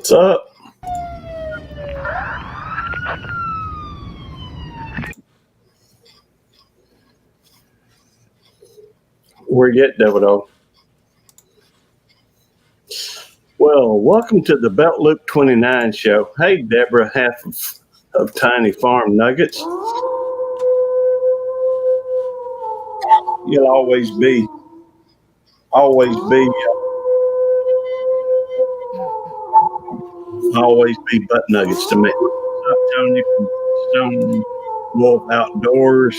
What's up? Where you at, Devido? Well, welcome to the Belt Loop 29 show. Hey, Deborah, half of Tiny Farm Nuggets. You'll always be butt nuggets to me. What's up, Tony from Stone Wolf Outdoors?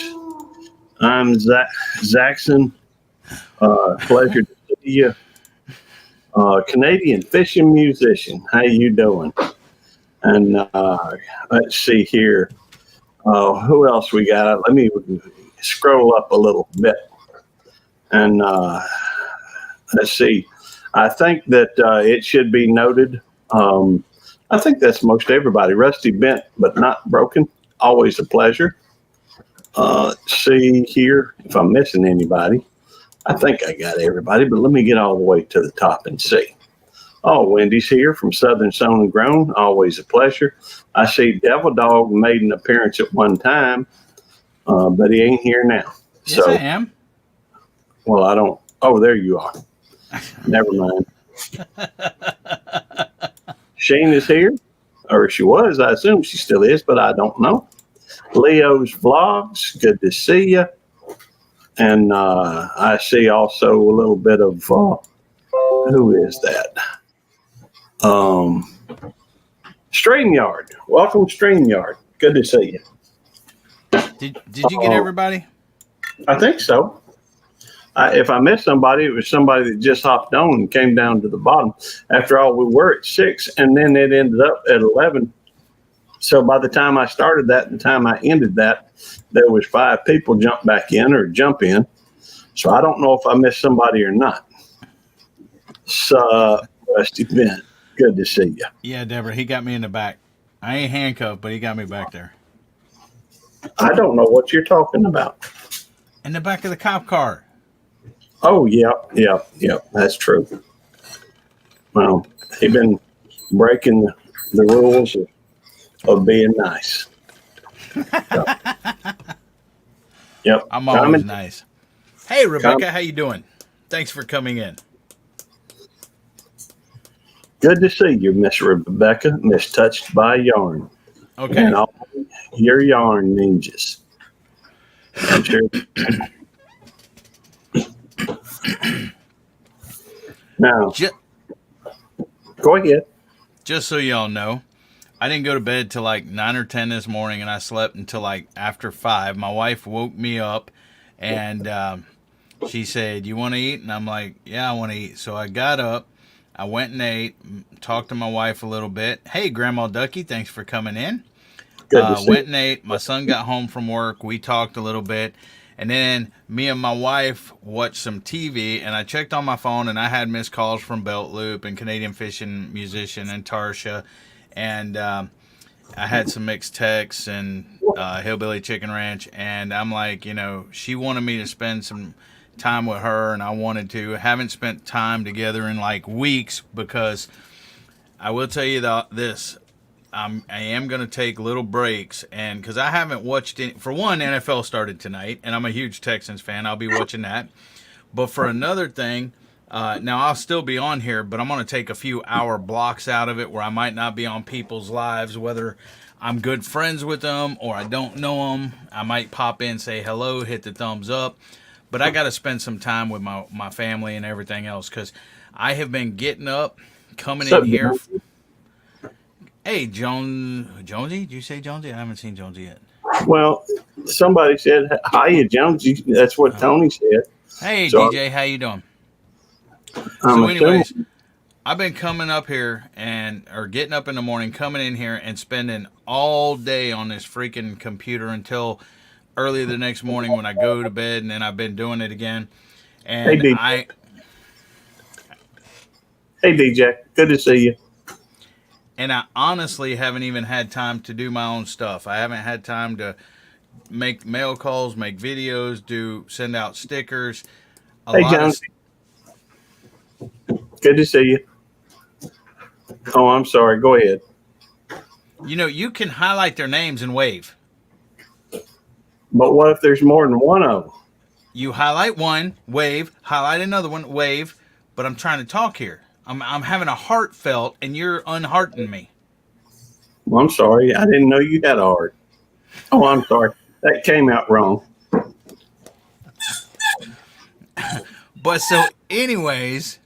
I'm Zaxon. Pleasure to see you. Canadian fishing musician. How you doing? And let's see here. Who else we got? Let me scroll up a little bit. And let's see. I think that it should be noted. I think that's most everybody. Rusty bent, but not broken. Always a pleasure. See here if I'm missing anybody. I think I got everybody, but let me get all the way to the top and see. Oh, Wendy's here from Southern Sown and Grown. Always a pleasure. I see Devil Dog made an appearance at one time, but he ain't here now. Yes, so, I am. Well, I don't. Oh, there you are. Never mind. Shane is here, or she was. I assume she still is, but I don't know. Leo's Vlogs. Good to see you. And I see also a little bit of who is that? StreamYard. Welcome, StreamYard. Good to see you. Did you get everybody? I think so. If I missed somebody, it was somebody that just hopped on and came down to the bottom. After all, we were at 6, and then it ended up at 11. So by the time I started that and the time I ended that, there was 5 people jump in. So I don't know if I missed somebody or not. So, Rusty Ben, good to see you. Yeah, Deborah, he got me in the back. I ain't handcuffed, but he got me back there. I don't know what you're talking about. In the back of the cop car. Oh, yeah, that's true. Well, he's been breaking the rules of being nice. So, yep. I'm always nice. Hey, Rebecca, how you doing? Thanks for coming in. Good to see you, Miss Rebecca, Miss Touched by Yarn. Okay. And all your yarn ninjas. I'm sure. Now, go ahead. Just so y'all know, I didn't go to bed till like 9 or 10 this morning, and I slept until like after 5. My wife woke me up, and she said, "You want to eat?" And I'm like, "Yeah, I want to eat." So I got up, I went and ate, talked to my wife a little bit. Hey, Grandma Ducky, thanks for coming in. Good to see went and ate. My son got home from work. We talked a little bit. And then me and my wife watched some TV, and I checked on my phone, and I had missed calls from Belt Loop and Canadian Fishing Musician and Tarsha. And I had some mixed texts and Hillbilly Chicken Ranch. And I'm like, she wanted me to spend some time with her, and I wanted to. Haven't spent time together in like weeks, because I will tell you this. I am going to take little breaks, and because I haven't watched it. For one, NFL started tonight, and I'm a huge Texans fan. I'll be watching that. But for another thing, now I'll still be on here, but I'm going to take a few hour blocks out of it where I might not be on people's lives, whether I'm good friends with them or I don't know them. I might pop in, say hello, hit the thumbs up. But I got to spend some time with my family and everything else, because I have been getting up, coming in here. Hey, Jonesy? Did you say Jonesy? I haven't seen Jonesy yet. Well, somebody said, "Hiya, Jonesy." That's what Tony said. Hey, so, DJ, how you doing? So anyways, I've been coming up here or getting up in the morning, coming in here and spending all day on this freaking computer until early the next morning when I go to bed, and then I've been doing it again. And Hey, DJ. Good to see you. And I honestly haven't even had time to do my own stuff. I haven't had time to make mail calls, make videos, send out stickers. Hey, Jonesy. Good to see you. Oh, I'm sorry. Go ahead. You know, you can highlight their names and wave. But what if there's more than one of them? You highlight one, wave, highlight another one, wave, but I'm trying to talk here. I'm having a heartfelt and you're unhearting me. Well, I'm sorry. I didn't know you had a heart. Oh, I'm sorry. That came out wrong. But so anyways,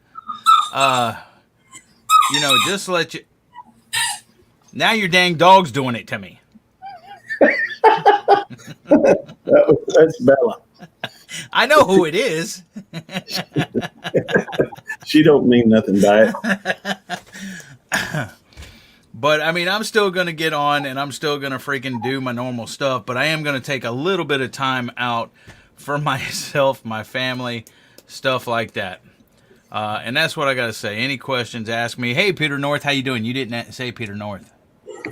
just to let you, now your dang dog's doing it to me. That's Bella. I know who it is. She don't mean nothing by it. But I mean, I'm still going to get on and I'm still going to freaking do my normal stuff, but I am going to take a little bit of time out for myself, my family, stuff like that. And that's what I got to say. Any questions, ask me. Hey, Peter North, how you doing? You didn't say Peter North.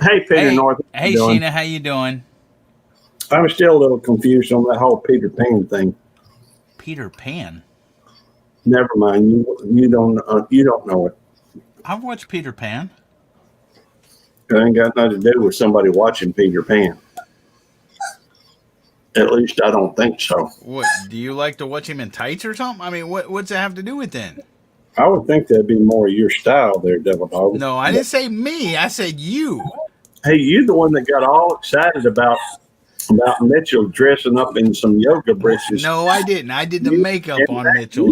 Hey, Peter North. Hey, Sheena, how you doing? I'm still a little confused on that whole Peter Pan thing. Peter Pan? Never mind. You don't know it. I've watched Peter Pan. It ain't got nothing to do with somebody watching Peter Pan. At least I don't think so. What, do you like to watch him in tights or something? I mean, what's it have to do with then? I would think that'd be more your style there, Devil Dog. No, I didn't say me. I said you. Hey, you the one that got all excited about Mitchell dressing up in some yoga breeches. No, I didn't. I did the makeup on Mitchell.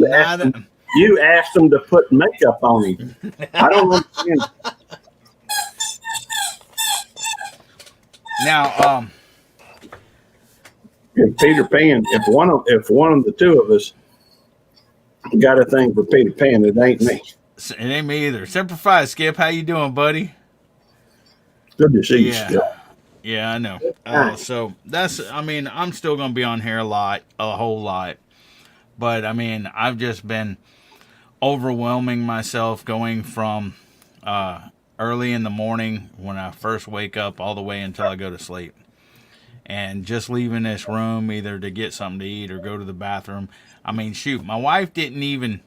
You asked him to put makeup on him. I don't understand. Now, if Peter Pan, if one of the two of us got a thing for Peter Pan, it ain't me. It ain't me either. Semper Fi, Skip. How you doing, buddy? Good to see you, Skip. Yeah, I know. So I'm still going to be on here a whole lot. But, I mean, I've just been overwhelming myself going from early in the morning when I first wake up all the way until I go to sleep. And just leaving this room either to get something to eat or go to the bathroom. I mean, shoot, my wife didn't even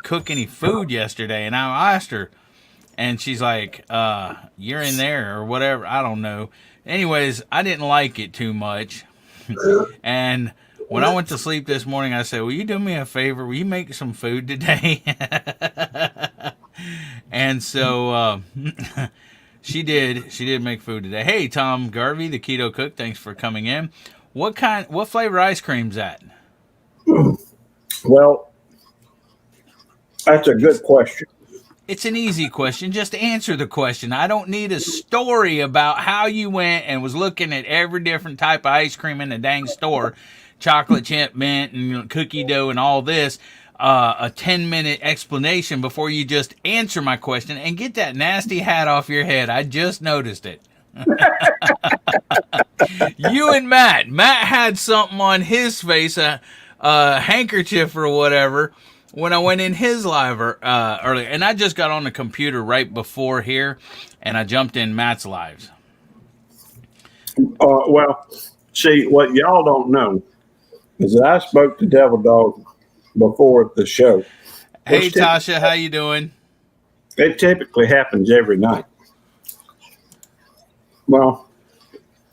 cook any food yesterday. And I asked her, and she's like, you're in there or whatever. I don't know. Anyways, I didn't like it too much. And when I went to sleep this morning, I said, will you do me a favor? Will you make some food today? And so she did. She did make food today. Hey, Tom Garvey, the Keto Cook, thanks for coming in. What flavor ice cream's that? Well, that's a good question. It's an easy question. Just answer the question. I don't need a story about how you went and was looking at every different type of ice cream in the dang store. Chocolate chip, mint, and cookie dough and all this. A 10-minute explanation before you just answer my question and get that nasty hat off your head. I just noticed it. You and Matt. Matt had something on his face, a handkerchief or whatever, when I went in his live earlier. And I just got on the computer right before here, and I jumped in Matt's lives. Well, see, what y'all don't know is that I spoke to Devil Dog before the show. Hey, Tasha, how you doing? It typically happens every night. Well,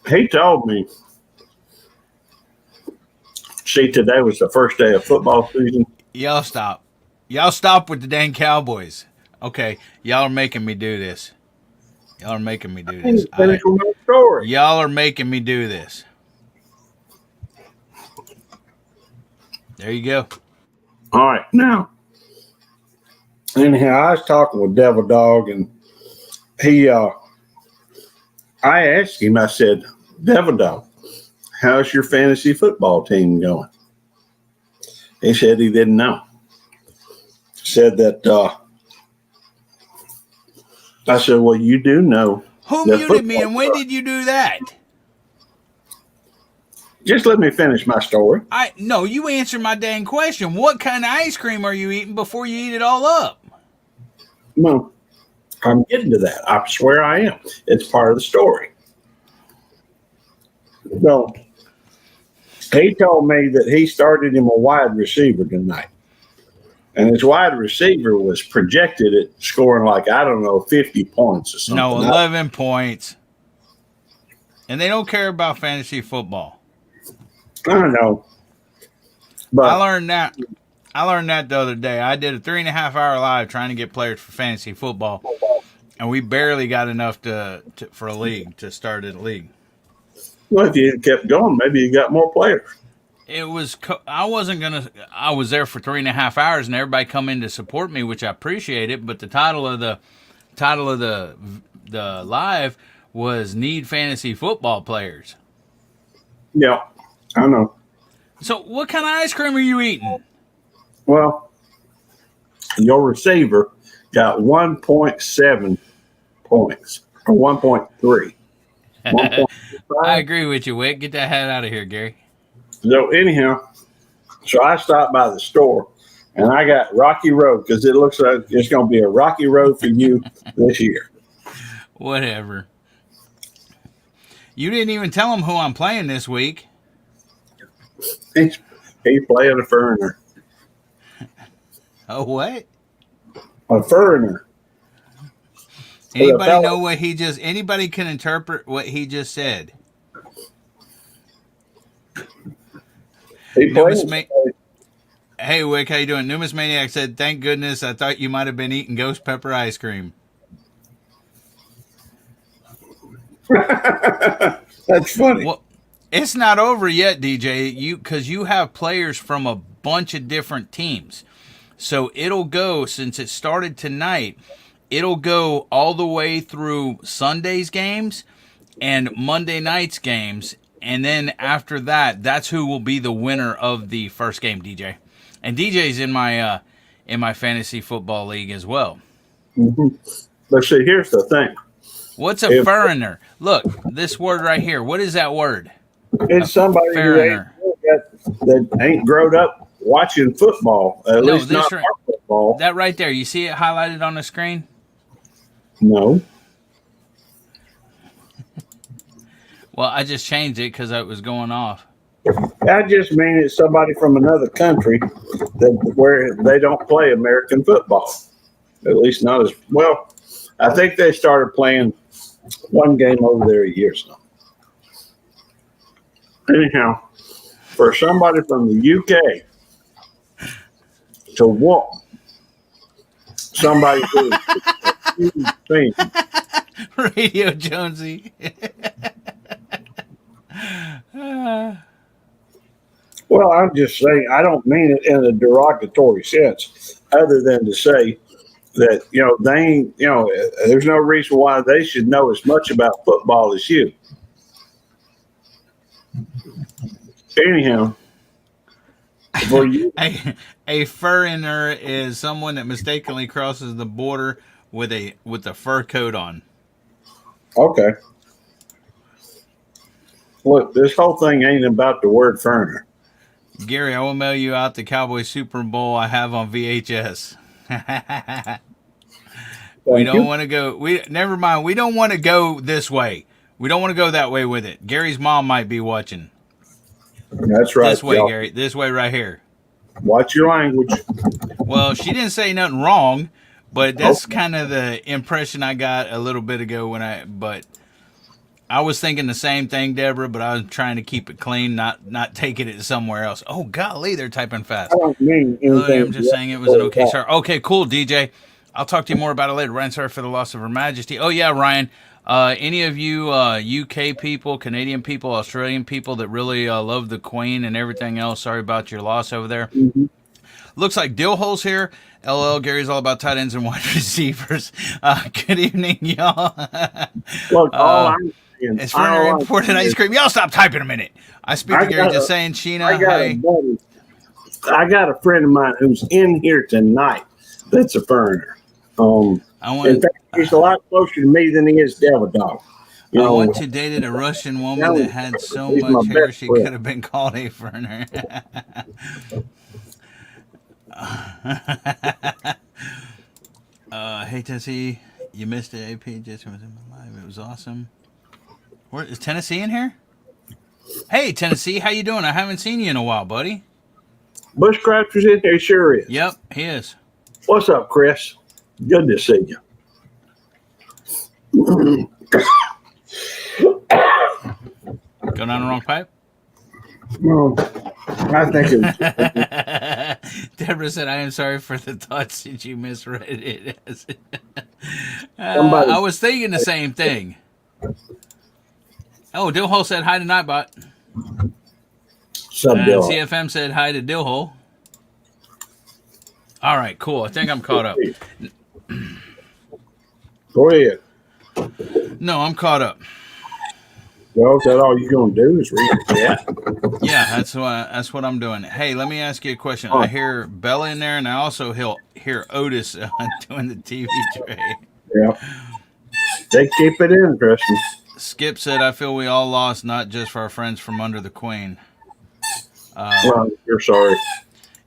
he told me, see, today was the first day of football season. Y'all stop. Y'all stop with the dang Cowboys. Okay, y'all are making me do this. Y'all are making me do this. Y'all are making me do this. There you go. All right, now, anyhow, I was talking with Devil Dog, and I asked him, I said, Devil Dog, how's your fantasy football team going? He said he didn't know. Said that, I said, well, you do know. Who muted me, and when did you do that? Just let me finish my story. No, you answer my dang question. What kind of ice cream are you eating before you eat it all up? Well, I'm getting to that. I swear I am. It's part of the story. So, he told me that he started him a wide receiver tonight. and his wide receiver was projected at scoring like, I don't know, 50 points or something. No, 11 points. And they don't care about fantasy football. I don't know. But I learned that the other day. I did a 3.5 hour live trying to get players for fantasy football, and we barely got enough for a league to start a league. well, if you kept going, maybe you got more players. It was I wasn't gonna. I was there for 3.5 hours, and everybody come in to support me, which I appreciate it. But the title of the live was "Need Fantasy Football Players." Yeah, I know. So, what kind of ice cream are you eating? Well, your receiver got 1.7 points or 1.3. I agree with you, Wick. Get that hat out of here, Gary. So anyhow, I stopped by the store and I got Rocky Road because it looks like it's going to be a rocky road for you this year. Whatever. You didn't even tell them who I'm playing this week. He's playing a foreigner. A what? A foreigner. Anybody know what he just? Anybody can interpret what he just said. Hey, Wick, how you doing? Numis Maniac said, "Thank goodness, I thought you might have been eating ghost pepper ice cream." That's funny. Well, it's not over yet, DJ. Because you have players from a bunch of different teams, so it'll go since it started tonight. It'll go all the way through Sunday's games and Monday night's games. And then after that, that's who will be the winner of the first game, DJ. And DJ's in my fantasy football league as well. Mm-hmm. But see, here's the thing. What's a foreigner? Look, this word right here. What is that word? It's somebody that ain't grown up watching football. At least not our football. That right there. You see it highlighted on the screen? No. Well, I just changed it because it was going off. I just mean it's somebody from another country where they don't play American football. At least not as well. I think they started playing one game over there a year ago. Anyhow, for somebody from the UK to walk somebody who's a huge thing. Radio Jonesy. Well, I'm just saying, I don't mean it in a derogatory sense, other than to say that, they ain't, there's no reason why they should know as much about football as you. Anyhow, for you, a foreigner is someone that mistakenly crosses the border with a fur coat on. Okay. Look, this whole thing ain't about the word foreigner. Gary, I will mail you out the Cowboy Super Bowl I have on VHS. We don't want to go. Never mind. We don't want to go this way. We don't want to go that way with it. Gary's mom might be watching. That's right. This way, y'all. Gary. This way right here. Watch your language. Well, she didn't say nothing wrong, but that's kind of the impression I got a little bit ago but I was thinking the same thing, Deborah, but I was trying to keep it clean, not taking it somewhere else. Oh, golly, they're typing fast. I don't mean anything. I'm just saying it was an okay start. Okay, cool, DJ. I'll talk to you more about it later. Ryan, sorry for the loss of Her Majesty. Oh, yeah, Ryan. Any of you UK people, Canadian people, Australian people that really love the Queen and everything else, sorry about your loss over there. Mm-hmm. Looks like Dillhole's here. LL, Gary's all about tight ends and wide receivers. Good evening, y'all. Look, all I'm saying, it's for imported ice cream. Y'all stop typing a minute. I speak to Gary just saying, Sheena, hi. I got a friend of mine who's in here tonight that's a foreigner. In fact, he's a lot closer to me than he is Devil Dog. I went to dated a Russian woman that had so much hair she could have been called a foreigner. Hey Tennessee, you missed it. AP just was in my live. It was awesome. Where is Tennessee in here? Hey Tennessee, how you doing? I haven't seen you in a while, buddy. Bushcrafter's in there, sure is. Yep, he is. What's up, Chris? Good to see you. Go down the wrong pipe? Well, I think it's Deborah said, I am sorry for the thoughts that you misread it as. Somebody- I was thinking the same thing. Oh, Dillhole said hi to Nightbot. some And deal. CFM said hi to Dillhole. All right, cool. I think I'm caught up. Go ahead. No, I'm caught up. Well, is that all you're going to do is read it? Yeah. Yeah, that's what I'm doing. Hey, let me ask you a question. I hear Bella in there, and I also hear Otis doing the TV tray. Yeah. They keep it interesting. Skip said, I feel we all lost, not just for our friends from under the Queen. Well, you're sorry.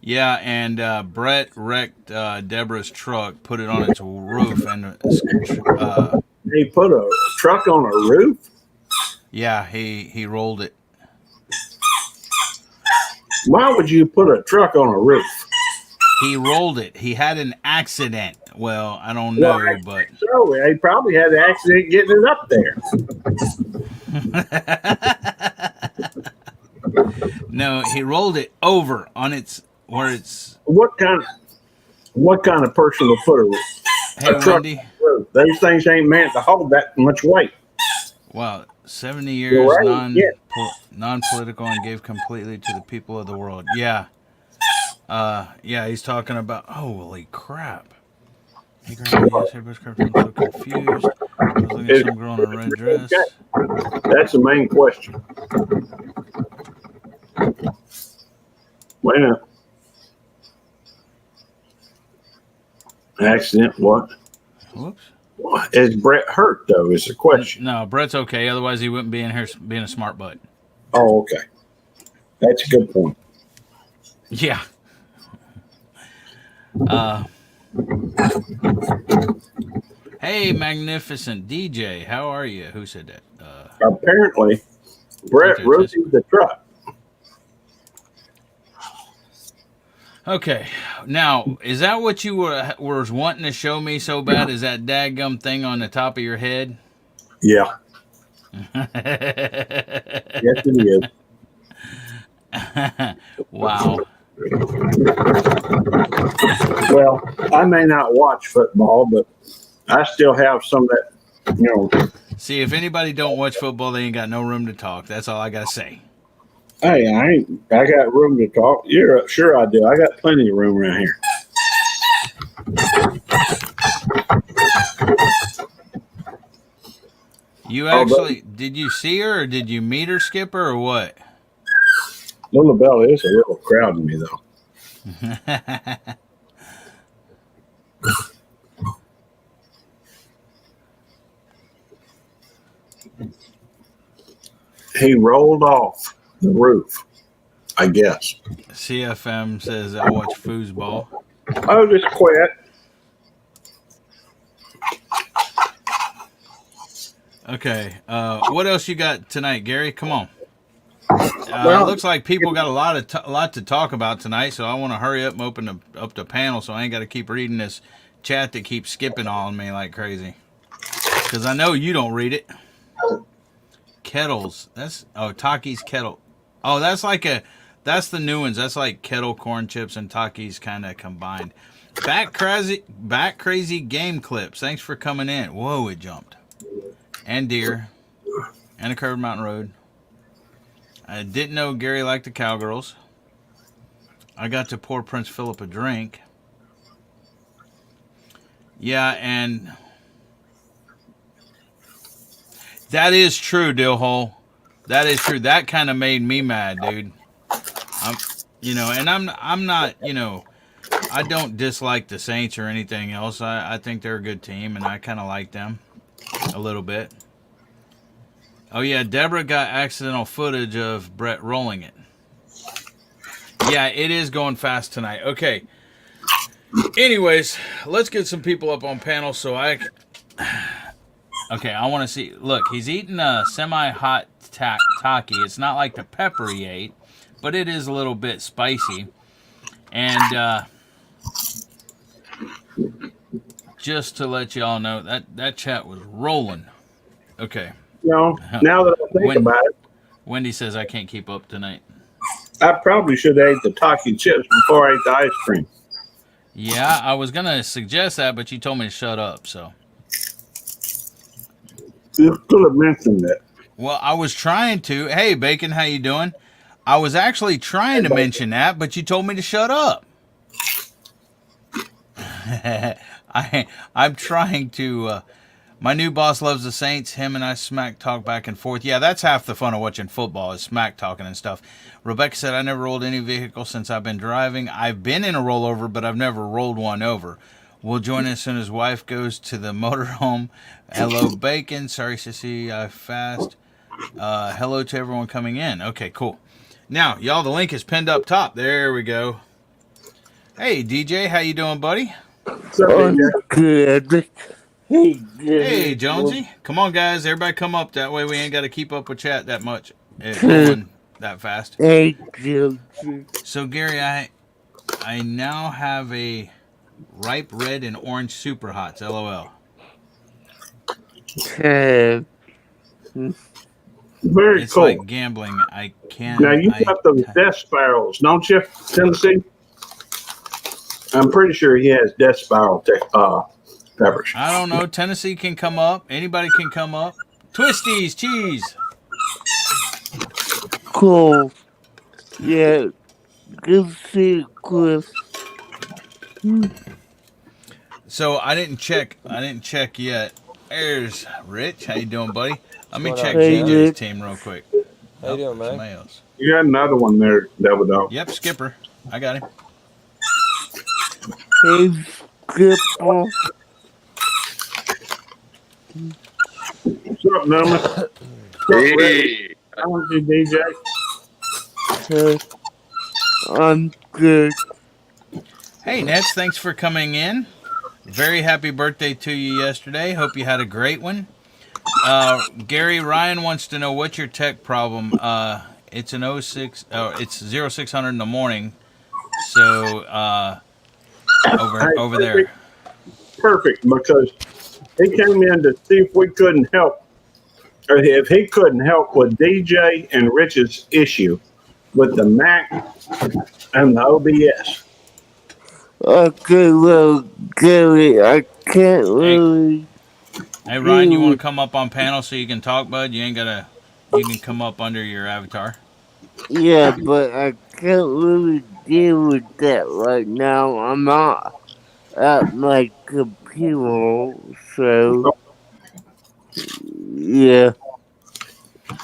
Yeah, and Brett wrecked Deborah's truck, put it on its roof, and He put a truck on a roof? yeah, he rolled it. Why would you put a truck on a roof? He rolled it. He had an accident. Well, I don't know, but So he probably had an accident getting it up there. No, he rolled it over on its where it's. What kind of person would put Hey, a truck Wendy. on a roof? Those things ain't meant to hold that much weight. Wow, 70 You're years right, yeah. non-political and gave completely to the people of the world. Yeah. Yeah, he's talking about. Holy crap! Hey, Grandma, yes, I'm so confused. I was looking at some girl in a red dress. That's the main question. Wait a minute. Accident? What? Whoops. Is Brett hurt though? Is the question. No, Brett's okay. Otherwise, he wouldn't be in here being a smart butt. Oh, okay. That's a good point. Yeah. Hey, magnificent DJ, how are you? Who said that? Apparently, Brett rotated the truck. Okay, now is that what you were wanting to show me so bad? Is that daggum thing on the top of your head? Yeah. Yes, it is. Wow. Well, I may not watch football, but I still have some of that, See, if anybody don't watch football, they ain't got no room to talk. That's all I gotta say. Hey, I got room to talk. Yeah, sure I do. I got plenty of room around here. You actually, did you see her or did you meet her, Skipper, or what? Little Bella is a little crowding me, though. He rolled off the roof, I guess. CFM says I watch foosball. Oh, just quit. Okay, what else you got tonight, Gary? Come on. It looks like people got a lot to talk about tonight, so I want to hurry up and open up the panel so I ain't got to keep reading this chat that keeps skipping on me like crazy. Because I know you don't read it. Kettles. Takis kettle. Oh, that's the new ones. That's like kettle corn chips and Takis kind of combined. Back crazy game clips. Thanks for coming in. Whoa, it jumped. And deer. And a curved mountain road. I didn't know Gary liked the Cowgirls. I got to pour Prince Philip a drink. Yeah, and that is true, Dillhole. That is true. That kind of made me mad, dude. I'm not, I don't dislike the Saints or anything else. I think they're a good team, and I kind of like them a little bit. Oh, yeah, Deborah got accidental footage of Brett rolling it. Yeah, it is going fast tonight. Okay. Anyways, let's get some people up on panel so I... Okay, I want to see... Look, he's eating a semi-hot Taki. It's not like the pepper he ate, but it is a little bit spicy. And just to let y'all know, that chat was rolling. Okay. Now that I think about it, Wendy says I can't keep up tonight. I probably should have ate the Taki chips before I ate the ice cream. Yeah, I was gonna suggest that, but you told me to shut up. So. You could have mentioned that. Well, I was trying to. Hey, Bacon, how you doing? I was actually trying to mention that, but you told me to shut up. I'm trying to. My new boss loves the Saints. Him and I smack talk back and forth. Yeah, that's half the fun of watching football is smack talking and stuff. Rebecca said, I never rolled any vehicle since I've been driving. I've been in a rollover, but I've never rolled one over. We'll join as soon as wife goes to the motorhome. Hello, Bacon. Sorry, sissy, I fast. Hello to everyone coming in. Okay, cool. Now, y'all, the link is pinned up top. There we go. Hey, DJ, how you doing, buddy? I'm good. Hey, Jonesy. Come on, guys. Everybody come up. That way we ain't got to keep up with chat that much. It's going that fast. Hey, Jonesy. So, Gary, I now have a ripe red and orange super hots. LOL. Very It's cool. like gambling. I can't. Now you got those death spirals, don't you, Tennessee? I'm pretty sure he has death spiral peppers. I don't know. Tennessee can come up. Anybody can come up. Twisties, cheese. Cool. Yeah. Good to see you, Chris. So I didn't check yet. There's Rich. How you doing, buddy? Let me check Hey, GJ's Rich. team real quick. How you doing, man? Somebody else. You got another one there, Devil Dog. Yep, Skipper. I got him. Hey, Skipper. What's up, Numa? Hey. How's you, DJ? I'm good. Hey, Nets. Thanks for coming in. Very happy birthday to you yesterday. Hope you had a great one. Gary Ryan wants to know what's your tech problem. It's an it's 0600 in the morning. So over there. Perfect, because he came in to see if we couldn't help, or if he couldn't help with DJ and Rich's issue with the Mac and the OBS. Okay, well, Gary, I can't really. Hey Ryan, you want to come up on panel so you can talk, bud? You can come up under your avatar. Yeah, but I can't really deal with that right now. I'm not at my computer, so yeah.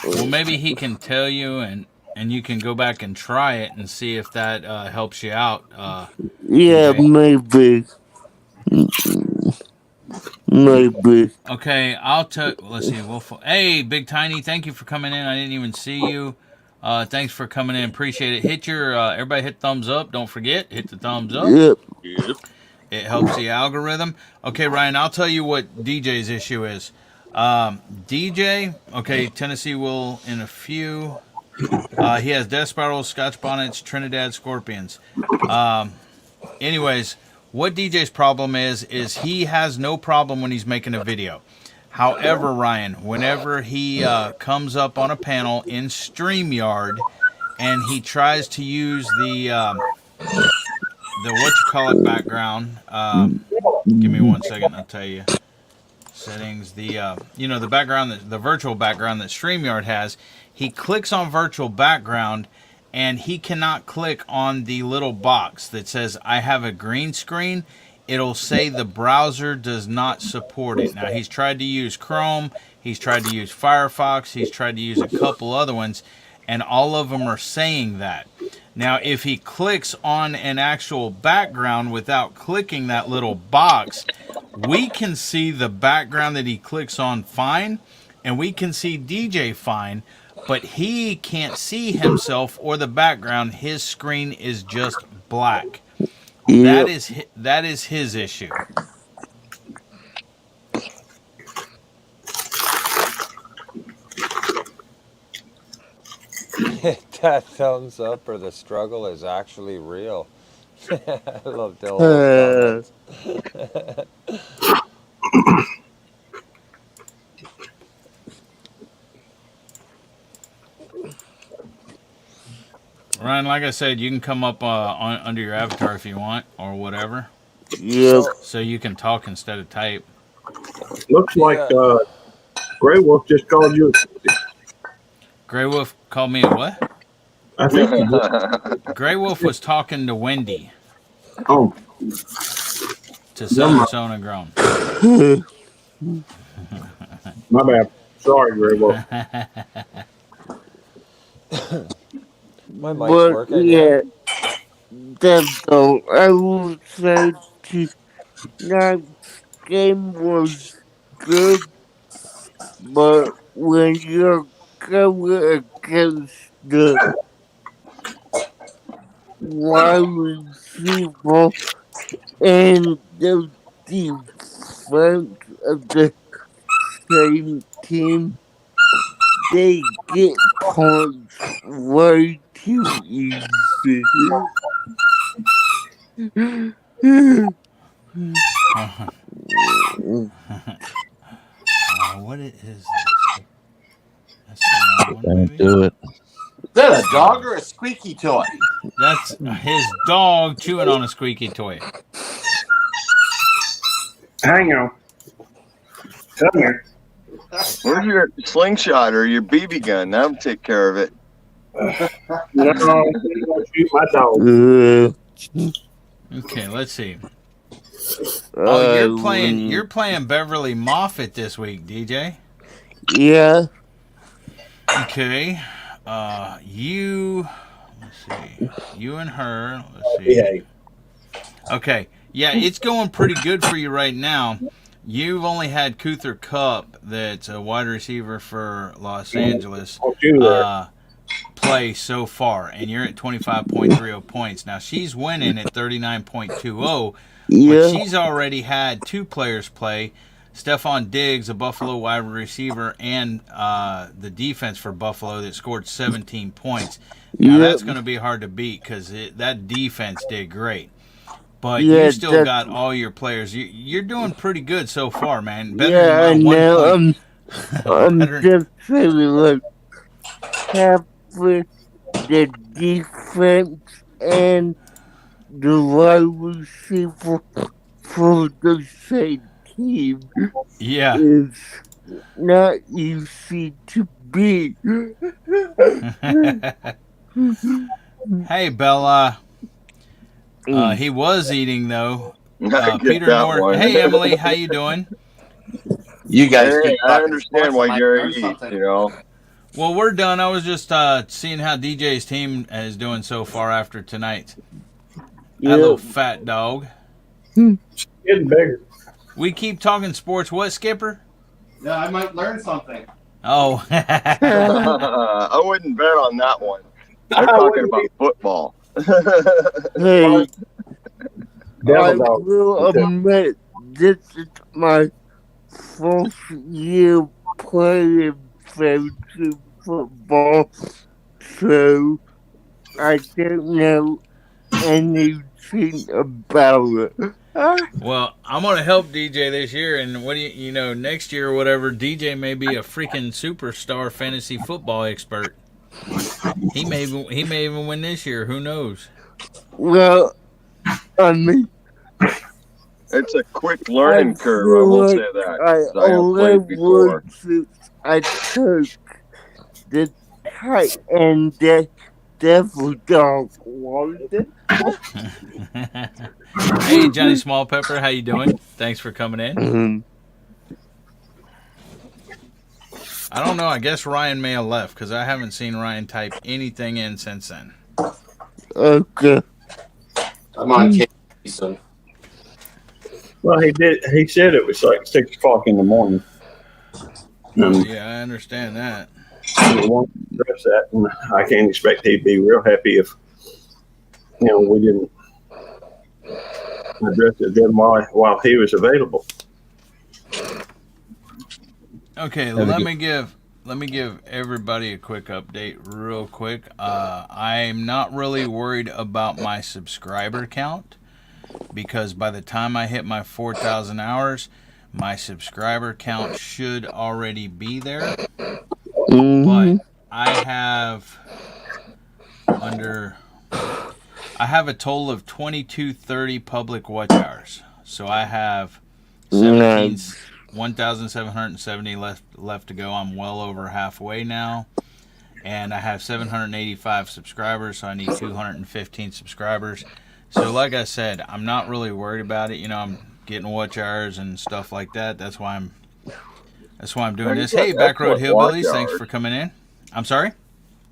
Well, maybe he can tell you, and you can go back and try it and see if that helps you out. Yeah, DJ. maybe. Maybe. Okay, let's see. Hey, Big Tiny, thank you for coming in. I didn't even see you. Thanks for coming in. Appreciate it. Hit your everybody hit thumbs up. Don't forget, hit the thumbs up. Yep. It helps the algorithm. Okay, Ryan, I'll tell you what DJ's issue is. DJ, okay, Tennessee will in a few. He has Death Spirals, Scotch Bonnets, Trinidad Scorpions. Anyways, what DJ's problem is he has no problem when he's making a video. However, Ryan, whenever he comes up on a panel in StreamYard and he tries to use the background, give me 1 second, I'll tell you. Settings, the background, the virtual background that StreamYard has, he clicks on virtual background and he cannot click on the little box that says I have a green screen. It'll say the browser does not support it. Now, he's tried to use Chrome, he's tried to use Firefox, he's tried to use a couple other ones, and all of them are saying that. Now, if he clicks on an actual background without clicking that little box, we can see the background that he clicks on fine, and we can see DJ fine, but he can't see himself or the background. His screen is just black. Yep. That is his issue. That thumbs up or the struggle is actually real. I love Dylan's comments. Ryan, like I said, you can come up under your avatar if you want, or whatever, Yep. so you can talk instead of type. Looks like Yeah. Grey Wolf just called you. Grey Wolf called me a what? I think you did. Grey Wolf was talking to Wendy, Oh, to never Southern mind. Sown and Grown. My bad. Sorry, Grey Wolf. My mic's But working, yeah, that's all I will say. Tonight's game was good, but when you're going against the wide receiver and the defense of the same team, they get points way too easy. What is this? That's the wrong one, Don't maybe? do it. Is that a dog or a squeaky toy? That's his dog chewing on a squeaky toy. Hang on. Come here. Where's your slingshot or your BB gun? That'll take care of it. No, I'm gonna shoot my dog. Okay, let's see. Oh, you're playing Beverly Moffett this week, DJ. Yeah. Okay. Let's see. You and her. Let's see. Yeah. Okay. Yeah, it's going pretty good for you right now. You've only had Cooper Kupp, that's a wide receiver for Los Angeles, play so far, and you're at 25.30 points. Now, she's winning at 39.20, Yeah. but she's already had two players play, Stephon Diggs, a Buffalo wide receiver, and the defense for Buffalo that scored 17 points. Now, that's going to be hard to beat because that defense did great. But Yeah, you still got all your players. You're doing pretty good so far, man. Better Yeah, I than my 1 know. point. I'm Better- just feeling like half with the defense and the wide receiver for the same team Yeah. is not easy to beat. Hey, Bella. He was eating though. I get Peter that North. one. Hey, Emily. How you doing? You guys Hey, keep I talking understand sports, why I Gary learn eats, something. you know. Well, we're done. I was just seeing how DJ's team is doing so far after tonight. That little fat dog. Getting bigger. We keep talking sports. What, Skipper? Yeah, I might learn something. Oh. I wouldn't bet on that one. They're I talking wouldn't about football. Hey, Devil I dog. will admit this is my first year playing fantasy football, so I don't know anything about it. Well, I'm gonna help DJ this year, and what do you know, next year or whatever, DJ may be a freaking superstar fantasy football expert. He may even win this year. Who knows? Well, I mean, It's a quick learning curve, I will say that. I 'cause I have only played before. would since I took the tight end that devil dog wanted. Hey, Johnny Small Pepper, how you doing? Thanks for coming in. I don't know. I guess Ryan may have left because I haven't seen Ryan type anything in since then. Okay. I'm on Jason. Well, he did. He said it was like 6 o'clock in the morning. Yeah, I understand that. He wanted to address that, and I can't expect he'd be real happy if we didn't address it then while he was available. Okay, let me give let me give everybody a quick update real quick. I'm not really worried about my subscriber count because by the time I hit my 4,000 hours, my subscriber count should already be there. Mm-hmm. But I have a total of 2230 public watch hours. So I have 1,770 left to go. I'm well over halfway now. And I have 785 subscribers, so I need 215 subscribers. So like I said, I'm not really worried about it. You know, I'm getting watch hours and stuff like that. That's why I'm doing this. Hey, Backroad Hillbillies, thanks for coming in. I'm sorry?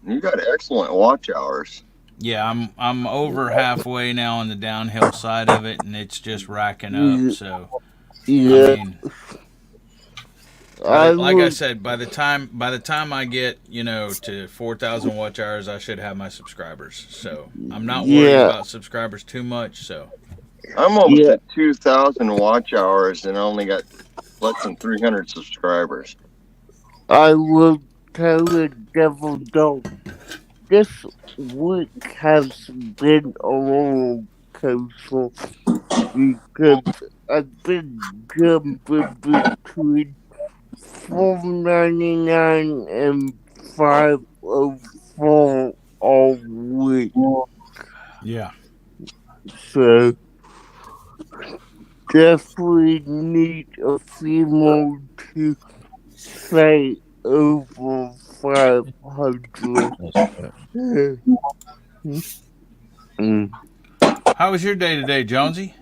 You got excellent watch hours. Yeah, I'm over halfway now on the downhill side of it, and it's just racking up. So, Yeah. Like I said, by the time I get to 4,000 watch hours, I should have my subscribers. So I'm not worried about subscribers too much. So I'm almost at 2,000 watch hours and only got less than 300 subscribers. I will tell the devil dog. This week has been a roller coaster because I've been jumping between $4.99 and $5.04 all week. yeah, So definitely need a few more to say over 500. How was your day today, Jonesy?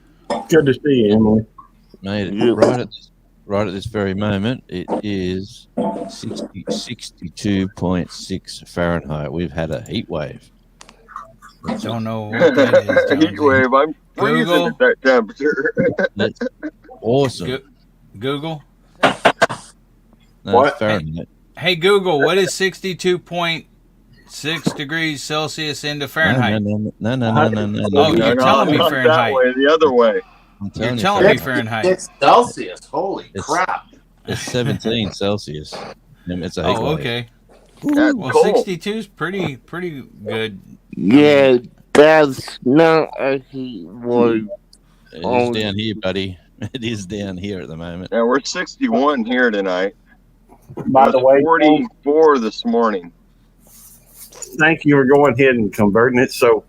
Good to see you, Emily. Mate, right at this very moment, it is 62.6 Fahrenheit. We've had a heat wave. Don't know what that is, Jonesy. Heat wave. I'm freezing at that temperature. That's awesome. Google? No, What? Fahrenheit. Hey, Google, what is 62.6 degrees Celsius into Fahrenheit? No. Oh, you're telling me not Fahrenheit. That way, the other way. You're telling me Fahrenheit. It's Celsius. Holy crap. It's 17 Celsius. It's a heat wave. Okay. That's Well, cold. 62 is pretty good. Yeah, that's not a heat wave. It is down here, buddy. It is down here at the moment. Yeah, we're 61 here tonight. By the way, 44 this morning. thank you for going ahead and converting it so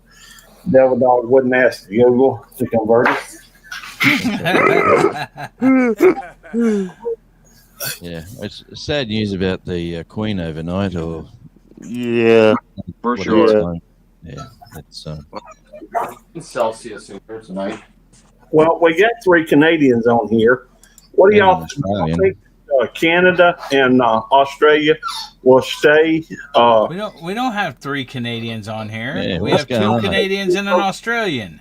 Devil Dog wouldn't ask Google to convert it. Yeah, it's sad news about the Queen overnight, or Yeah. For what sure. it's like. Yeah, it's Celsius in here tonight. Well, we got 3 Canadians on here. What do And y'all an Australian. think? Canada and Australia will stay. We don't have 3 Canadians on here. Yeah, we what's have 2 going on? Canadians and an Australian.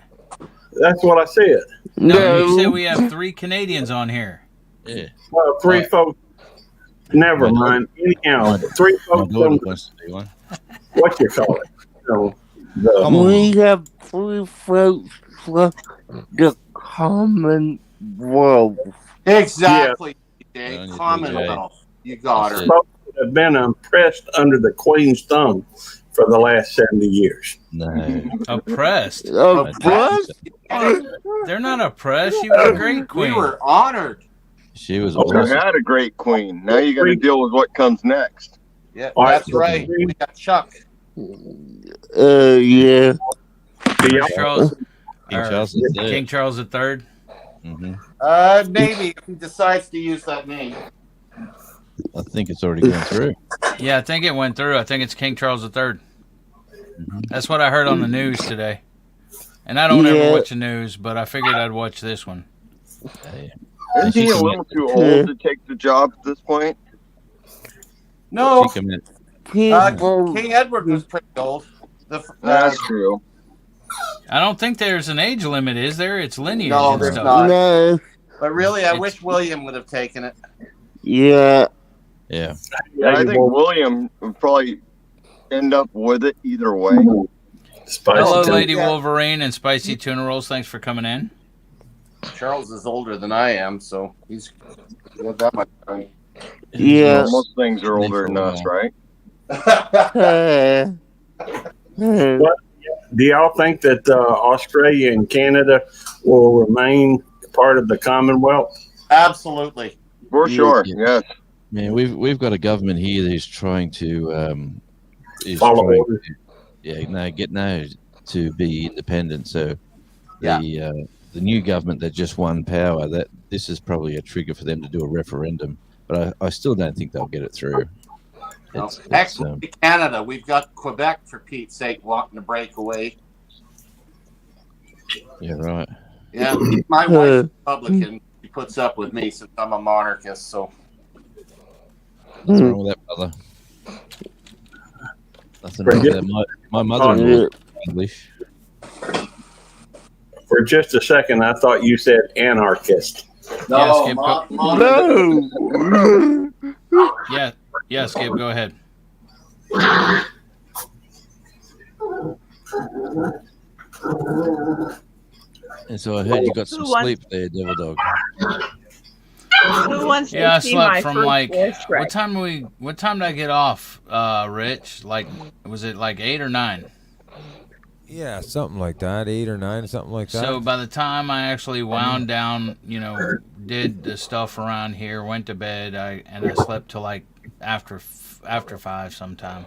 That's what I said. No, you said we have 3 Canadians on here. yeah. 3 folks. Never mind. Anyhow, 3 My folks. daughter From, wants to be one. what you call it? Come The, on. We have 3 folks from the Commonwealth. Exactly. Yeah, Dave. Commonwealth. You got her. That's it. folks that have been oppressed under the Queen's thumb for the last 70 years. No. Oppressed. Oppressed? They're not oppressed. She was a great We queen. were honored. She was You awesome. had a great queen. Now you got to deal with what comes next. Yeah, All right. that's right. We got Chuck. Yeah. Do y'all- Charles, King or Charles III. King Charles III. hmm Maybe if he decides to use that name. I think it's already gone through. Yeah, I think it went through. I think it's King Charles III. That's what I heard on the news today. And I don't Yeah. ever watch the news, but I figured I'd watch this one. Hey. Isn't he a little too old to take the job at this point? No, She come in- People, King Edward was pretty old. That's true. I don't think there's an age limit, is there? It's lineage No, and there's stuff. not. no. But really, I It's- wish William would have taken it. Yeah. Yeah. I think William would probably end up with it either way. Spicy Hello, tuna. Lady Wolverine and Spicy Tuna Rolls. Thanks for coming in. Charles is older than I am, so he's got that much time. Yeah. Most things are older than us, right? Do y'all think that Australia and Canada will remain part of the Commonwealth? Absolutely. For sure. Yeah. Yes. Man, we've got a government here who's trying to Follow orders. to be independent. So Yeah. the new government that just won power, that this is probably a trigger for them to do a referendum. But I still don't think they'll get it through. Excellent. Canada. We've got Quebec, for Pete's sake, wanting to break away. Yeah, right. Yeah. My wife's Republican. She puts up with me since I'm a monarchist. So. Nothing wrong with that, brother. Nothing wrong with that. My mother-in-law is English. For just a second, I thought you said anarchist. No, Skip, No. Yeah, Skip, go ahead. And so I heard you got some sleep there, Devil Dog. Who wants Yeah, I to see my slept from first like voice track? what time did I get off, Rich? Like, was it like 8 or 9? Yeah, something like that. 8 or 9, something like that. So by the time I actually wound down, did the stuff around here, went to bed, I slept till like after 5 sometime.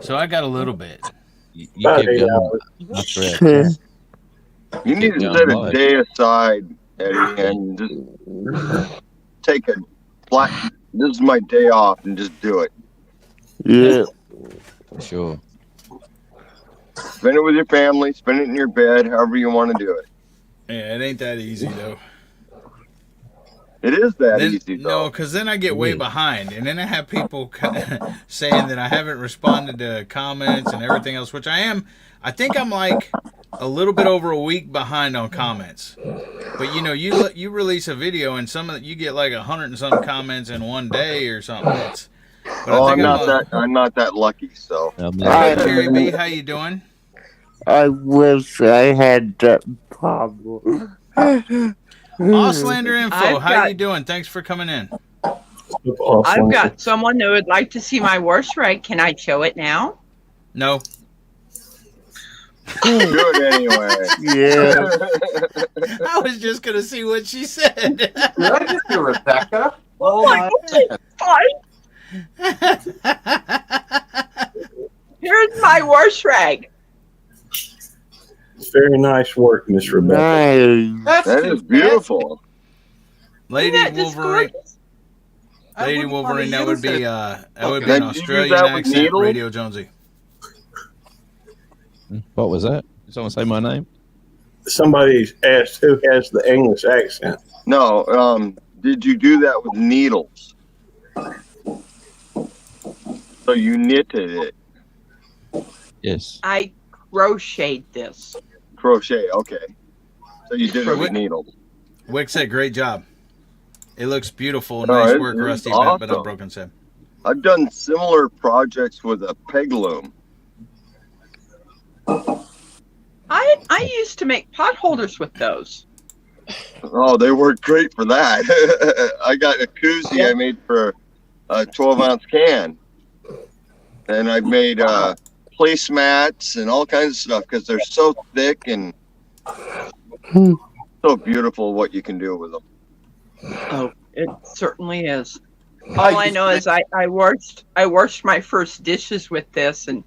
So I got a little bit. You kept going after that. You need to set a day aside, Eddie, and just take a black. This is my day off, and just do it. Yeah. Sure. Spend it with your family. Spend it in your bed. However you want to do it. Yeah, it ain't that easy though. It is that easy, though. No, because then I get way behind, and then I have people saying that I haven't responded to comments and everything else, which I am. I think I'm like a little bit over a week behind on comments. But you release a video and you get like 100 and some comments in one day or something. I'm not that lucky. So. Hey, Terry B, how you doing? I wish I had that problem. Auslander Info, how you doing? Thanks for coming in. I've got someone who would like to see my worst rag. Can I show it now? No. Do it anyway. Yeah. I was just gonna see what she said. Did I just do Rebecca? Oh my God. Here's my worst rag. Very nice work, Miss Rebecca. Nice. That is beautiful. Lady Isn't that just Wolverine. gorgeous? Lady Wolverine, that would be an Did you use Australian that with accent, needles? Radio Jonesy. What was that? Did someone say my name? Somebody asked who has the English accent. No, did you do that with needles? So you knitted it. Yes. I crocheted this. Crochet, okay. So you did it with needles. Wick said, great job. It looks beautiful. No, Nice it work, is Rusty. awesome. But Broken said. I've done similar projects with a peg loom. I used to make pot holders with those. Oh, they work great for that. I got a koozie I made for a 12-ounce can. And I've made placemats and all kinds of stuff because they're so thick and so beautiful what you can do with them. Oh, it certainly is. All I know is I washed my first dishes with this, and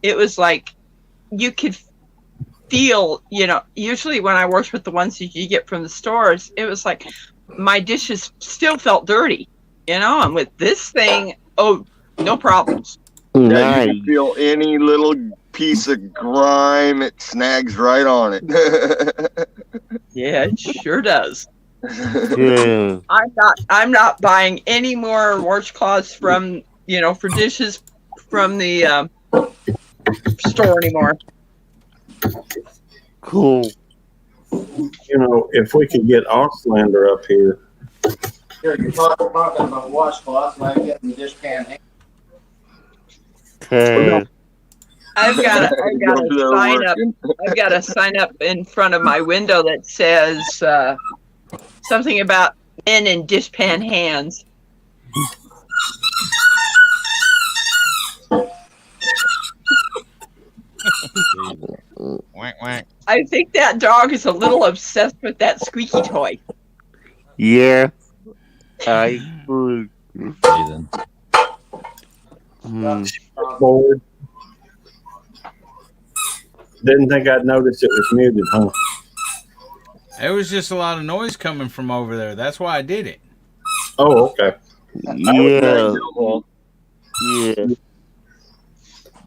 it was like you could feel, usually when I wash with the ones that you get from the stores, it was like my dishes still felt dirty, and with this thing, oh, no problems. Yeah, Nice. you can feel any little piece of grime, it snags right on it. Yeah, it sure does. Yeah. I'm not buying any more washcloths from, for dishes from the store anymore. Cool. If we could get Auslander up here. Here, you're talking about washcloths, and I'm getting the dishpan. Okay. I've got to sign up. I've got to sign up in front of my window that says something about men in dishpan hands. Whack, whack. I think that dog is a little obsessed with that squeaky toy. Yeah, I agree. Then. Bored. Didn't think I'd notice it was muted, huh? It was just a lot of noise coming from over there. That's why I did it. Oh, okay. Yeah, yeah.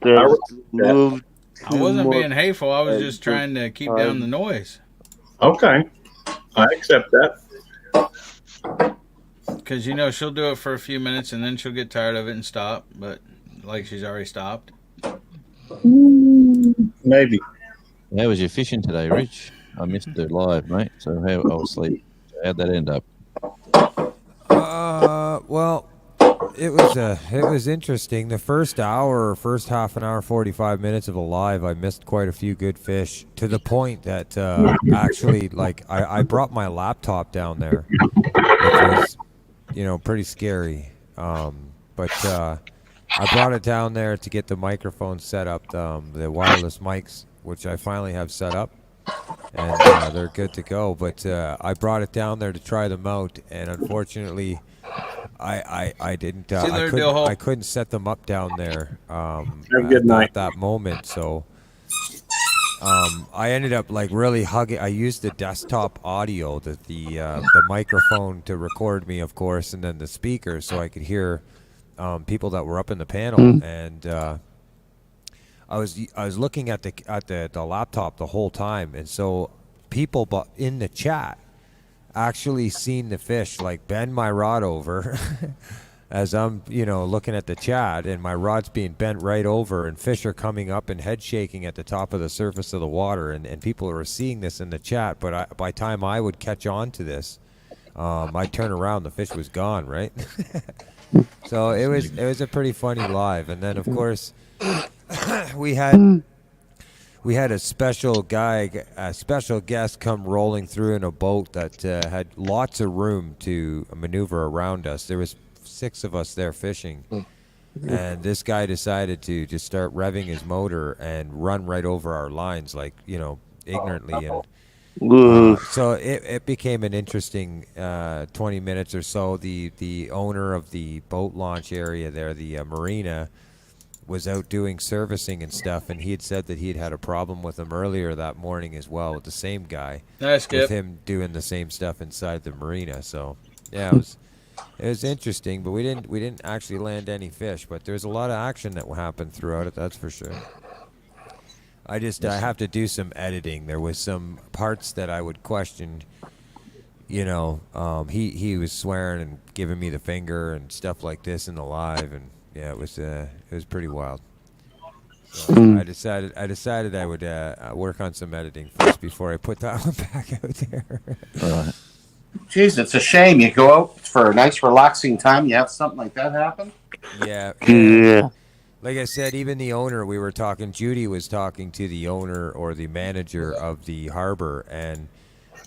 That's moved I too wasn't much. being hateful. I was just trying to keep down the noise. Okay. I accept that. Because, you know, she'll do it for a few minutes and then she'll get tired of it and stop. But, like, she's already stopped. Maybe. How was your fishing today, Rich? I missed the live, mate. So I was asleep. How'd that end up? Well, it was interesting. The first half an hour, 45 minutes of a live, I missed quite a few good fish to the point that actually, like, I brought my laptop down there, which was, pretty scary. But I brought it down there to get the microphone set up, the wireless mics, which I finally have set up. And they're good to go. But I brought it down there to try them out, and unfortunately, I didn't. I couldn't set them up down there. At that moment, so I ended up like really hugging. I used the desktop audio, the microphone to record me, of course, and then the speaker so I could hear people that were up in the panel and. I was looking at the laptop the whole time, and so people in the chat actually seen the fish like bend my rod over as I'm looking at the chat, and my rod's being bent right over, and fish are coming up and head shaking at the top of the surface of the water, and people are seeing this in the chat. But by time I would catch on to this, I'd turn around, the fish was gone, right? So it was a pretty funny live, and then of course. We had a special guest come rolling through in a boat that had lots of room to maneuver around us. There was 6 of us there fishing, and this guy decided to just start revving his motor and run right over our lines, like ignorantly, and so it became an interesting 20 minutes or so. The owner of the boat launch area there, the marina, was out doing servicing and stuff, and he had said that he had a problem with him earlier that morning as well, with the same guy. Nice, with him doing the same stuff inside the marina. So yeah, it was interesting, but we didn't actually land any fish, but there's a lot of action that happened throughout it, that's for sure. I have to do some editing. There was some parts that I would question. He was swearing and giving me the finger and stuff like this in the live, and yeah, it was pretty wild. So I decided I would work on some editing first before I put that one back out there. All right. Jeez, it's a shame. You go out for a nice, relaxing time. You have something like that happen. Yeah. Like I said, even the owner, we were talking. Judy was talking to the owner or the manager of the harbor, and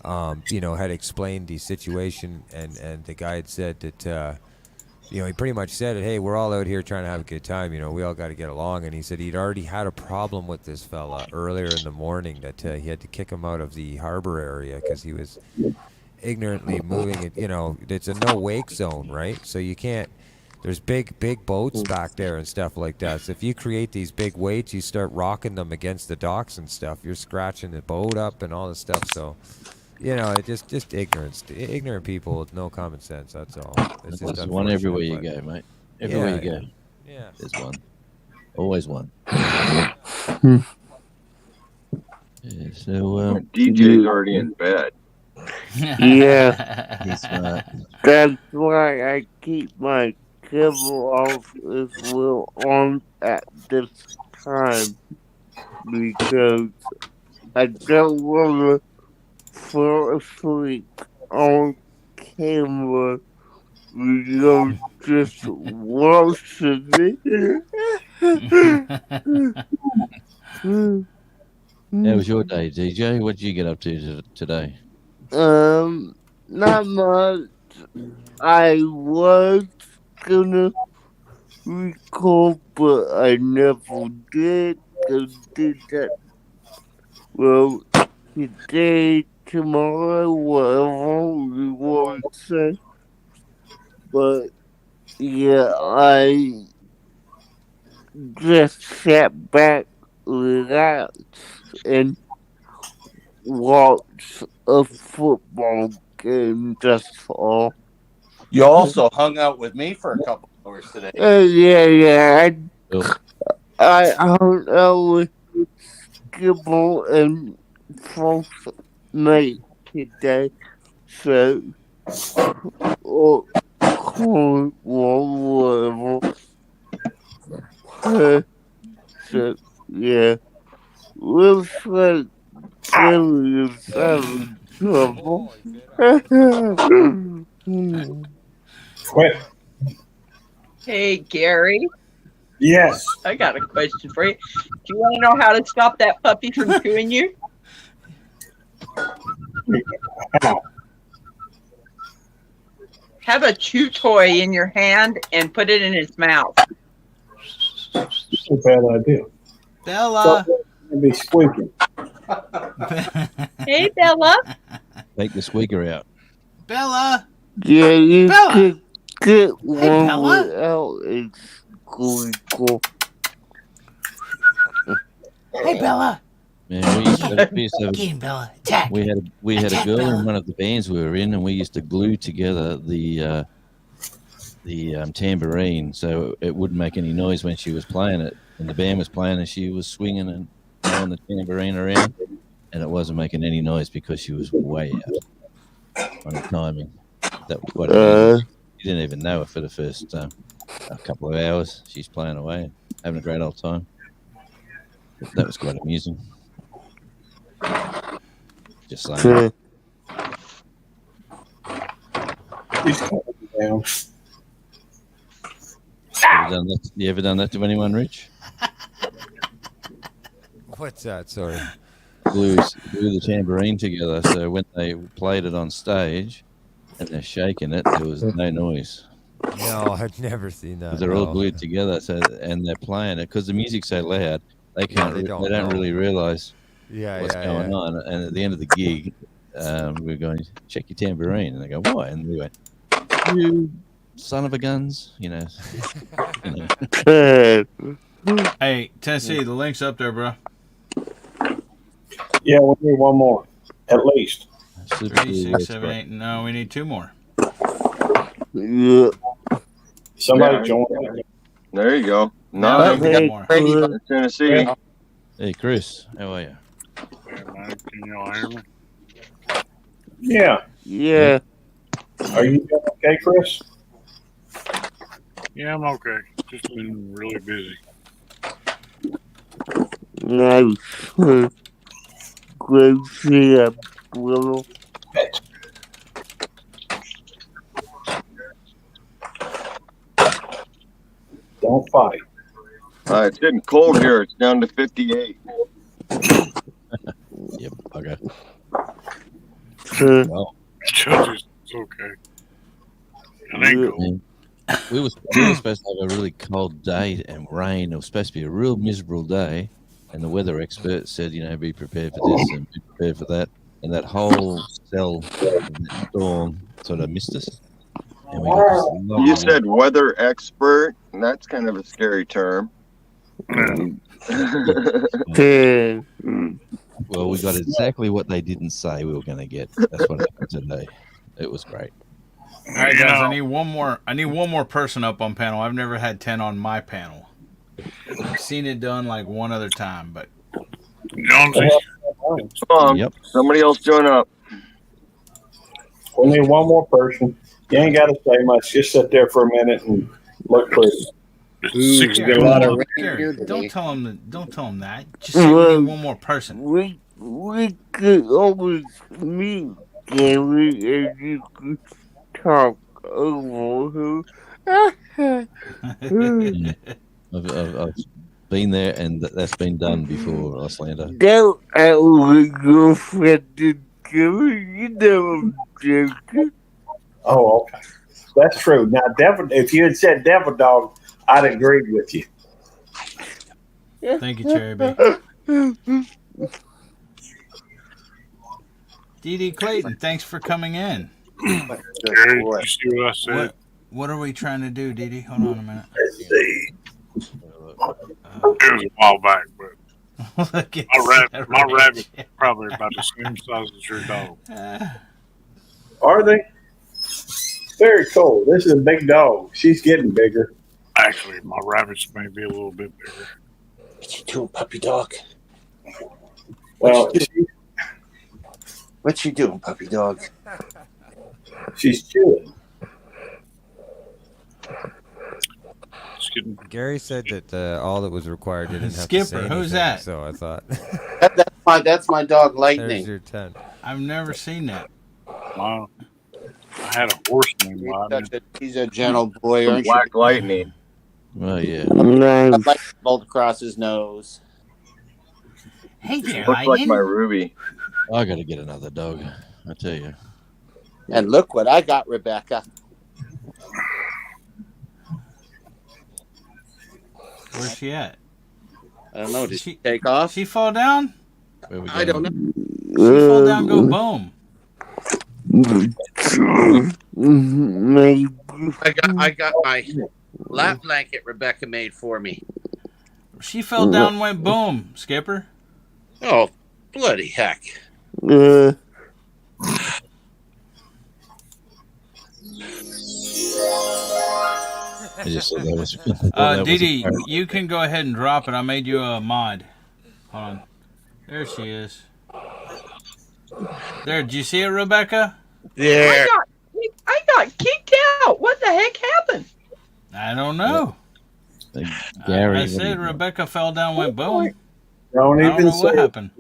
had explained the situation, and the guy had said that. He pretty much said it, hey, we're all out here trying to have a good time, we all got to get along. And he said he'd already had a problem with this fella earlier in the morning, that he had to kick him out of the harbor area because he was ignorantly moving it. It's a no-wake zone, right? So you can't, there's big boats back there and stuff like that. So if you create these big weights, you start rocking them against the docks and stuff, you're scratching the boat up and all this stuff. So... it's just ignorance. Ignorant people with no common sense, that's all. There's one everywhere you go, mate. Everywhere you go. Yeah. There's one. Always one. So, DJ's already in bed. Yeah. He's smart. That's why I keep my cable off as well on at this time, because I don't want to fall asleep on camera. You're just watching it. How was your day, DJ? What did you get up to today? Not much. I was gonna record, but I never did go do that. Well, today, tomorrow, whatever we want to say. But yeah, I just sat back, relaxed, and watched a football game. That's all. You also hung out with me for a couple hours today. Yeah. Well, I hung out with Skibble and False Mate today. So, or whatever. So, yeah. Looks like Billy is having trouble. Quit. Hey, Gary, Yes. I got a question for you. Do you want to know how to stop that puppy from chewing you? How? Have a chew toy in your hand and put it in his mouth. That's a bad idea. Bella. It'd be squeaking. Hey, Bella. take the squeaker out. Bella. Yeah, you Bella. could get one Bella. without a squeakle. Hey, Bella. Man, we used to have Get him, Bella. Attack. we had a Attack, girl Bella. in one of the bands we were in, and we used to glue together the tambourine so it wouldn't make any noise when she was playing it. And the band was playing, and she was swinging and throwing the tambourine around, and it wasn't making any noise because she was way out on the timing. That was quite amazing. You didn't even know her for the first a couple of hours. She's playing away, having a great old time. That was quite amusing. Just saying. He's coming down. You ever done that to anyone, Rich? What's that? Sorry. Glue the tambourine together so when they played it on stage and they're shaking it, there was no noise. No, I've never seen that. They're all no. glued together, and they're playing it because the music's so loud. They can't. they They don't don't know. really realize Yeah, what's going on. And at the end of the gig, we were going, check your tambourine, and they go, why? And we went, you son of a guns, you know. Hey, Tennessee, the link's up there, bro. Yeah, we need one more, at least. 3, 6, 7, 8. No, we need 2 more. Yeah. Somebody join. There you go. No, No, we we need got more. Brady from Tennessee. Hey, Chris, how are you? Can y'all hear me? Yeah. Yeah. Are you doing okay, Chris? Yeah, I'm okay. Just been really busy. Nice. Great to see you, Willow. Don't fight. It's getting cold here. It's down to 58. Yep. Okay. Well, it's okay. It ain't cold. We were supposed to have a really cold day and rain. It was supposed to be a real miserable day, and the weather expert said, be prepared for this and be prepared for that. And that whole cell of that storm sort of missed us. And we got this lovely You said weather expert, and that's kind of a scary term. Well, we got exactly what they didn't say we were going to get. That's what happened today. It was great. All right, guys. I need one more person up on panel. I've never had 10 on my panel. I've seen it done like one other time, but Jonesy. Come on. Yep. Somebody else join up. We need one more person. You ain't got to say much. Just sit there for a minute and look pretty. Gary, don't tell him that. Just say we need one more person. We could always meet Gary and you could talk over I've been there, and that's been done before, Auslander. Don't act like your friend did Gary. You know I'm joking. Oh, okay. That's true. Now, if you had said Devil Dog, I'd agree with you. Thank you, Cherry B. Dee Clayton, thanks for coming in. Gary, you see what I said? What are we trying to do, Dee? Hold on a minute. Let's see. It was a while back, but Look at my rabbit's probably about the same size as your dog. Are they? Very cool. This is a big dog. She's getting bigger. Actually, my rabbits may be a little bit bigger. What you doing, puppy dog? Well, What you doing, puppy dog? she's chewing. Gary said that all that was required didn't have to Skipper, say anything, who's that? So I thought That's my dog, Lightning. there's your 10. I've never seen that. Wow. I had a horse named Lightning. He's a gentle boy, aren't you? Black Lightning. Oh yeah. I like the bolt across his nose. Hey there, Looks like my Ruby. I got to get another dog. I tell you. And look what I got, Rebecca. Where's she at? I don't know. Did she take off? She fall down? I don't know. She fall down, go boom. I got my lap blanket Rebecca made for me. She fell down, went boom, Skipper. Oh, bloody heck. I just said that was. Dee, you can go ahead and drop it. I made you a mod. Hold on. There she is. There, did you see it, Rebecca? Yeah. I got kicked out. What the heck happened? I don't know. Gary, I said Rebecca fell down, went boom. Don't I don't even know say what it. happened.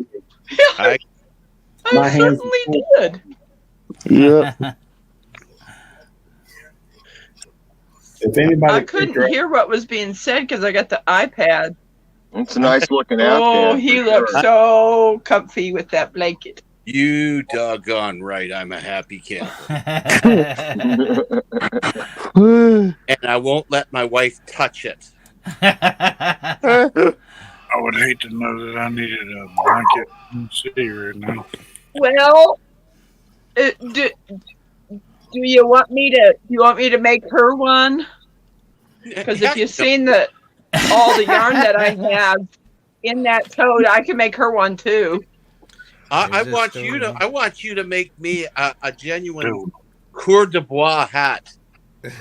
I My hands- certainly did. Yep. If anybody I couldn't hear what was being said because I got the iPad. It's a nice looking Oh, Afghan. he for looks sure. so comfy with that blanket. You doggone right, I'm a happy camper. And I won't let my wife touch it. I would hate to know that I needed a blanket in the city right now. Well, do you want me to make her one? Because if you've seen all the yarn that I have in that tote, I can make her one too. I want you to make me a genuine Coeur de Bois hat.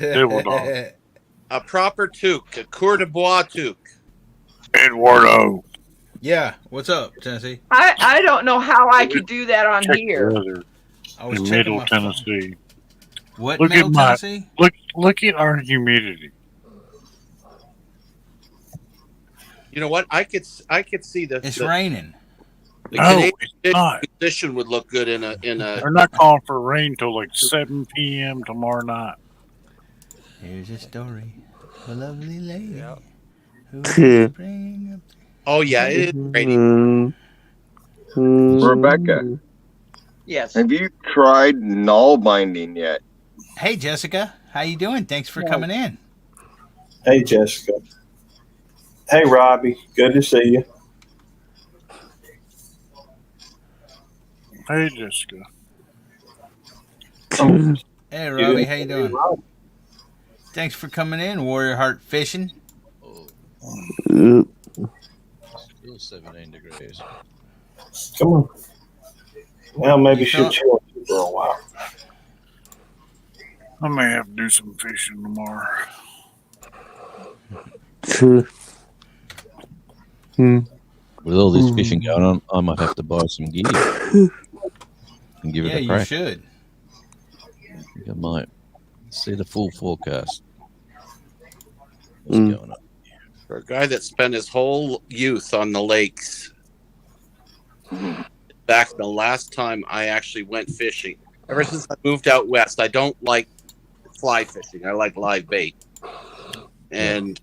A proper toque, a Coeur de Bois toque. Eduardo. Yeah, what's up, Tennessee? I don't know how I could do that on Check here. the weather I was in checking Middle my phone. Tennessee. What, Look Middle at my Tennessee? look at our humidity. You know what? I could see It's raining. the No, Canadian it's not. musician would look good in a. They're not calling for rain till like 7 p.m. tomorrow night. Here's a story. A lovely lady. Who bring up... Oh yeah, it is raining. Rebecca, Yes. have you tried null binding yet? Hey, Jessica. How you doing? Thanks for coming in. Hey, Jessica. Hey, Robbie. Good to see you. Hey, Jessica. Hey, Robbie. How you doing? Thanks for coming in, Warrior Heart Fishing. Still 17 degrees. Come on. Well, maybe You she'll felt- chill for a while. I may have to do some fishing tomorrow. With all this fishing going on, I might have to buy some gear and give Yeah, it a you crack. should. I think I might see the full forecast. What's going on? For a guy that spent his whole youth on the lakes. Back the last time I actually went fishing. Ever since I moved out west, I don't like fly fishing. I like live bait. And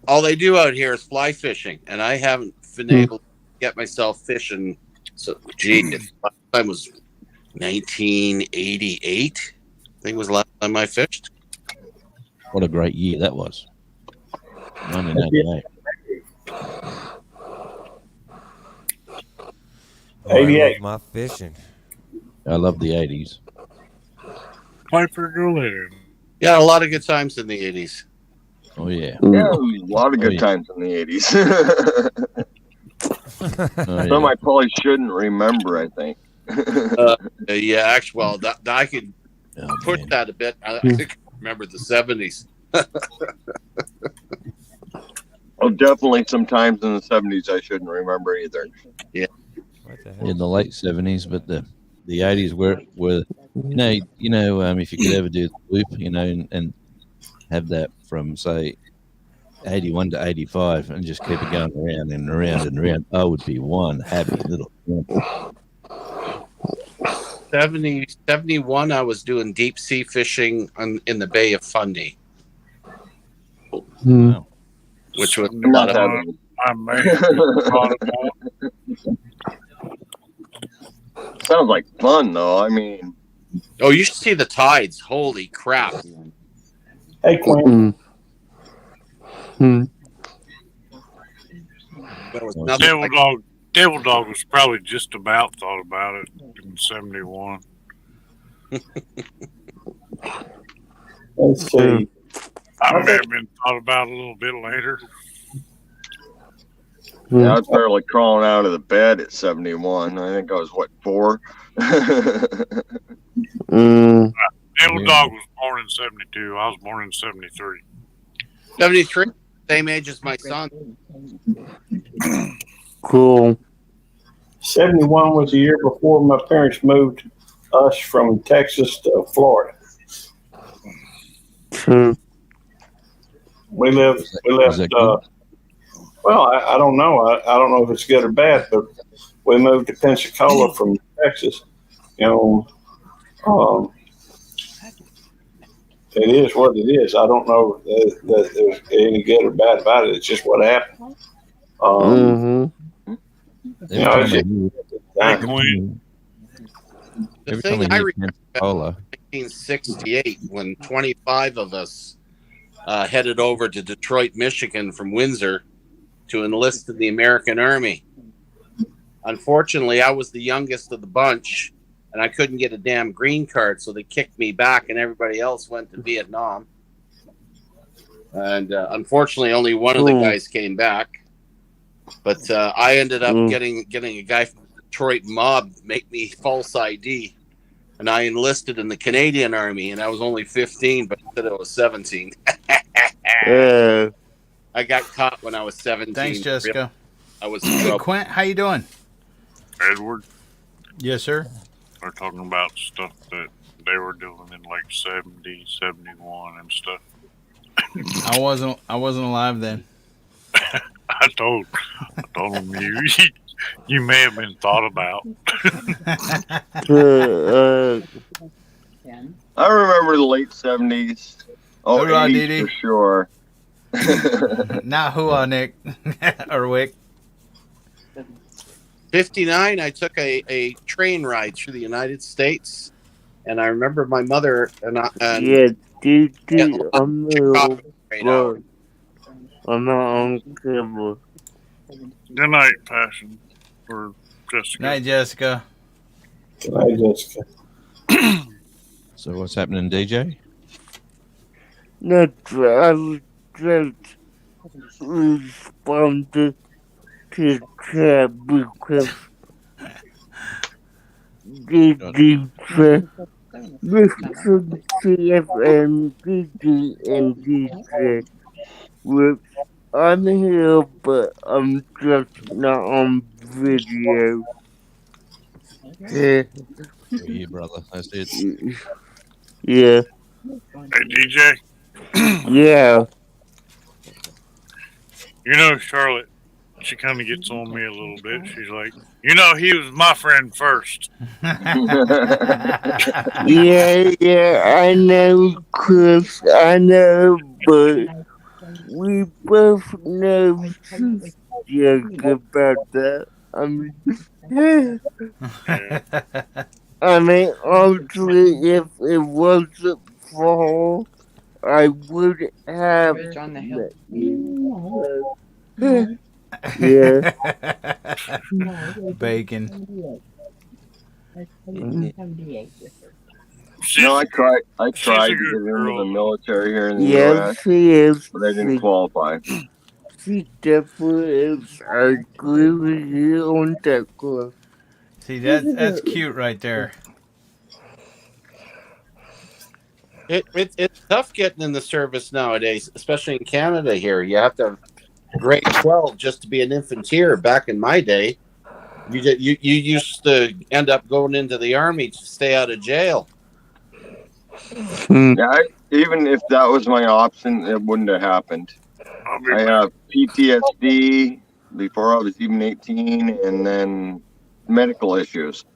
all they do out here is fly fishing. And I haven't been able to get myself fishing. So, gee, last time was 1988. I think was the last time I fished. What a great year that was. 1998. Oh, I 88. love my fishing. I love the 80s. Play for a girl later. Yeah, a lot of good times in the 80s. Oh, yeah. Yeah, a lot of good yeah. times in the 80s. Oh, Some yeah. I probably shouldn't remember, I think. Yeah, actually, well, that I could Oh, push man. that a bit. I think I remember the 70s. Oh, definitely sometimes in the 70s I shouldn't remember either. What the heck? In the late 70s, but the 80s were if you could ever do the loop, and have that from, say, 81 to 85 and just keep it going around and around and around, I would be one happy little camper. 71, I was doing deep sea fishing in the Bay of Fundy, Wow. which was a I'm lot not of that old. I may have thought about. Sounds like fun, though. I mean, Oh, you should see the tides. Holy crap. Hey, Quinn. There was Well, nothing like Devil Dog was probably just about thought about it in 71. Let's see. I may have been thought about a little bit later. I was barely crawling out of the bed at 71. I think I was, 4? Devil Dog was born in 72. I was born in 73. 73, same age as my son. Cool. 71 was the year before my parents moved us from Texas to Florida. We left. Was that good? Well, I don't know. I don't know if it's good or bad, but we moved to Pensacola from Texas. It is what it is. I don't know that there's any good or bad about it. It's just what happened. Every time I hear- Hey, Quinn. The every time thing I I hear remember Pensacola, 1968 when 25 of us headed over to Detroit, Michigan from Windsor to enlist in the American Army. Unfortunately, I was the youngest of the bunch and I couldn't get a damn green card, so they kicked me back and everybody else went to Vietnam. And unfortunately, only one of the guys came back. But I ended up getting a guy from the Detroit mob make me false ID. And I enlisted in the Canadian Army, and I was only 15, but I said I was 17. I got caught when I was 17. Thanks, Jessica. I was in Hey, trouble. Quint, how you doing? Edward, Yes, sir. they're talking about stuff that they were doing in like 70, 71 and stuff. I wasn't alive then. I told them you may have been thought about. I remember the late 70s. Oh, Hoorah, 80s Dee for Dee. sure. Not who, Nick or Wick. 59, I took a train ride through the United States, and I remember my mother and I. And I'm Chicago right out. I'm not on camera. Good night, Passion. Or Jessica. Night, Jessica. Good night, Jessica. so what's happening, DJ? Not I was just responded to chat because Mr. CFM, DD, and DJ were on here, but I'm just not on video. We're here, brother. That's it. Yeah. Hey, DJ. Yeah. Charlotte, she kind of gets on me a little bit. She's like, he was my friend first. Yeah, I know, Chris, I know, but we both know she's joke about that. Honestly, if it wasn't for her, I would have met you. Yeah. Bacon. No, I She's tried a to get good into the girl. military here in the Yeah, U.S., she is. but I didn't qualify. She definitely is. I agree with you on that one. See, that's cute right there. It's tough getting in the service nowadays, especially in Canada. Here, you have to have grade 12 just to be an infanteer. Back in my day, you used to end up going into the army to stay out of jail. Yeah, even if that was my option, it wouldn't have happened. I'll be I back. have PTSD before I was even 18, and then medical issues.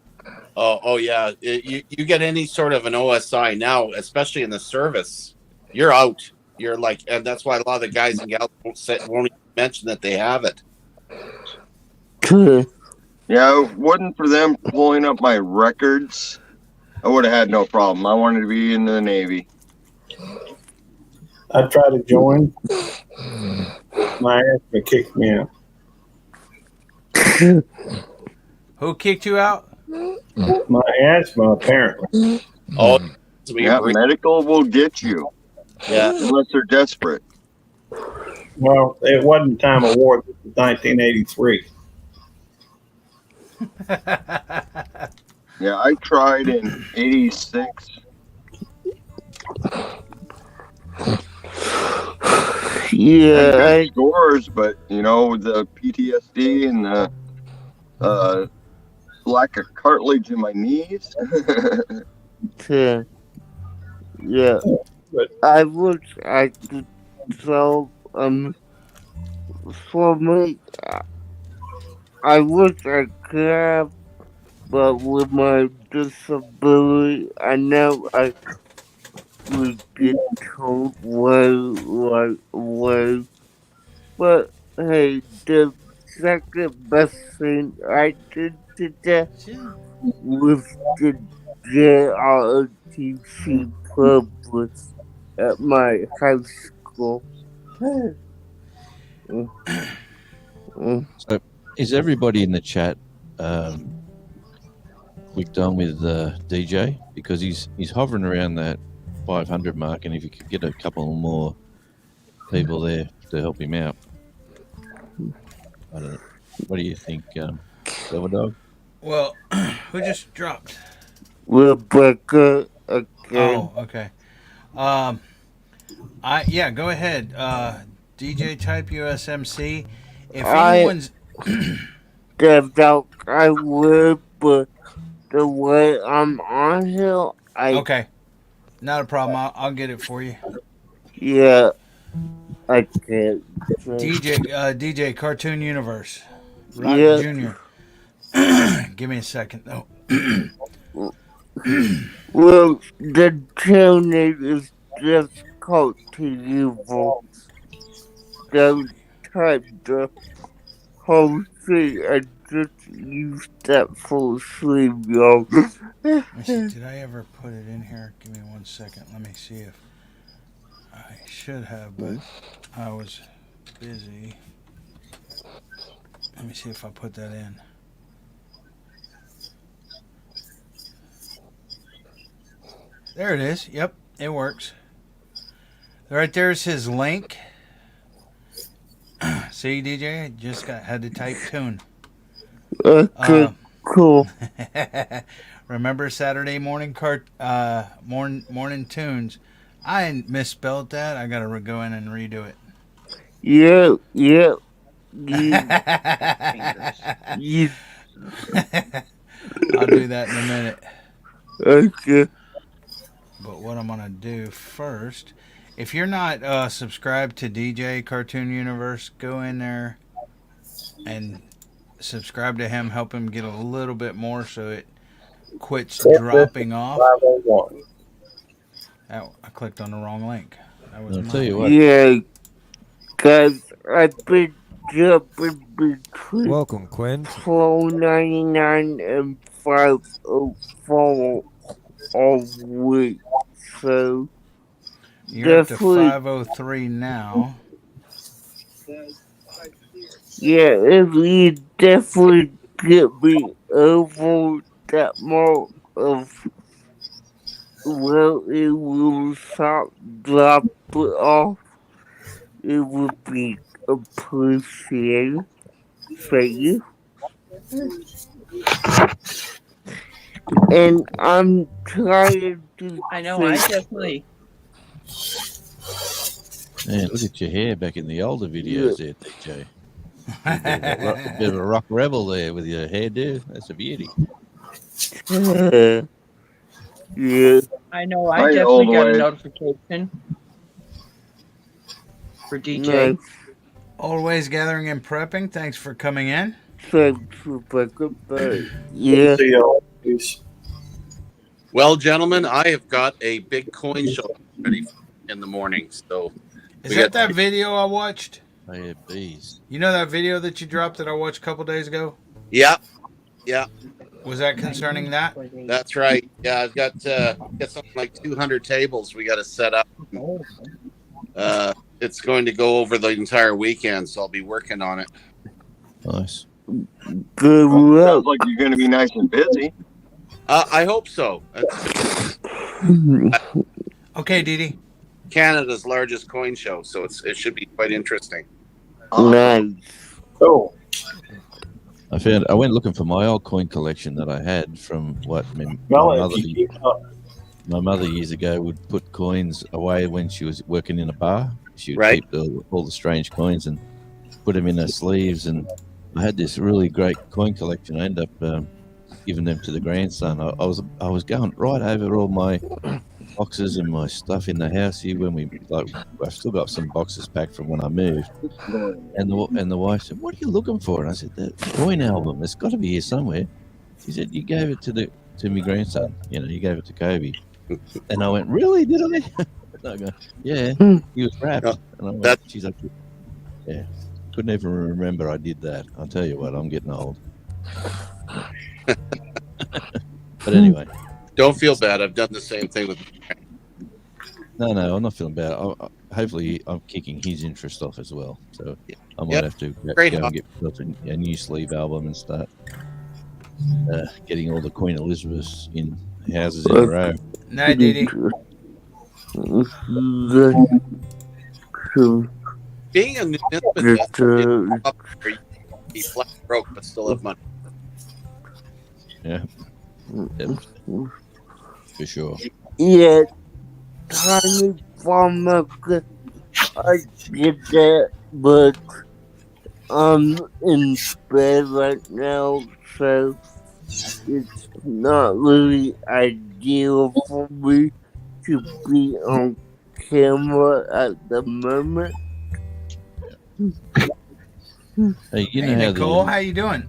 Oh yeah. You get any sort of an OSI now, especially in the service, you're out. You're like, and that's why a lot of the guys and gals won't even mention that they have it. Yeah, if it wasn't for them pulling up my records, I would have had no problem. I wanted to be in the Navy. I tried to join. My asthma kicked me out. Who kicked you out? My asthma, apparently. Oh, so we Yeah, agree. medical will get you Yeah. unless they're desperate. Well, it wasn't time of war. This was 1983. Yeah, I tried in '86. Yeah, Good scores, but with the PTSD and the lack of cartilage in my knees. yeah. But I wish I could so for me I wish I could have, but with my disability I know I would get told way. But hey, the second best thing I did today was the JROTC published at my high school. So, is everybody in the chat clicked on with DJ? Because he's hovering around that 500 mark, and if you could get a couple more people there to help him out, I don't know. What do you think, Silver Dog? Well, who just dropped? Rebecca again. Oh, okay. Go ahead. DJ type USMC. If anyone's I would, but the way I'm on here, okay, not a problem. I'll get it for you. Yeah, I can't. DJ Cartoon Universe, Rock Yeah. Junior. Give me a second though. Well, the channel is just called to evil. So type the whole thing and just use that full sleep, y'all. Let me see, did I ever put it in here? Give me 1 second. Let me see if I should have, but I was busy. Let me see if I put that in. There it is. Yep, it works. Right there's his link. See, DJ, I just had to type tune. Okay, cool. Remember Saturday morning morning tunes? I misspelled that. I gotta go in and redo it. Yeah. I'll do that in a minute. Okay. But what I'm gonna do first, if you're not subscribed to DJ Cartoon Universe, go in there and subscribe to him. Help him get a little bit more so it quits dropping off. 501. I clicked on the wrong link. That was I'll tell you what. Yeah, guys, I've been jumping between Welcome, Quinn. 4.99 and 5.04 all week. So You're up to definitely, 503 now. Yeah, if you definitely get me over that mark of, well, it will stop, drop it off. It would be appreciated. Thank you. And I'm trying to I know. I think. definitely. Man, look at your hair back in the older Yeah. videos there, DJ. A bit of a rock rebel there with your hairdo. That's a beauty. Yeah. I know. I Hi, definitely old got a way. notification for DJ. Nice. Always gathering and prepping. Thanks for coming in. Thanks for backing back. Yeah. See y'all. Peace. Well, gentlemen, I have got a big coin show ready in the morning. So Is that video I watched? Oh, yeah, bees. You know that video that you dropped that I watched a couple days ago? Yeah. Was that concerning that? That's right. Yeah, I've got something like 200 tables we got to set up. It's going to go over the entire weekend, so I'll be working on it. Nice. Good luck. Sounds like you're going to be nice and busy. I hope so. Okay, Didi. Canada's largest coin show, so it should be quite interesting. Nice. Oh, I went looking for my old coin collection that I had from my mother years ago would put coins away when she was working in a bar. She would keep all the strange coins and put them in her sleeves. And I had this really great coin collection. I ended up giving them to the grandson. I was going right over all my boxes and my stuff in the house here I've still got some boxes packed from when I moved. And the wife said, "What are you looking for?" And I said, "The coin album. It's got to be here somewhere." She said, "You gave it to my grandson. You gave it to Kobe." And I went, "Really? Did I?" And I go, "Yeah." He was wrapped. And I went, she's like, "Yeah." Couldn't even remember I did that. I'll tell you what, I'm getting old. But anyway. Don't feel bad. I've done the same thing with. No, I'm not feeling bad. Hopefully, I'm kicking his interest off as well. So I might have to go and get a new sleeve album and start getting all the Queen Elizabeths in houses in a row. Night, Didi. Being a numismatist, be flat broke but still have money. Yeah. For sure. Yeah, tiny farmer, I get that, but I'm in bed right now, so it's not really ideal for me to be on camera at the moment. Hey, Hey, Nicole, how you doing?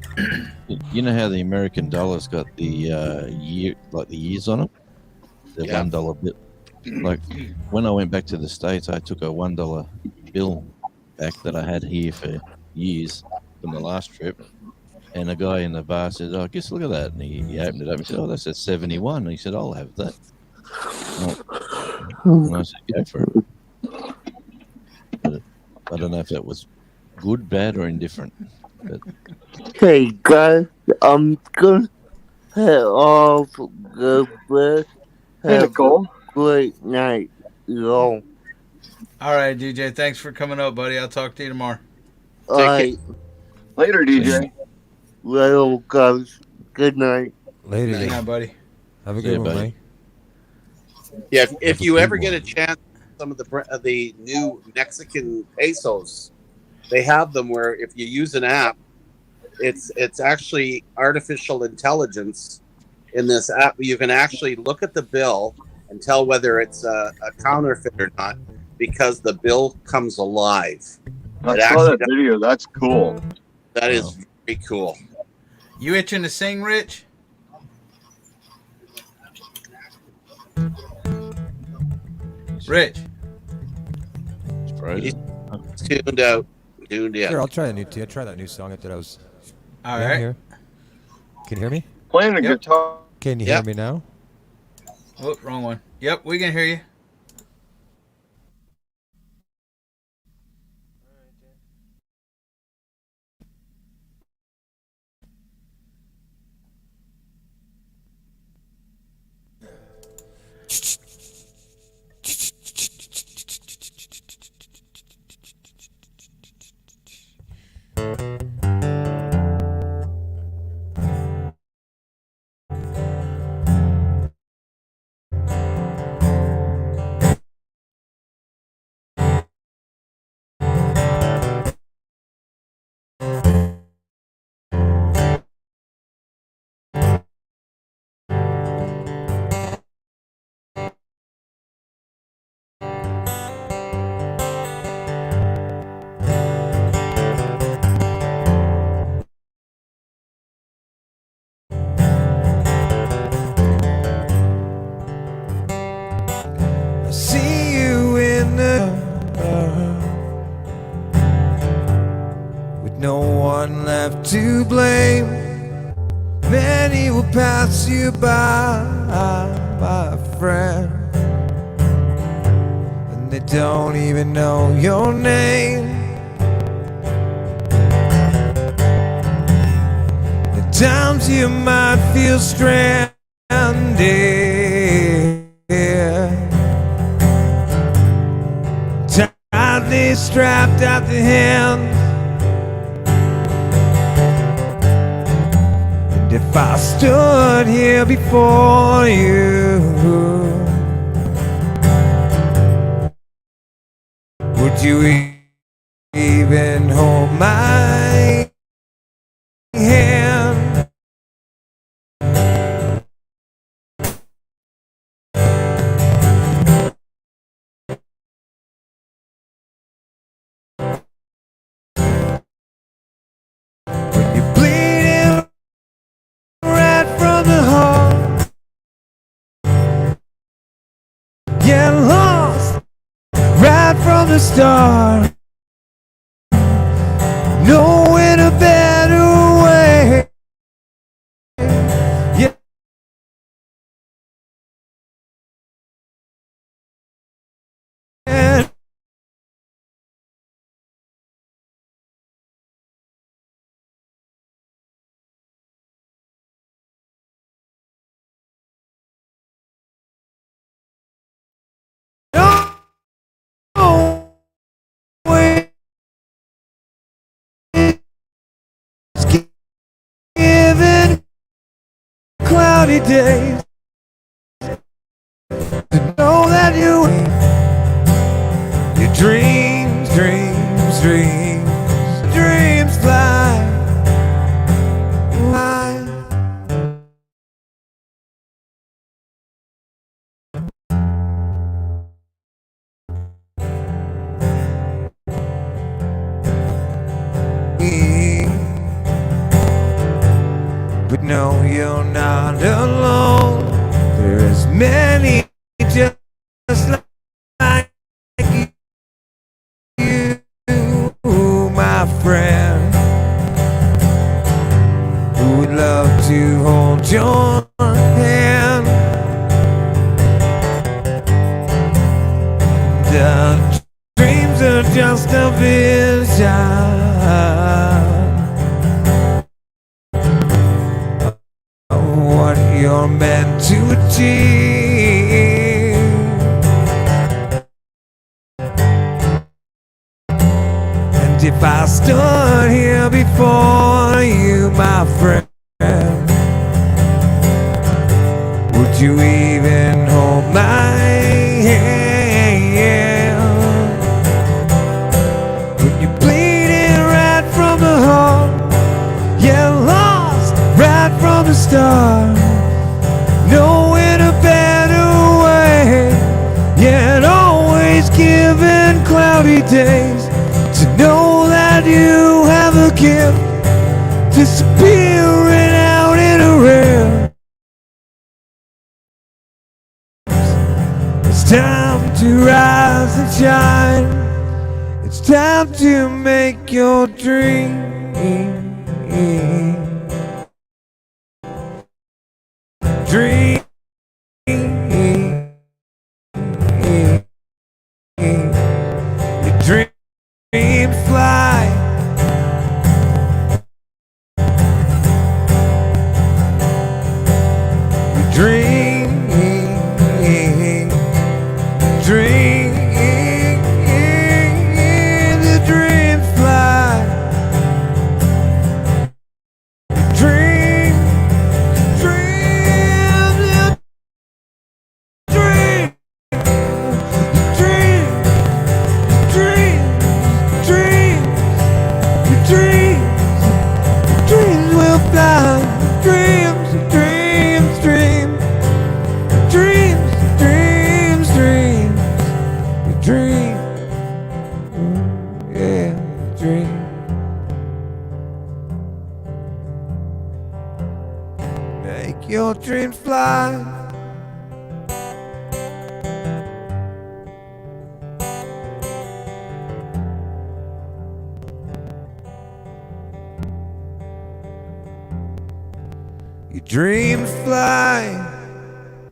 You know how the American dollar's got the years on it, the $1 bill. Like when I went back to the States, I took a $1 bill back that I had here for years from the last trip, and a guy in the bar said, "Oh, just look at that," and he opened it up and said, "Oh, that's a 71." And he said, "I'll have that." And I said, "Go for it." But I don't know if that was good, bad, or indifferent. But hey guys, I'm gonna head off. Go bed. Have a great night, y'all. All right, DJ. Thanks for coming up, buddy. I'll talk to you tomorrow. All right. Later, DJ. Well, guys. Good night. Later, Good night, buddy. Have a good one, Mike. Yeah, if you ever get a chance, some of the new Mexican pesos, they have them where if you use an app, it's actually artificial intelligence in this app. You can actually look at the bill and tell whether it's a counterfeit or not because the bill comes alive. I saw that video. That's cool. That is very cool. You itching to sing, Rich? Rich. He's tuned out. Sure, I'll try that new song that I was. All right. Here. Can you hear me? Playing the guitar. Can you hear me now? Oh, wrong one. Yep, we can hear you. one left to blame. Many will pass you by, my friend, and they don't even know your name. At times you might feel stranded, tightly strapped at the hands. And if I stood here before you, would you even hold my hand? When you're bleeding right from the heart, get lost right from the start, knowing a better way. Yeah. Given cloudy days, to know that your dreams, dreams fly. But no, you're not alone. There's many just like you, my friend, who would love to hold your hand. The dreams are just a vision of what you're meant to achieve. And if I stood here before you, my friend, would you even hold my hand? When you're bleeding right from the heart, you're lost right from the start, knowing a better way, yet always given cloudy days, to know that you have a gift, disappearing out in a rare. It's time to rise and shine. It's time to make your dream dream. Your dreams fly. Your dream, dream, the dreams fly. Your dream, dream, dream, dream, dream, dream, your dreams will fly. Dreams, dreams, dreams, dreams, dreams, dreams. dreams fly. I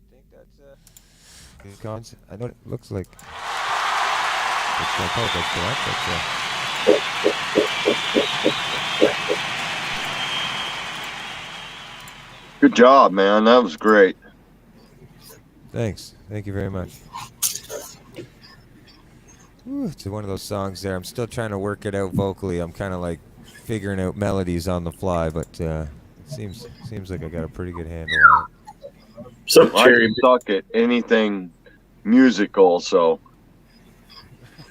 think that's good concept. I know it looks like it's I hope that's correct. Good job, man. That was great. Thanks. Thank you very much. Ooh, it's one of those songs there. I'm still trying to work it out vocally. I'm kind of like figuring out melodies on the fly, but it seems like I got a pretty good handle on it. So I Cherry, suck at anything musical, so.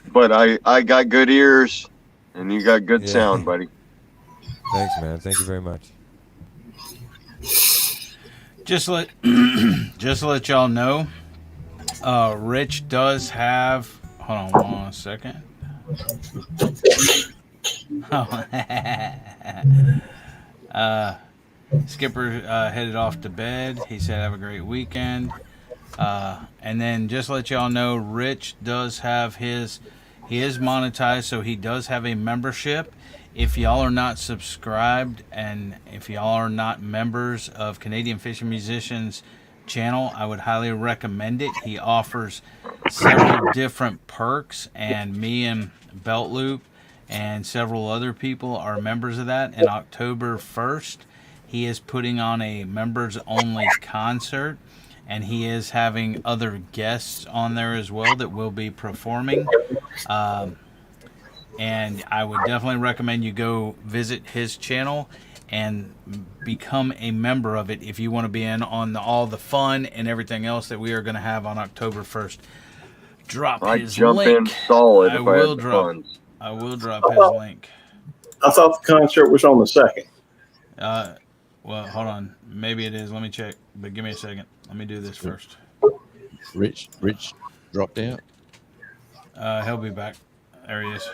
But I got good ears, and you got good sound, buddy. Thanks, man. Thank you very much. Just to let y'all know, Rich does have. Hold on 1 second. Skipper headed off to bed. He said, "Have a great weekend." And then just to let y'all know, Rich does have his. He is monetized, so he does have a membership. If y'all are not subscribed and if y'all are not members of Canadian Fishing Musicians channel, I would highly recommend it. He offers several different perks, and me and Belt Loop and several other people are members of that. And October 1st, he is putting on a members only concert, and he is having other guests on there as well that will be performing. And I would definitely recommend you go visit his channel and become a member of it if you want to be in on all the fun and everything else that we are going to have on October 1st. Drop his jump link. in solid I if will I drop. had funds. I will drop his link. I thought the concert was on the 2nd. Well, hold on. Maybe it is. Let me check. But give me a second. Let me do this first. Rich dropped out. He'll be back. There he is.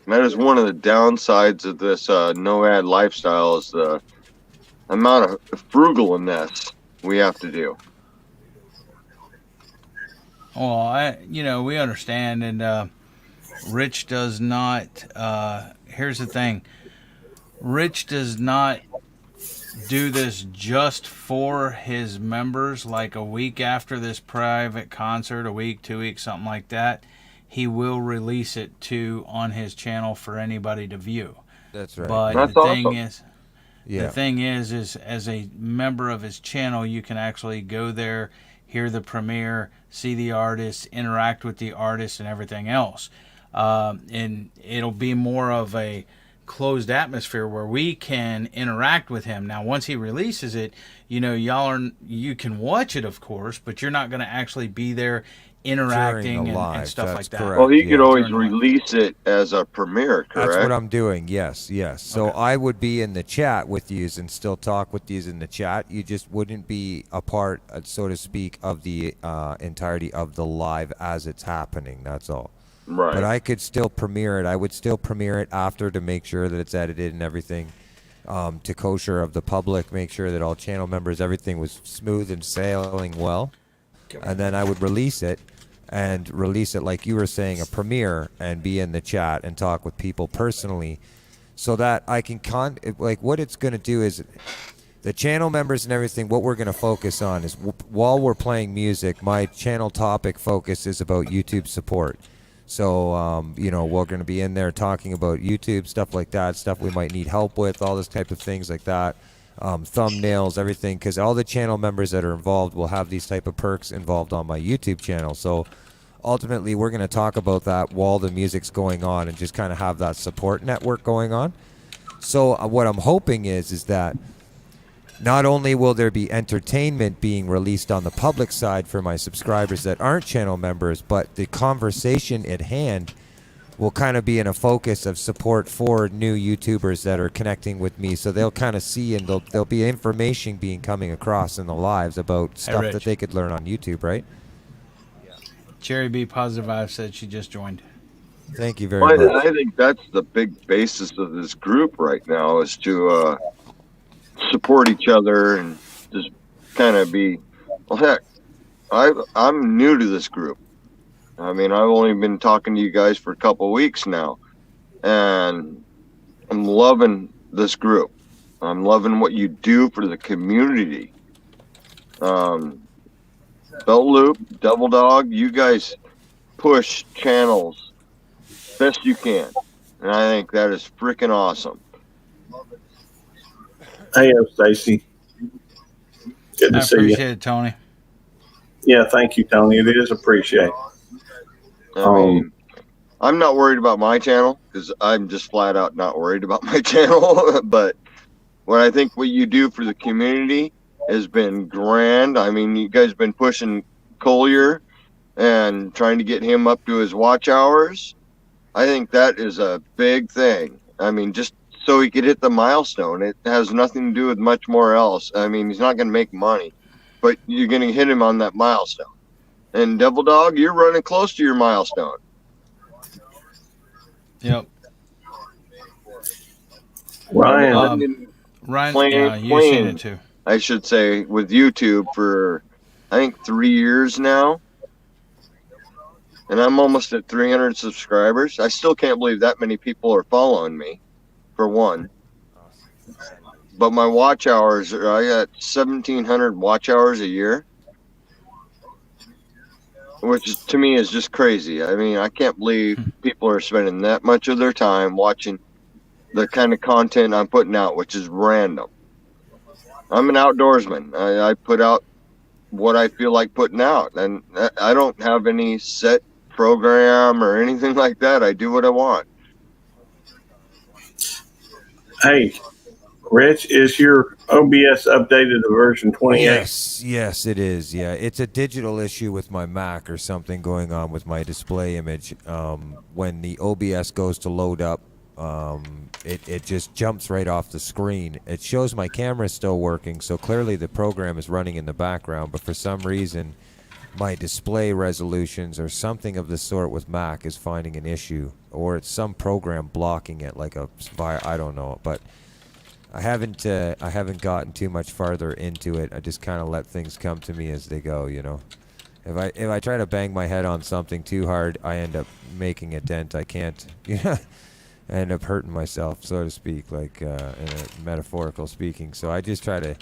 That is one of the downsides of this no-ad lifestyle is the amount of frugalness we have to do. Well, we understand, and Rich does not. Here's the thing: Rich does not do this just for his members. Like a week after this private concert, a week, 2 weeks, something like that, he will release it on his channel for anybody to view. That's right. But That's the awesome. thing is. Yeah. The thing is as a member of his channel, you can actually go there, hear the premiere, see the artist, interact with the artist, and everything else. And it'll be more of a closed atmosphere where we can interact with him. Now, once he releases it, you can watch it, of course, but you're not going to actually be there interacting and stuff that's like that. correct. Well, he could always During the live. release it as a premiere, correct? That's what I'm doing. Yes. So Okay. I would be in the chat with you and still talk with you in the chat. You just wouldn't be a part, so to speak, of the entirety of the live as it's happening. That's all. Right. But I could still premiere it. I would still premiere it after to make sure that it's edited and everything, to kosher of the public, make sure that all channel members, everything was smooth and sailing well. And then I would release it like you were saying, a premiere, and be in the chat and talk with people personally, so that I can what it's going to do is the channel members and everything. What we're going to focus on is while we're playing music, my channel topic focus is about YouTube support. So we're going to be in there talking about YouTube stuff like that, stuff we might need help with, all this type of things like that. Thumbnails, everything, because all the channel members that are involved will have these type of perks involved on my YouTube channel. So ultimately, we're going to talk about that while the music's going on and just kind of have that support network going on. So what I'm hoping is that not only will there be entertainment being released on the public side for my subscribers that aren't channel members, but the conversation at hand will kind of be in a focus of support for new YouTubers that are connecting with me. So they'll kind of see, and there'll be information coming across in the lives about stuff that they could learn on YouTube, right? Cherry B Positive Vibe said she just joined. Thank you very Well, much. I think that's the big basis of this group right now, is to support each other and just kind of be, well, heck, I'm new to this group. I mean, I've only been talking to you guys for a couple of weeks now, and I'm loving this group. I'm loving what you do for the community. Belt Loop, Double Dog, you guys push channels best you can, and I think that is freaking awesome. Hey, Stacy. Good to I see you. appreciate it, Tony. Yeah, thank you, Tony. It is appreciated. I mean, I'm not worried about my channel because I'm just flat out not worried about my channel. But what you do for the community has been grand. I mean, you guys have been pushing Collier and trying to get him up to his watch hours. I think that is a big thing. I mean, just so he could hit the milestone. It has nothing to do with much more else. I mean, he's not going to make money, but you're going to hit him on that milestone. And Double Dog, you're running close to your milestone. Yep. Ryan, Ryan, you've seen it too. I should say, with YouTube for, I think, 3 years now. And I'm almost at 300 subscribers. I still can't believe that many people are following me, for one. But my watch hours, I got 1,700 watch hours a year, which is, to me is just crazy. I mean, I can't believe people are spending that much of their time watching the kind of content I'm putting out, which is random. I'm an outdoorsman. I put out what I feel like putting out, and I don't have any set program or anything like that. I do what I want. hey, Rich, is your OBS updated to version 28? Yes, it is. Yeah, it's a digital issue with my Mac or something going on with my display image. When the OBS goes to load up, it just jumps right off the screen. It shows my camera is still working, so clearly the program is running in the background, but for some reason my display resolutions or something of the sort with Mac is finding an issue, or it's some program blocking it, like I don't know, but I haven't gotten too much farther into it. I just kind of let things come to me as they go, you know. If I try to bang my head on something too hard, I end up making a dent. I can't, I end up hurting myself, so to speak, like in a metaphorical speaking. So I just try to,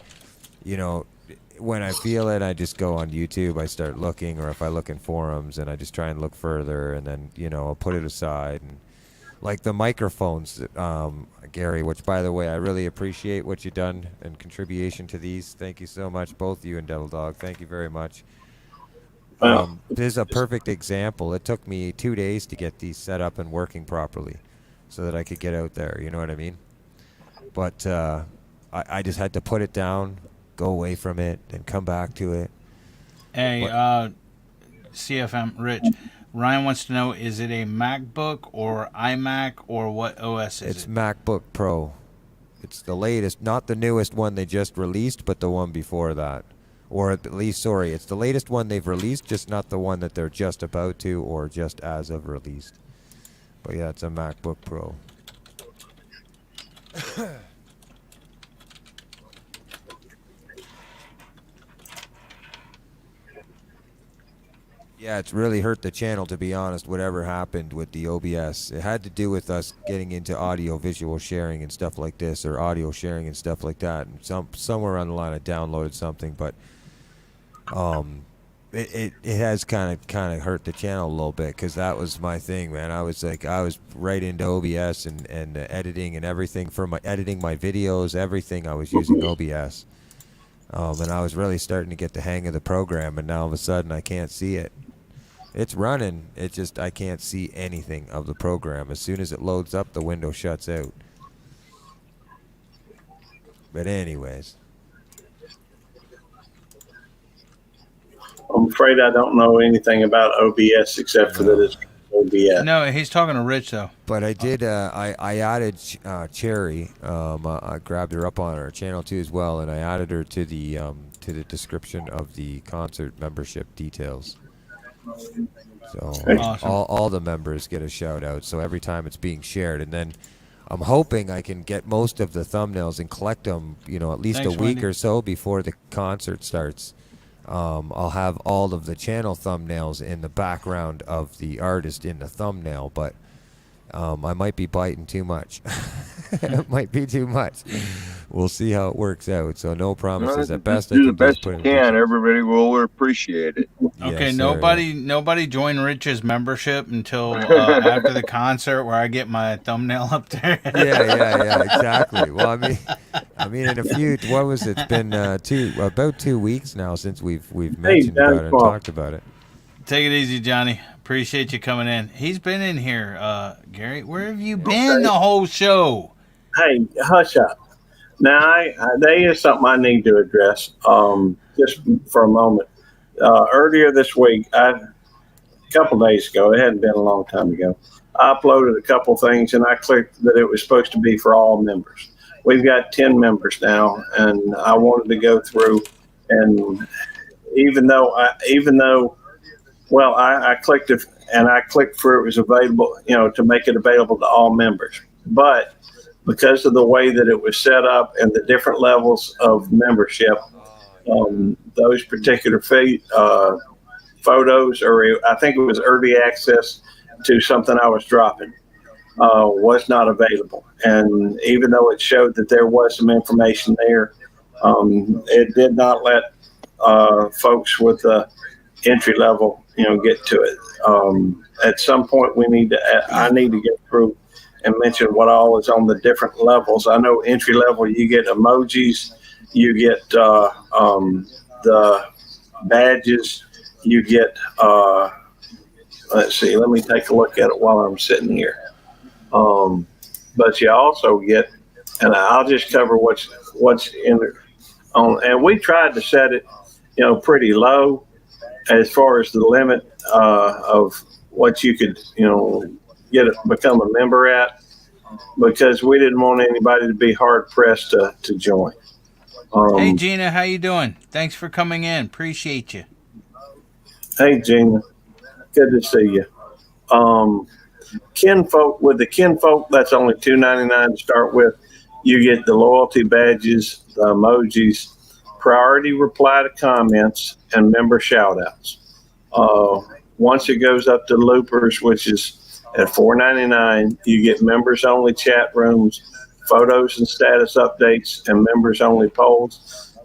when I feel it, I just go on YouTube. I start looking, or if I look in forums, and I just try and look further, and then I'll put it aside. And like the microphones, Gary, which by the way, I really appreciate what you've done and contribution to these. Thank you so much, both you and Devil Dog. Thank you very much. This is a perfect example. It took me 2 days to get these set up and working properly, so that I could get out there. You know what I mean? But I just had to put it down, go away from it, and come back to it. Hey, CFM Rich, Ryan wants to know, is it a MacBook or iMac or what OS is It's it? MacBook Pro. It's the latest, not the newest one they just released, but the one before that. Or at least, sorry, it's the latest one they've released, just not the one that they're just about to or just as of released. But yeah, it's a MacBook Pro. Yeah, it's really hurt the channel, to be honest, whatever happened with the OBS. It had to do with us getting into audio-visual sharing and stuff like this, or audio sharing and stuff like that. And somewhere on the line I downloaded something, but it has kind of hurt the channel a little bit, because that was my thing, man. I was right into OBS and editing and everything for editing my videos, everything. I was using OBS, and I was really starting to get the hang of the program. And now all of a sudden I can't see it. It's running. It just, I can't see anything of the program. As soon as it loads up, the window shuts out. But anyways. I'm afraid I don't know anything about OBS except for that it's OBS. No, he's talking to Rich though. But I did. I added Cherry. I grabbed her up on our channel too as well, and I added her to the description of the concert membership details. So Awesome. all the members get a shout out. So every time it's being shared, and then I'm hoping I can get most of the thumbnails and collect them, at least Thanks, a week Wendy. or so before the concert starts. I'll have all of the channel thumbnails in the background of the artist in the thumbnail, but I might be biting too much. It might be too much. We'll see how it works out. So no promises. At best, I do can the best put you in can. pictures. Everybody will appreciate it. Okay, Yes, sir, nobody join Rich's membership until after the concert where I get my thumbnail up there. Yeah, exactly. Well, I mean, in a few. What was it? It's been about 2 weeks now since we've mentioned Dan about it and Paul. talked about it. Take it easy, Johnny. Appreciate you coming in. He's been in here. Gary, where have you been the whole show? Hey, hush up. Now, there is something I need to address just for a moment. Earlier this week, a couple days ago, it hadn't been a long time ago, I uploaded a couple things and I clicked that it was supposed to be for all members. We've got 10 members now, and I wanted to go through, and even though I clicked it and I clicked for it was available, to make it available to all members. But because of the way that it was set up and the different levels of membership, those particular photos, or I think it was early access to something I was dropping, was not available. And even though it showed that there was some information there, it did not let folks with entry level, get to it. At some point, I need to get through and mention what all is on the different levels. I know entry level, you get emojis, you get the badges, you get. Let's see. Let me take a look at it while I'm sitting here. But you also get, and I'll just cover what's in there. And we tried to set it, pretty low as far as the limit of what you could, become a member at, because we didn't want anybody to be hard pressed to join. Hey, Gina, how you doing? Thanks for coming in. Appreciate you. Hey, Gina, good to see you. Kinfolk, with the kinfolk, that's only $2.99 to start with. You get the loyalty badges, the emojis, priority reply to comments, and member shout outs. Once it goes up to loopers, which is at $4.99, you get members only chat rooms, photos and status updates, and members only polls.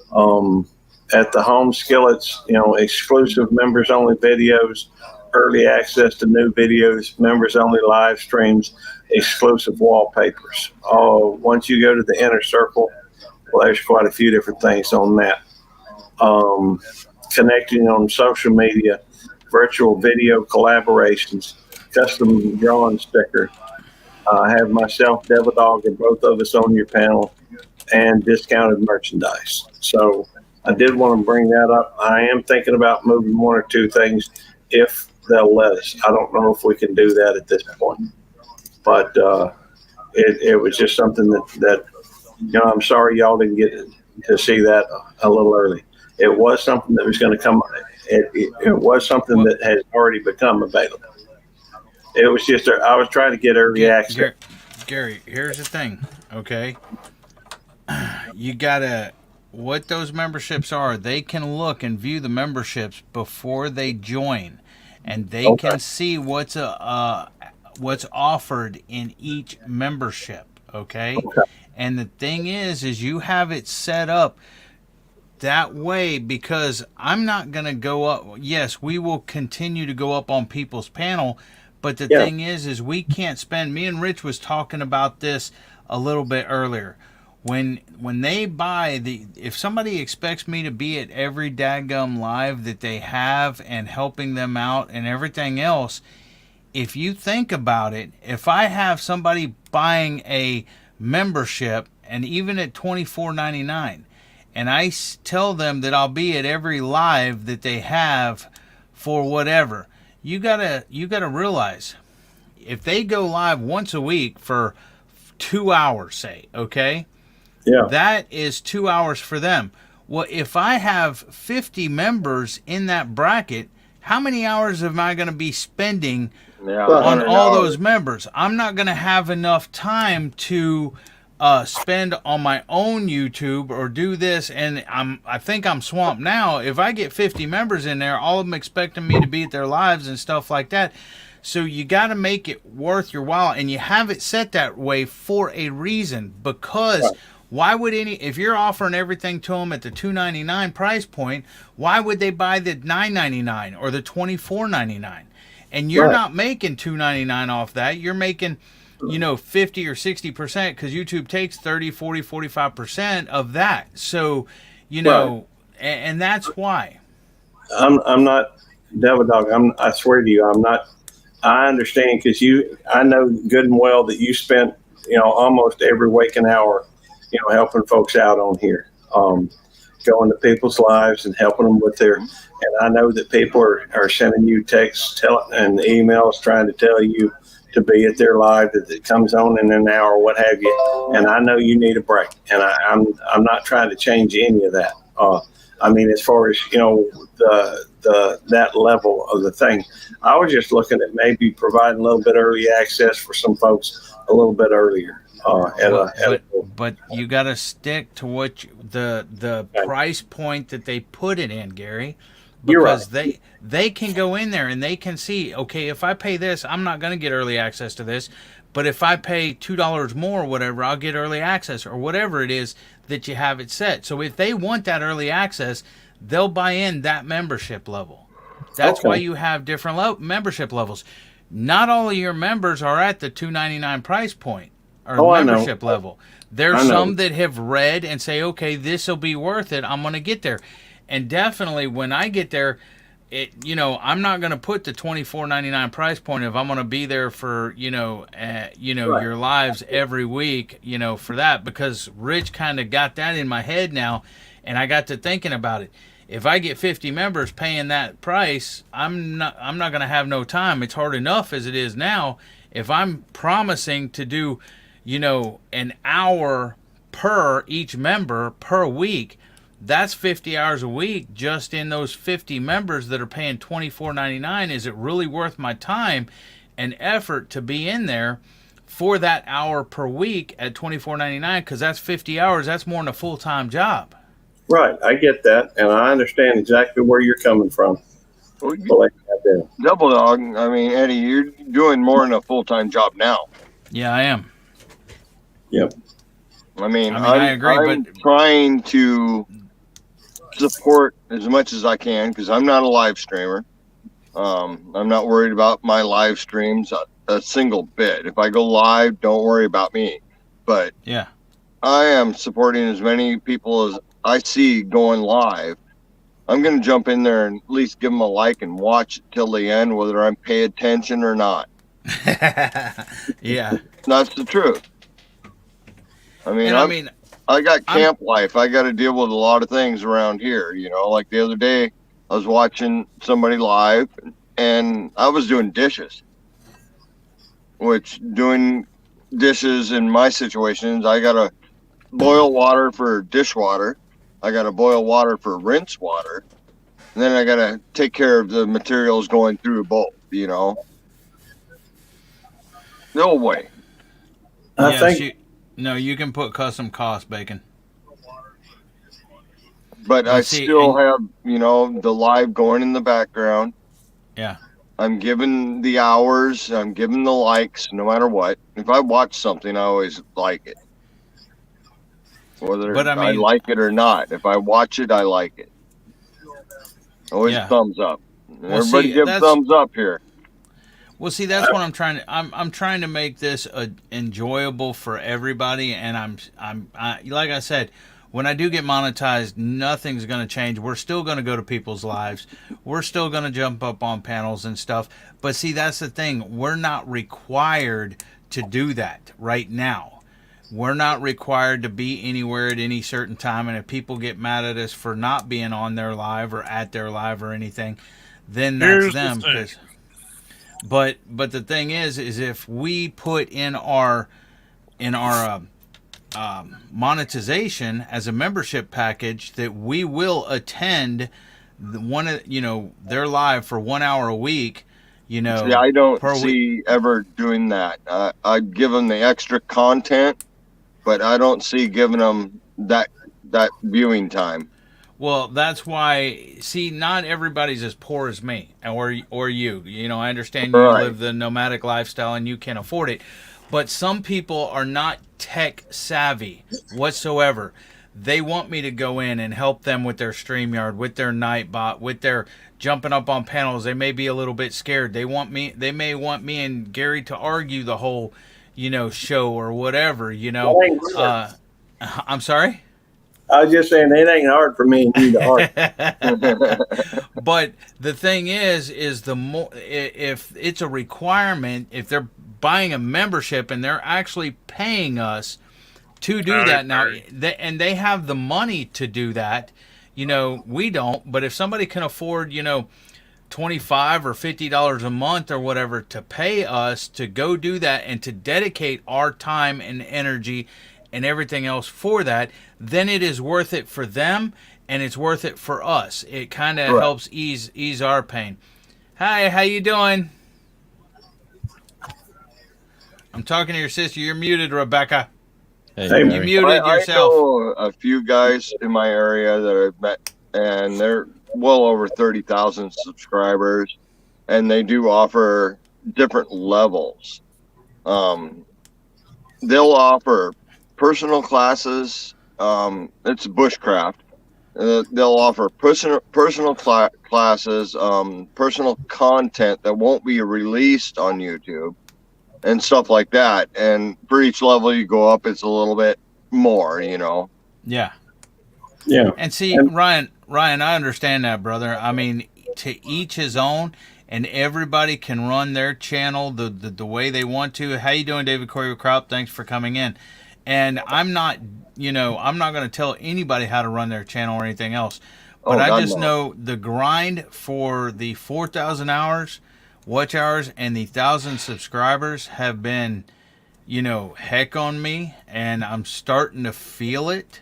At the home skillets, exclusive members only videos, early access to new videos, members only live streams, exclusive wallpapers. Once you go to the inner circle, well, there's quite a few different things on that. Connecting on social media, virtual video collaborations, custom drawing stickers. I have myself, Devil Dog, and both of us on your panel, and discounted merchandise. So I did want to bring that up. I am thinking about moving one or two things if they'll let us. I don't know if we can do that at this point, but it was just something that I'm sorry y'all didn't get to see that a little early. It was something that was going to come. It was something that has already become available. It was just I was trying to get early access. Gary, here's the thing, okay? You gotta, what those memberships are, they can look and view the memberships before they join, and they can see what's offered in each membership, okay? And the thing is you have it set up that way because I'm not going to go up. Yes, we will continue to go up on people's panel, but the thing is we can't spend, me and Rich was talking about this a little bit earlier. When they buy if somebody expects me to be at every daggum live that they have and helping them out and everything else, if you think about it, if I have somebody buying a membership and even at $24.99, and I tell them that I'll be at every live that they have for whatever, you gotta realize if they go live once a week for 2 hours, say, okay, that is 2 hours for them. Well, if I have 50 members in that bracket, how many hours am I going to be spending Yeah, on 100 all hours. those members? I'm not going to have enough time to spend on my own YouTube or do this, and I think I'm swamped now. If I get 50 members in there, all of them expecting me to be at their lives and stuff like that. So you got to make it worth your while, and you have it set that way for a reason, because why would if you're offering everything to them at the $2.99 price point, why would they buy the $9.99 or the $24.99? And you're not making $2.99 off that. You're making 50 or 60%, because YouTube takes 30, 40, 45% of that. So, and that's why. I'm not Devil Dog. I swear to you, I'm not. I understand, because I know good and well that you spent, almost every waking hour, helping folks out on here, going to people's lives and helping them with their. And I know that people are sending you texts, and emails trying to tell you to be at their live that it comes on in an hour, what have you. And I know you need a break, and I'm not trying to change any of that. As far as that level of the thing, I was just looking at maybe providing a little bit early access for some folks a little bit earlier. But you got to stick to what the price point that they put it in, Gary. Because they can go in there and they can see, okay, if I pay this, I'm not going to get early access to this. But if I pay $2 more or whatever, I'll get early access, or whatever it is that you have it set. So if they want that early access, they'll buy in that membership level. That's why you have different membership levels. Not all of your members are at the $2.99 price point or membership level. There's some that have read and say, okay, this will be worth it. I'm going to get there. And definitely when I get there, I'm not going to put the $24.99 price point if I'm going to be there for, your lives every week, for that, because Rich kind of got that in my head now, and I got to thinking about it. If I get 50 members paying that price, I'm not going to have no time. It's hard enough as it is now. If I'm promising to do, an hour per each member per week, that's 50 hours a week just in those 50 members that are paying $24.99. Is it really worth my time and effort to be in there for that hour per week at $24.99? Because that's 50 hours. That's more than a full-time job. Right. I get that. And I understand exactly where you're coming from. Double Dog, Eddie, you're doing more than a full-time job now. Yeah, I am. Yep. I agree, I'm trying to support as much as I can, because I'm not a live streamer. I'm not worried about my live streams a single bit. If I go live, don't worry about me. But yeah, I am supporting as many people as I see going live. I'm going to jump in there and at least give them a like and watch it till the end, whether I'm pay attention or not. Yeah, that's the truth. I got camp life. I got to deal with a lot of things around here. Like the other day, I was watching somebody live, and I was doing dishes. Which, doing dishes in my situations, I got to boil water for dishwater. I got to boil water for rinse water. And then I got to take care of the materials going through both, No way. You can put custom cost bacon. But I still have, the live going in the background. Yeah. I'm giving the hours. I'm giving the likes, no matter what. If I watch something, I always like it. Whether I like it or not. If I watch it, I like it. Always thumbs up. Everybody give thumbs up here. Well, see, that's what I'm trying to. I'm trying to make this enjoyable for everybody, and I like I said, when I do get monetized, nothing's going to change. We're still going to go to people's lives. We're still going to jump up on panels and stuff. But see, that's the thing. We're not required to do that right now. We're not required to be anywhere at any certain time. And if people get mad at us for not being on their live or at their live or anything, then that's them. But the thing is if we put in our monetization as a membership package that we will attend they're live for 1 hour a week, See, I don't per week. see ever doing that. I'd give them the extra content, but I don't see giving them that viewing time. Well, that's why. See, not everybody's as poor as me or you. I understand you Right. live the nomadic lifestyle and you can afford it, but some people are not tech savvy whatsoever. They want me to go in and help them with their StreamYard, with their Nightbot, with their jumping up on panels. They may be a little bit scared. They may want me and Gary to argue the whole, show or whatever. I'm sorry. I was just saying it ain't hard for me and you to argue. But the thing is the more, if it's a requirement, if they're buying a membership and they're actually paying us to do that now, and they have the money to do that, we don't. But if somebody can afford, $25 or $50 a month or whatever to pay us to go do that and to dedicate our time and energy and everything else for that, then it is worth it for them and it's worth it for us. It kind of helps ease our pain. Hi, how you doing? I'm talking to your sister. You're muted, Rebecca. Hey, you muted yourself. I know a few guys in my area that I've met, and they're well over 30,000 subscribers, and they do offer different levels. They'll offer personal classes. It's bushcraft. They'll offer personal classes, personal content that won't be released on YouTube, and stuff like that. And for each level you go up, it's a little bit more, Yeah. Yeah. And see, Ryan, I understand that, brother. I mean, to each his own, and everybody can run their channel the way they want to. How you doing, David Corey Crop? Thanks for coming in. And I'm not going to tell anybody how to run their channel or anything else. But I just know the grind for the 4,000 hours, watch hours, and the 1,000 subscribers have been, heck on me, and I'm starting to feel it.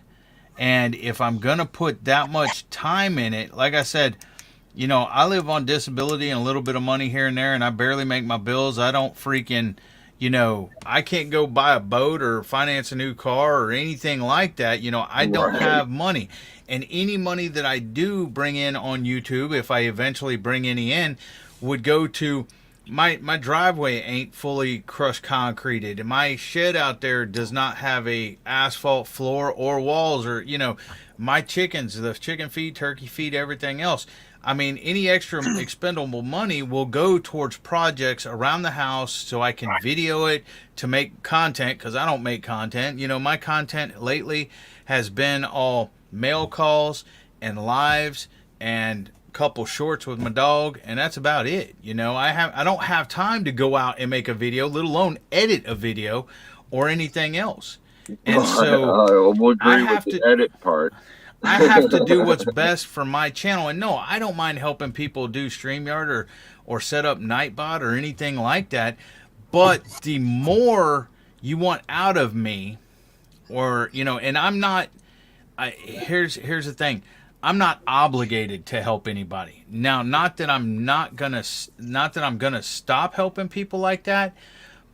And if I'm going to put that much time in it, like I said, I live on disability and a little bit of money here and there, and I barely make my bills. I don't freaking, I can't go buy a boat or finance a new car or anything like that. I don't have money. And any money that I do bring in on YouTube, if I eventually bring any in, would go to my driveway ain't fully crushed concreted, and my shed out there does not have a asphalt floor or walls, or my chickens, the chicken feed, turkey feed, everything else. I mean, any extra expendable money will go towards projects around the house so I can video it to make content, because I don't make content. My content lately has been all mail calls and lives and couple shorts with my dog, and that's about it. I don't have time to go out and make a video, let alone edit a video or anything else. And so we'll agree with the edit part. I have to do what's best for my channel. And no, I don't mind helping people do StreamYard or set up Nightbot or anything like that. But the more you want out of me, or and I'm not. Here's the thing. I'm not obligated to help anybody. Now, not that I'm gonna stop helping people like that,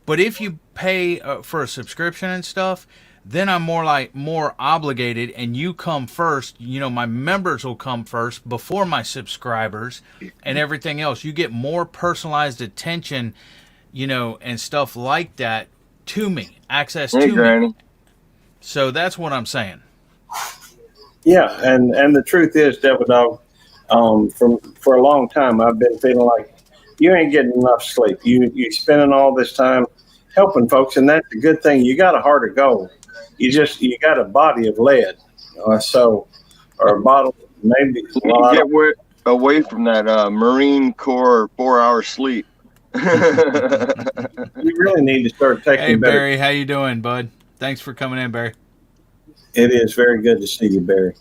but if you pay for a subscription and stuff, then I'm more obligated, and you come first. My members will come first before my subscribers and everything else. You get more personalized attention, and stuff like that to me, access to me. So that's what I'm saying. Yeah, and the truth is, Devil Dog, for a long time I've been feeling like you ain't getting enough sleep. You spending all this time helping folks, and that's a good thing. You got a heart of gold. You got a body of lead, or a bottle maybe. Get away from that Marine Corps 4-hour sleep. You really need to start taking. Hey Barry, how you doing, bud? Thanks for coming in, Barry. It is very good to see you, Barry.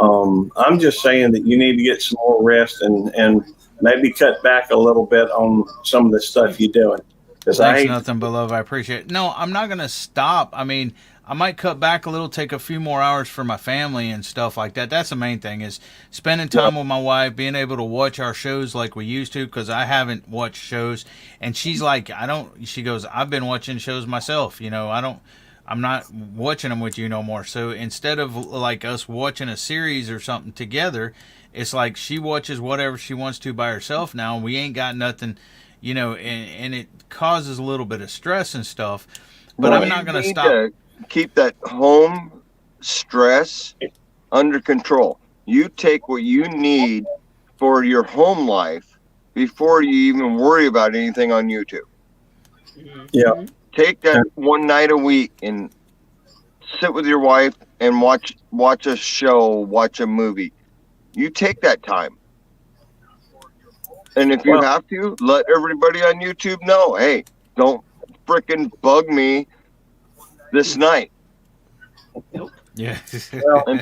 I'm just saying that you need to get some more rest and maybe cut back a little bit on some of the stuff you're doing. Thanks, nothing but love. I appreciate it. No, I'm not going to stop. I mean, I might cut back a little, take a few more hours for my family and stuff like that. That's the main thing, is spending time with my wife, being able to watch our shows like we used to, because I haven't watched shows. And she's like, she goes, I've been watching shows myself. I'm not watching them with you no more. So instead of like us watching a series or something together, it's like she watches whatever she wants to by herself now. We ain't got nothing, and it causes a little bit of stress and stuff. But I'm not going to stop. To keep that home stress under control. You take what you need for your home life before you even worry about anything on YouTube. Yeah. Take that one night a week and sit with your wife and watch a show, watch a movie. You take that time. And if you have to, let everybody on YouTube know, hey, don't frickin' bug me this night. Yeah. And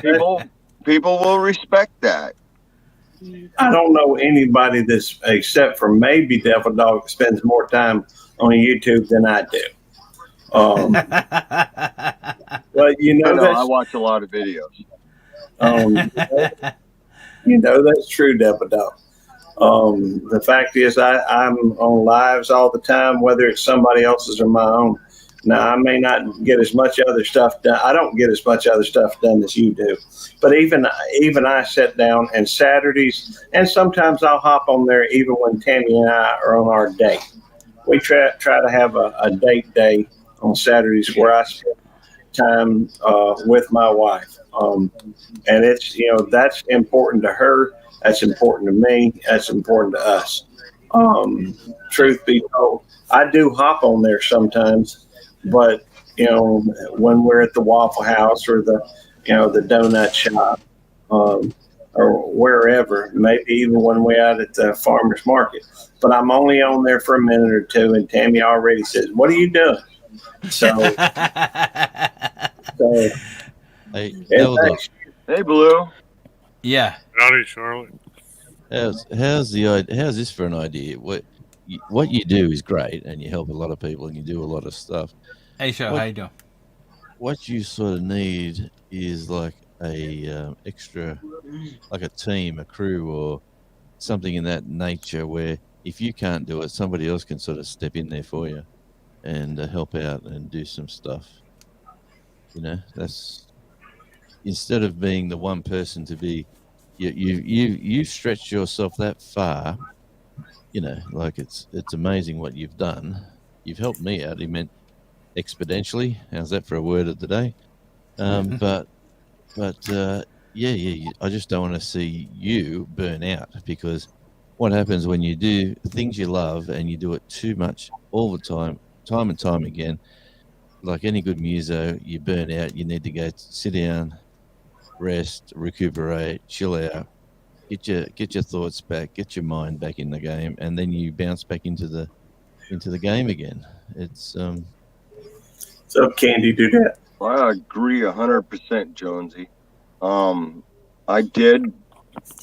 people will respect that. I don't know anybody that's, except for maybe Devil Dog, spends more time on YouTube than I do. But I watch a lot of videos. That's true, Devil Dog. The fact is, I'm on lives all the time, whether it's somebody else's or my own. Now, I may not get as much other stuff done. I don't get as much other stuff done as you do. But even I sit down, and Saturdays, and sometimes I'll hop on there even when Tammy and I are on our date. We try to have a date day on Saturdays where I spend time with my wife. And it's, that's important to her. That's important to me. That's important to us. Truth be told, I do hop on there sometimes, but when we're at the Waffle House or the donut shop, or wherever, maybe even when we're out at the farmer's market. But I'm only on there for a minute or two, and Tammy already says, "What are you doing?" So, Hey, hey, Blue. Yeah. Howdy, Charlotte. How's this for an idea? What you do is great, and you help a lot of people, and you do a lot of stuff. Hey, Show, how you doing? What you sort of need is like a extra, like a team, a crew, or something in that nature, where if you can't do it, somebody else can sort of step in there for you and help out and do some stuff. That's instead of being the one person to be. You stretched yourself that far, like it's amazing what you've done. You've helped me out, exponentially. How's that for a word of the day? But I just don't want to see you burn out, because what happens when you do things you love and you do it too much all the time and time again, like any good muso, you burn out. You need to go sit down, rest, recuperate, chill out, get your thoughts back, get your mind back in the game, and then you bounce back into the game again. It's So can you do that? I agree 100%, Jonesy. I did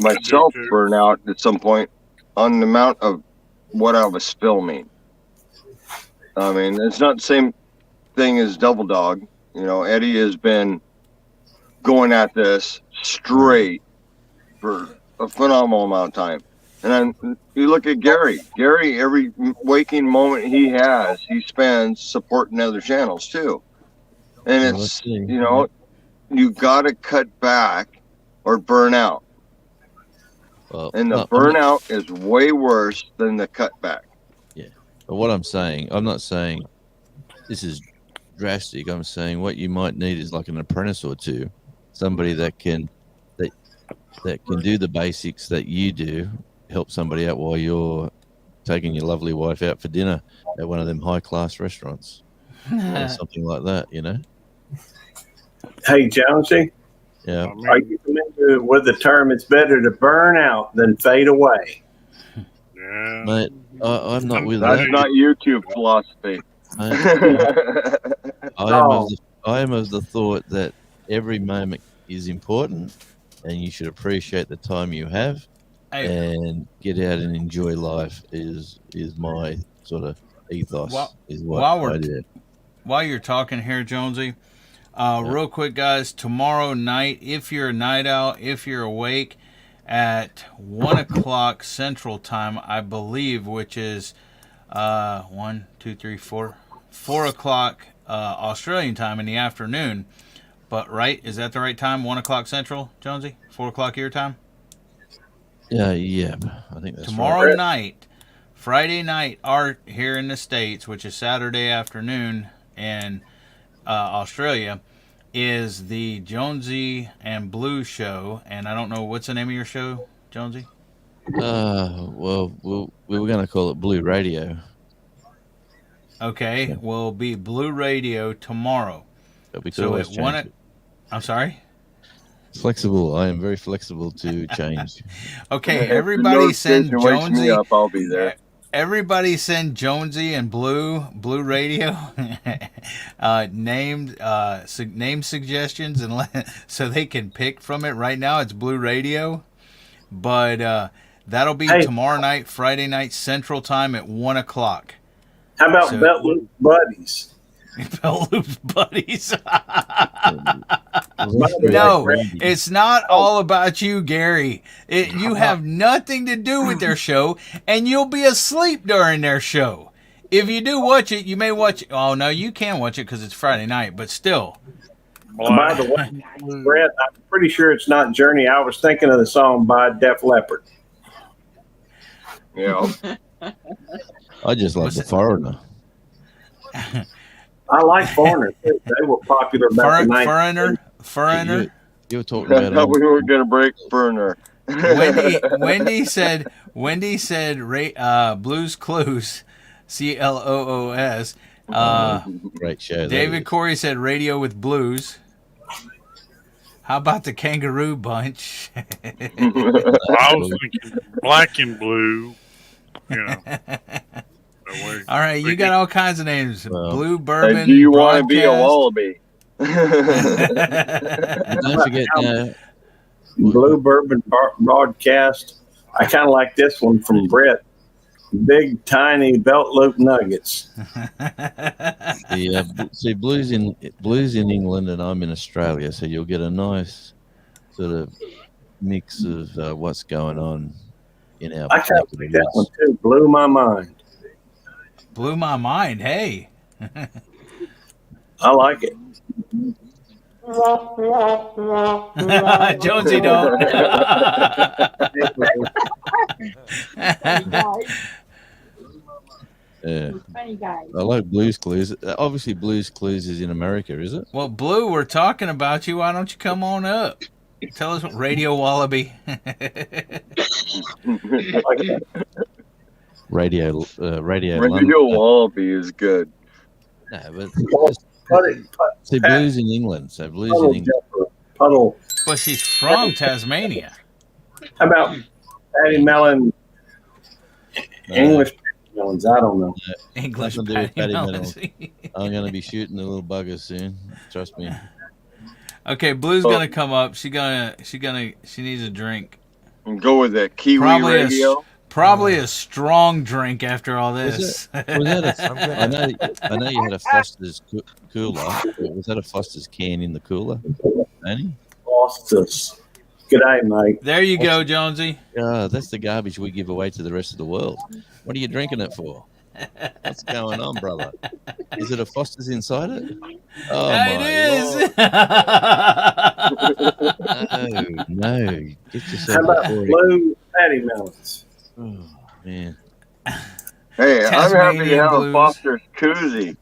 myself burn out at some point on the amount of what I was filming. I mean, it's not the same thing as Double Dog. Eddie has been going at this straight for a phenomenal amount of time. And then you look at Gary. Gary, every waking moment he has, he spends supporting other channels too. And it's, you got to cut back or burn out. Well, and the burnout is way worse than the cutback. Yeah. But what I'm saying, I'm not saying this is drastic. I'm saying what you might need is like an apprentice or two, somebody that can do the basics that you do, help somebody out while you're taking your lovely wife out for dinner at one of them high class restaurants or something like that, Hey, Jonesy. Yeah. Are you familiar with the term, it's better to burn out than fade away? Yeah. Mate, I'm not with That's that. not YouTube philosophy. I am of the thought that every moment is important, and you should appreciate the time you have, and get out and enjoy life. Is my sort of ethos. Is what I do. While you're talking here, Jonesy, Real quick, guys. Tomorrow night, if you're a night owl, if you're awake, at 1 o'clock Central Time, I believe, which is 1, 2, 3, 4, 4 o'clock Australian time in the afternoon. But right, is that the right time? 1 o'clock Central, Jonesy? 4 o'clock your time? Yeah, I think that's Tomorrow right. night, Friday night art here in the States, which is Saturday afternoon in Australia, is the Jonesy and Blue show. And I don't know, what's the name of your show, Jonesy? Well, we were going to call it Blue Radio. Okay, will be Blue Radio tomorrow. But we could So always at change 1 it. I'm sorry? Flexible. I am very flexible to change. Okay, If the everybody send notification wakes me Jonesy. up, I'll be there. Everybody send Jonesy and Blue Radio name suggestions and so they can pick from it. Right now it's Blue Radio, but that'll be tomorrow night, Friday night Central Time at 1 o'clock. How about Belt Loop Buddies? Belt Loop Buddies. No, it's not all about you, Gary. You have nothing to do with their show, and you'll be asleep during their show. If you do watch it, you may watch it. Oh, no, you can watch it because it's Friday night, but still. By the way, Brett, I'm pretty sure it's not Journey. I was thinking of the song by Def Leppard. Yeah. I just love The Foreigner. I like Foreigner. They were popular back in the 90s. Foreigner. You were talking about I thought we were going to break Burner. Wendy said Blues Clues, CLOOS. Great show. David Corey said Radio with Blues. How about the Kangaroo Bunch? I was thinking Black and Blue. You know. All right, you got all kinds of names. Blue Hey, Bourbon. do you want to be a Broadcast. wallaby? Don't forget Blue Bourbon Broadcast. I kind of like this one from Brett. Big, tiny belt loop nuggets. See, blues in England, and I'm in Australia, so you'll get a nice sort of mix of what's going on in our. I kind of like that one too. Blew my mind. Blew my mind. Hey. I like it. Jonesy don't. Yeah. I like Blues Clues. Obviously, Blues Clues is in America, is it? Well, Blue, we're talking about you. Why don't you come on up? Tell us what Radio Wallaby. Radio Wallaby is good. No, but see, blues in England. So blues in England. Puddle. But she's from Tasmania. How about Patty Mellon? English Patty Mellons? I don't know. English Patty Mellons. I'm going to be shooting the little buggers soon. Trust me. Okay, Blue's gonna come up. She needs a drink. And go with that Kiwi Radio. Probably a strong drink after all this. I know you had a Foster's cooler. Was that a Foster's can in the cooler, Annie? Foster's. G'day, mate. There you go, Jonesy. That's the garbage we give away to the rest of the world. What are you drinking it for? What's going on, brother? Is it a Foster's inside it? Oh, it is. No. Get yourself. How about Blue Patty Mellons? Oh, man. Hey, I'm happy to have Blues. a Foster's koozie.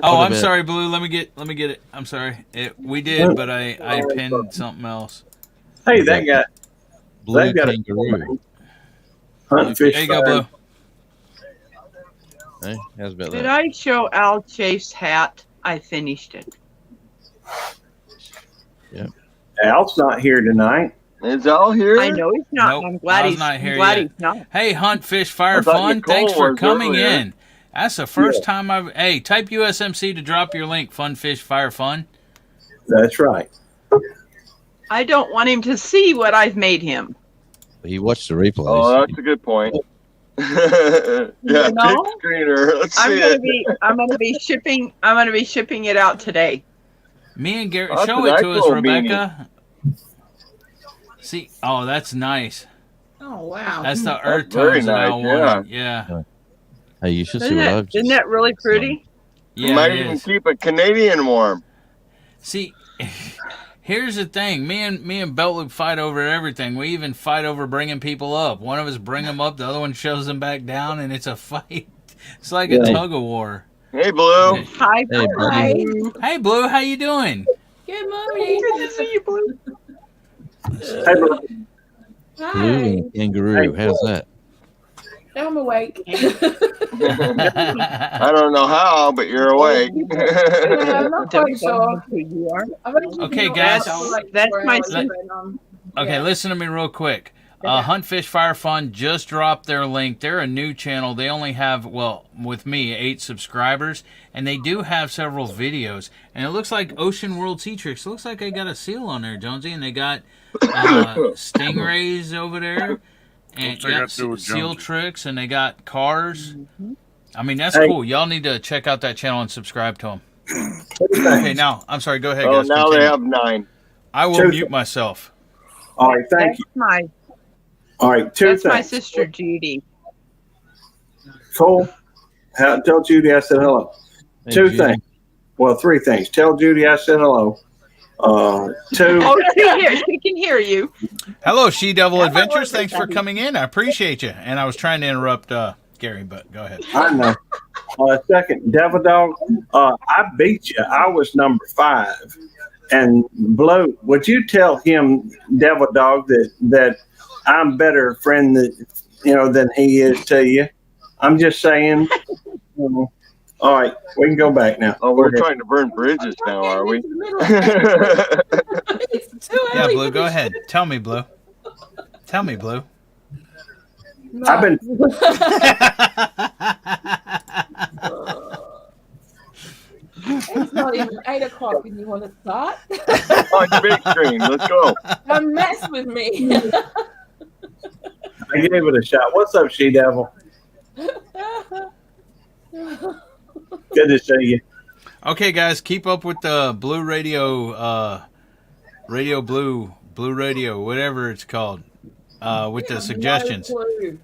I'm sorry, Blue. Let me get it. I'm sorry. We did, but I pinned something else. Hey, that guy. Blue They've got kangaroo. Hunt fish. There you go, Blue. Hey, how's about Did that? I show Al Chafe's hat? I finished it. Yeah. Al's not here tonight. Is Al here? I know he's not. Nope, I'm glad Al's he's not here glad yet. he's not. Hey, Hunt Fish Fire I thought Fun. Nicole Thanks for was coming earlier. in. That's the first time I've. Hey, type USMC to drop your link. Fun Fish Fire Fun. That's right. I don't want him to see what I've made him. He watched the replays. Oh, that's a good point. Yeah, big No. screener. Let's I'm see gonna it. be I'm gonna be shipping it out today. Me and Gary, Oh, that's show a it nice to us, little Rebecca. See, oh, that's nice. Oh wow. That's the That's earth very tones that I nice, wanted. Yeah. Hey, you should see what I've just. Isn't that really pretty? You Yeah, might it even is. keep a Canadian warm. See, here's the thing. Me and Beltloop fight over everything. We even fight over bringing people up. One of us bring them up, the other one shoves them back down, and it's a fight. It's like a tug of war. Hey, Blue. Hi, Hey, buddy. Blue. Hey, Blue, how you doing? Good morning. Good to see you, Blue. Hey, Blue. Hi. Blue and a kangaroo. How's that? I'm awake. I don't know how, but you're awake. I'm not quite sure. You are. I've only Okay, been guys. up for like That's 4 my hours, son. but, Okay, yeah. listen to me real quick. Hunt Fish Fire Fun just dropped their link. They're a new channel. They only have, well, with me, 8 subscribers, and they do have several videos. And it looks like Ocean World Sea Tricks. It looks like they got a seal on there, Jonesy, and they got stingrays over there, and What's that got to do with seal Jonesy? tricks, and they got cars. I mean, that's Hey. cool. Y'all need to check out that channel and subscribe to them. Okay, now, I'm sorry. Go ahead, Oh, guys. now Continue. they have 9. I will mute myself. All right, thank That's you. my All right, two that's my things. sister Judy. Cole, tell Judy I said hello. Hey, Two Judy. things. Well, 3 things. Tell Judy I said hello. 2. Oh, she can hear you. Hello, She Devil Adventures. Thanks for coming in. I appreciate you. And I was trying to interrupt Gary, but go ahead. I know. Second, Devil Dog. I beat you. I was number 5. And Blue, would you tell him, Devil Dog, that I'm better friend than he is to you? I'm just saying. All right, we can go back now. Oh, we're trying to burn bridges now, are we? It's too Yeah, early Blue, for go this ahead. shit. Tell me, Blue. Tell me, Blue. No. I've been. It's not even 8 o'clock and you want to start? Oh, big screen. Let's go. Don't mess with me. I gave it a shot. What's up, She Devil? Good to see you. Okay, guys, keep up with the Blue Radio, Radio Blue Radio, whatever it's called, with the suggestions. No clue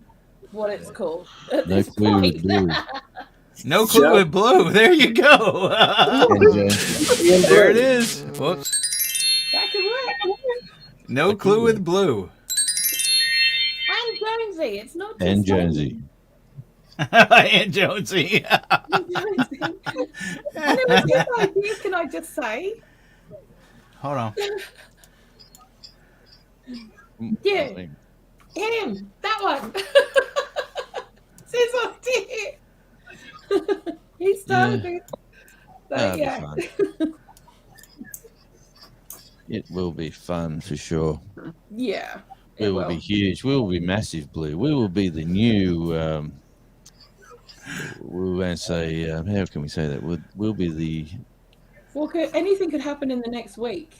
what it's called. At No this clue with point. Blue. No clue Shut- with Blue. There you go. There it is. Whoops. That could work. No clue with Blue. And Jonesy. It's not just And Jonesy. And Jonesy. Jonesy. And it was his idea, can I just say? Hold on. Yeah. Him. That one. It's his idea. He started it. So, That'll be yeah. fun. It will be fun for sure. Yeah. We it will be huge. We will be massive, Blue. We will be the new. We won't say. How can we say that? We'll be the. Well, anything could happen in the next week.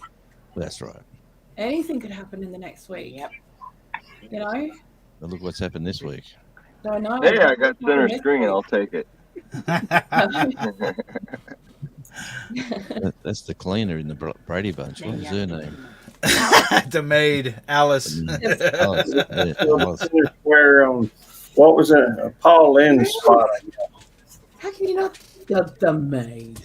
That's right. Anything could happen in the next week. Yep. You know? But look what's happened this week. So, no, Hey, I got center screen. I'll take it. That's the cleaner in the Brady Bunch. What is her name? The maid, Alice. Alice. Yeah, Alice. Where what was it? Paul Lynn's spot. How can you not? The maid.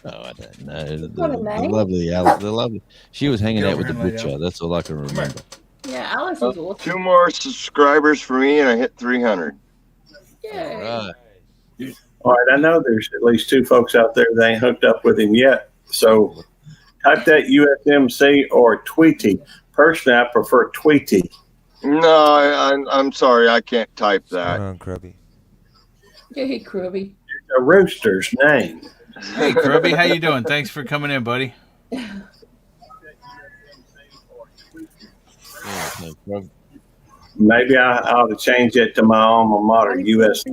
Oh, I don't know. The Got a name? lovely Alice. The lovely. She was hanging out with the Girlfriend, butcher. That's all I can remember. Yeah, Alice was awesome. 2 more subscribers for me, and I hit 300. Yeah. Right. All right, I know there's at least 2 folks out there that ain't hooked up with him yet. So type that USMC or Tweety. Personally, I prefer Tweety. No, I'm sorry. I can't type Hold that. on, Krubby. Go ahead, Krubby. A rooster's name. Hey, Krubby, how you doing? Thanks for coming in, buddy. Yeah, no problem. Maybe I ought to change it to my alma mater, US.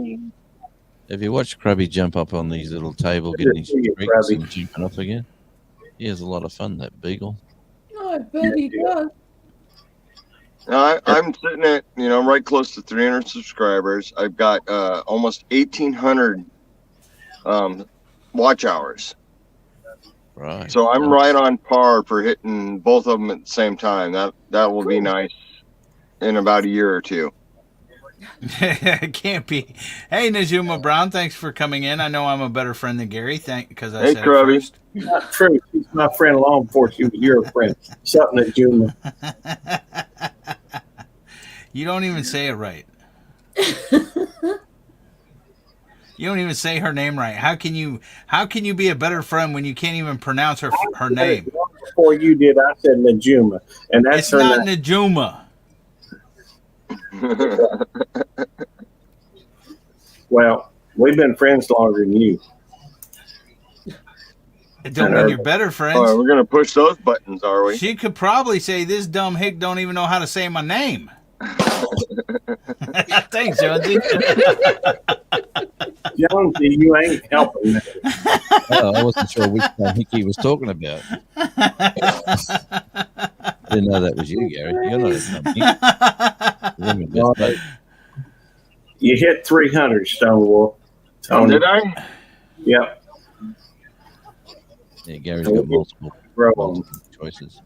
Have you watched Krubby jump up on these little table, getting his Good to see you, tricks Krubby. and jumping off again? He has a lot of fun, that beagle. No, I bet he does. I'm sitting at, right close to 300 subscribers. I've got almost 1,800 watch hours. Right. So I'm right on par for hitting both of them at the same time. That will be nice in about a year or two. It can't be. Hey, Najuma Brown, thanks for coming in. I know I'm a better friend than Gary. Because I Hey, said Krabby. it first. Not true. She's my friend long before she was your friend. Something that Juma. You don't even say it right. You don't even say her name right. How can you be a better friend when you can't even pronounce her name? Before you did, I said Najuma, and that's It's her not name. Najuma. Well, we've been friends longer than you. It don't mean you're better friends. Oh, we're gonna push those buttons, are we? She could probably say this dumb hick don't even know how to say my name. Thanks, Jonesy. Jonesy, you ain't helping me. Oh, I wasn't sure which one Hickey was talking about. I didn't know that was you, Gary. You're not a dummy. You hit 300, Stonewall. Oh, did I? Yep. Yeah, Gary's got multiple choices.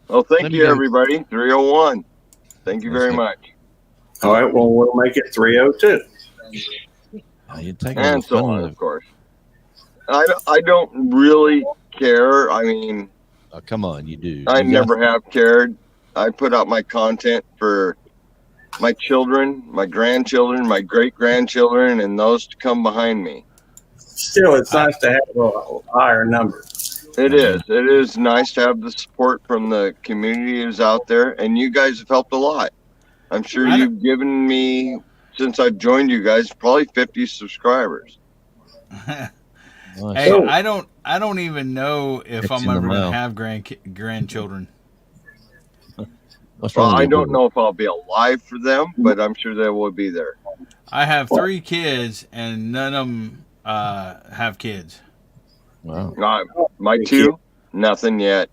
Well, thank you, everybody. 301. Thank you very much. All right, well, we'll make it 302. You're taking And so on, of course. I don't really care. I mean, oh, come on, you do. I never have cared. I put out my content for my children, my grandchildren, my great-grandchildren, and those to come behind me. Still, it's nice to have a higher number. It is. It is nice to have the support from the community who's out there, and you guys have helped a lot. I'm sure you've given me, since I've joined you guys, probably 50 subscribers. Hey, I don't even know if I'm ever going to have grandchildren. Well, I don't know if I'll be alive for them, but I'm sure they will be there. I have 3 kids, and none of them have kids. Wow. My 2, nothing yet.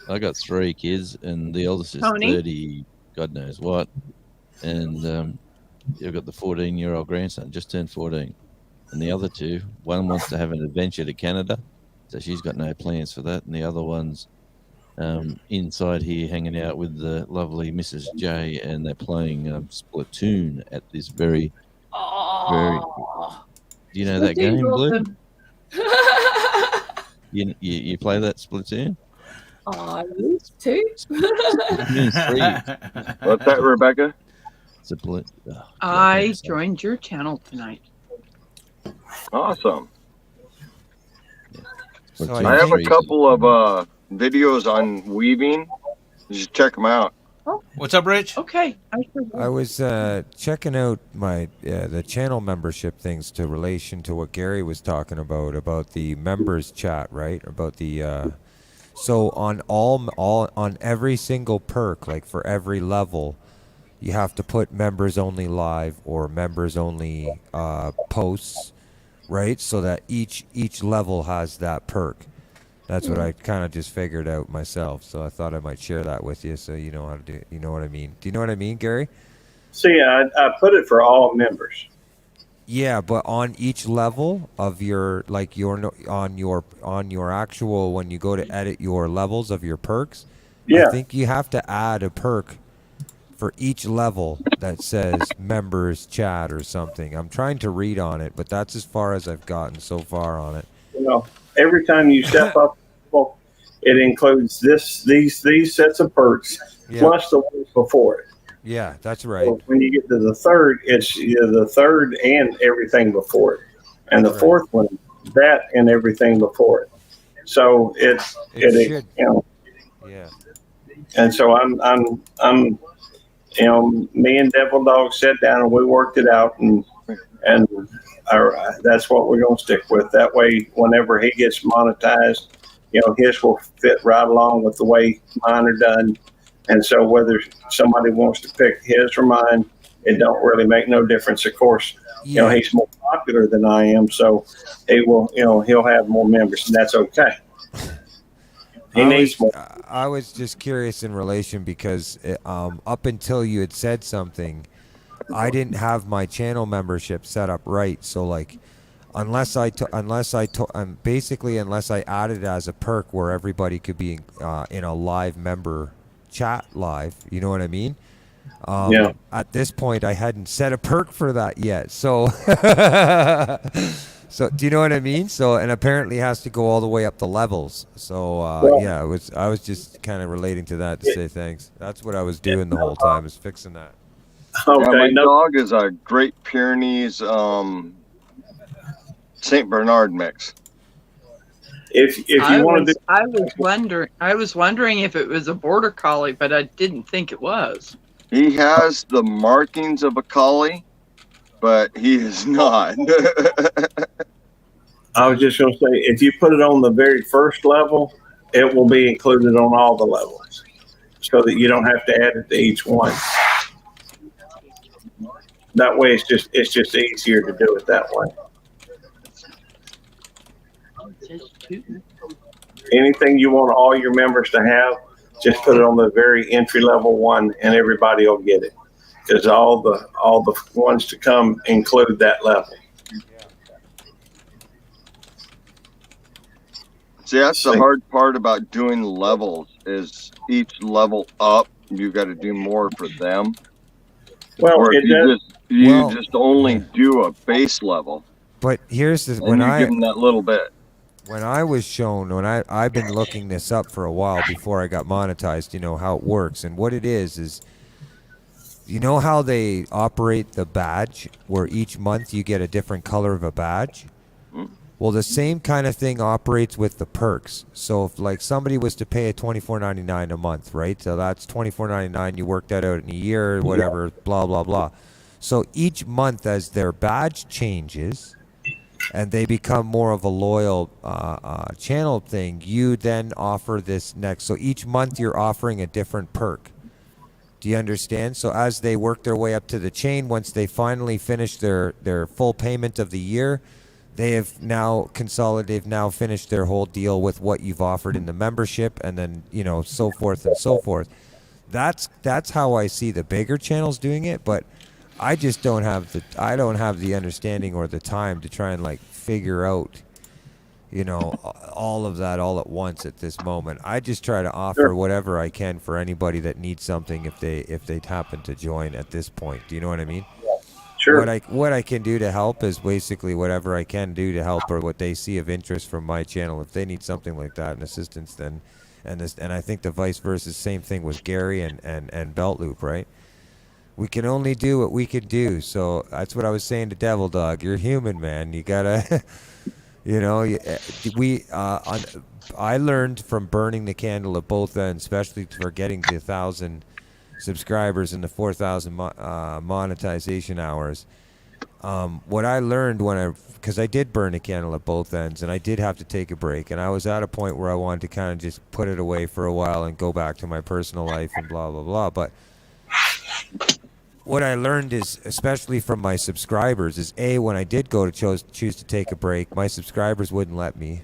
I got 3 kids, and the eldest is 30, God knows what. And you've got the 14-year-old grandson, just turned 14. And the other 2, one wants to have an adventure to Canada, so she's got no plans for that. And the other one's inside here hanging out with the lovely Mrs. J, and they're playing Splatoon at this very... Do you know that game, Blue? You play that Splatoon? I used to. What's that, Rebecca? I joined your channel tonight. Awesome. So I have a couple of videos on weaving. You should check them out. What's up, Rich? Okay. I was checking out my the channel membership things to relation to what Gary was talking about the members chat, right? About the so on on every single perk, like for every level, you have to put members only live or members only posts, right? So that each level has that perk. That's what I kind of just figured out myself. So I thought I might share that with you, so you know how to do it. You know what I mean? Do you know what I mean, Gary? See, I put it for all members. Yeah, but on each level of your on your actual, when you go to edit your levels of your perks, I think you have to add a perk for each level that says members chat or something. I'm trying to read on it, but that's as far as I've gotten so far on it. Every time you step up, it includes these sets of perks plus the ones before it. Yeah, that's right. So when you get to the third, it's the third and everything before it, and the fourth one, that and everything before it. So it should. Yeah. And so I'm me and Devil Dog sat down and we worked it out, and that's what we're going to stick with. That way, whenever he gets monetized, his will fit right along with the way mine are done. And so whether somebody wants to pick his or mine, it don't really make no difference. Of course, he's more popular than I am, so he will, he'll have more members, and that's okay. He needs more. I was just curious in relation because up until you had said something, I didn't have my channel membership set up right. So like, unless I added as a perk where everybody could be in a live member chat live, you know what I mean? Yeah. At this point, I hadn't set a perk for that yet. So, so do you know what I mean? So, and apparently it has to go all the way up the levels. So, yeah, I was just kind of relating to that to say thanks. That's what I was doing the whole time, is fixing that. Okay, Yeah, my no, dog is a Great Pyrenees Saint Bernard mix. if you want to do, I was wondering if it was a border collie, but I didn't think it was. He has the markings of a collie, but he is not. I was just going to say, if you put it on the very first level, it will be included on all the levels, so that you don't have to add it to each one. That way, it's just easier to do it that way. Anything you want all your members to have, just put it on the very entry level one, and everybody will get it. Because all the ones to come include that level. See, that's the hard part about doing levels, is each level up, you got to do more for them. Well, or if you just only do a base level. But here's the and you give them that little bit. When I was shown, I've been looking this up for a while before I got monetized, you know, how it works. And what it is, you know how they operate the badge, where each month you get a different color of a badge? Well, the same kind of thing operates with the perks. So if like somebody was to pay a $24.99 a month, right? So that's $24.99, you work that out in a year, whatever, blah, blah, blah. So each month as their badge changes and they become more of a loyal channel thing, you then offer this next. So each month you're offering a different perk. Do you understand? So as they work their way up to the chain, once they finally finish their full payment of the year, they have now consolidated, now finished their whole deal with what you've offered in the membership, and then, you know, so forth and so forth. That's how I see the bigger channels doing it, but I just don't have the understanding or the time to try and like figure out, you know, all of that all at once at this moment. I just try to offer whatever I can for anybody that needs something if they happen to join at this point. Do you know what I mean? Sure. What I can do to help is basically whatever I can do to help, or what they see of interest from my channel. If they need something like that, and assistance, then and I think the vice versa, same thing with Gary and Belt Loop, right? We can only do what we can do. So that's what I was saying to Devil Dog. You're human, man. You gotta, you know, I learned from burning the candle at both ends, especially for getting to 1,000 subscribers and the 4,000 monetization hours. What I learned because I did burn a candle at both ends, and I did have to take a break, and I was at a point where I wanted to kind of just put it away for a while and go back to my personal life and blah, blah, blah. But what I learned is, especially from my subscribers, is when I did go to choose to take a break, my subscribers wouldn't let me.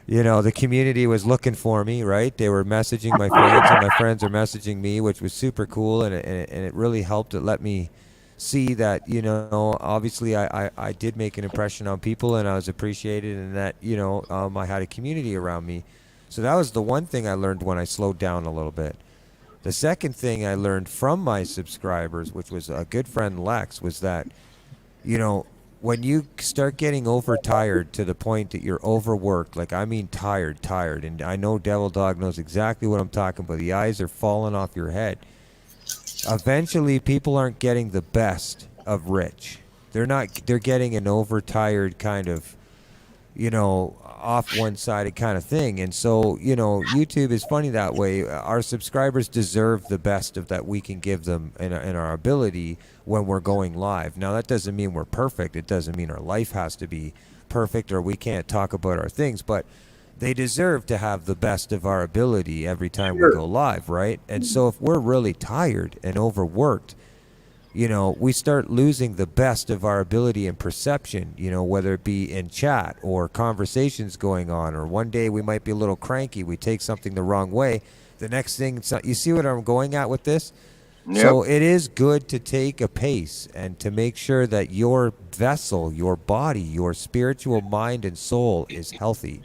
You know, the community was looking for me, right? They were messaging my friends, and my friends are messaging me, which was super cool, and it really helped. It let me see that, you know, obviously I did make an impression on people, and I was appreciated, and that, you know, I had a community around me. So that was the one thing I learned when I slowed down a little bit. The second thing I learned from my subscribers, which was a good friend Lex, was that, you know, when you start getting overtired to the point that you're overworked, like I mean tired, and I know Devil Dog knows exactly what I'm talking about. The eyes are falling off your head. Eventually, people aren't getting the best of Rich. They're getting an overtired kind of, you know, off one-sided kind of thing. And so, you know, YouTube is funny that way. Our subscribers deserve the best of that we can give them in our ability when we're going live. Now, that doesn't mean we're perfect. It doesn't mean our life has to be perfect or we can't talk about our things, but they deserve to have the best of our ability every time we go live, right? And so if we're really tired and overworked, we start losing the best of our ability and perception, whether it be in chat or conversations going on, or one day we might be a little cranky, we take something the wrong way. The next thing, you see what I'm going at with this? Yep. So it is good to take a pace and to make sure that your vessel, your body, your spiritual mind and soul is healthy.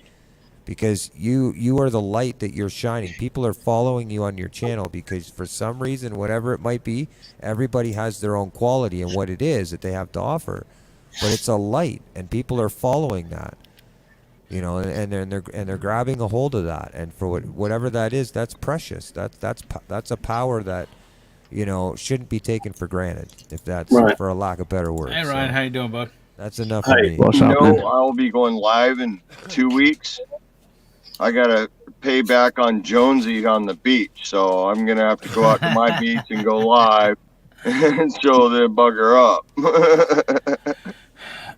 Because you are the light that you're shining. People are following you on your channel because for some reason, whatever it might be, everybody has their own quality and what it is that they have to offer. But it's a light, and people are following that, and they're grabbing a hold of that. And for whatever that is, that's precious. That's a power that shouldn't be taken for granted. If that's Right. for a lack of better words. Hey Ryan, So how you doing, bud? that's enough for Hey, me. I'll be going live in 2 weeks. I gotta pay back on Jonesy on the beach, so I'm gonna have to go out to my beach and go live and show the bugger up.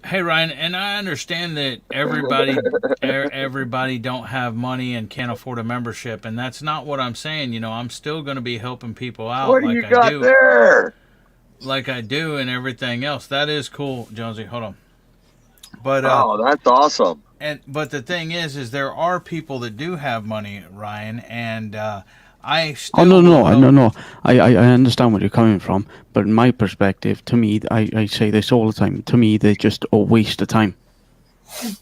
Hey Ryan, and I understand that everybody don't have money and can't afford a membership, and that's not what I'm saying. I'm still going to be helping people out What do like you I got do, there? like I do, and everything else. That is cool, Jonesy. Hold on, but Oh, that's awesome. but the thing is there are people that do have money, Ryan, and I still. Oh no. I understand where you're coming from, but in my perspective, to me, I say this all the time. To me, they're just a waste of time.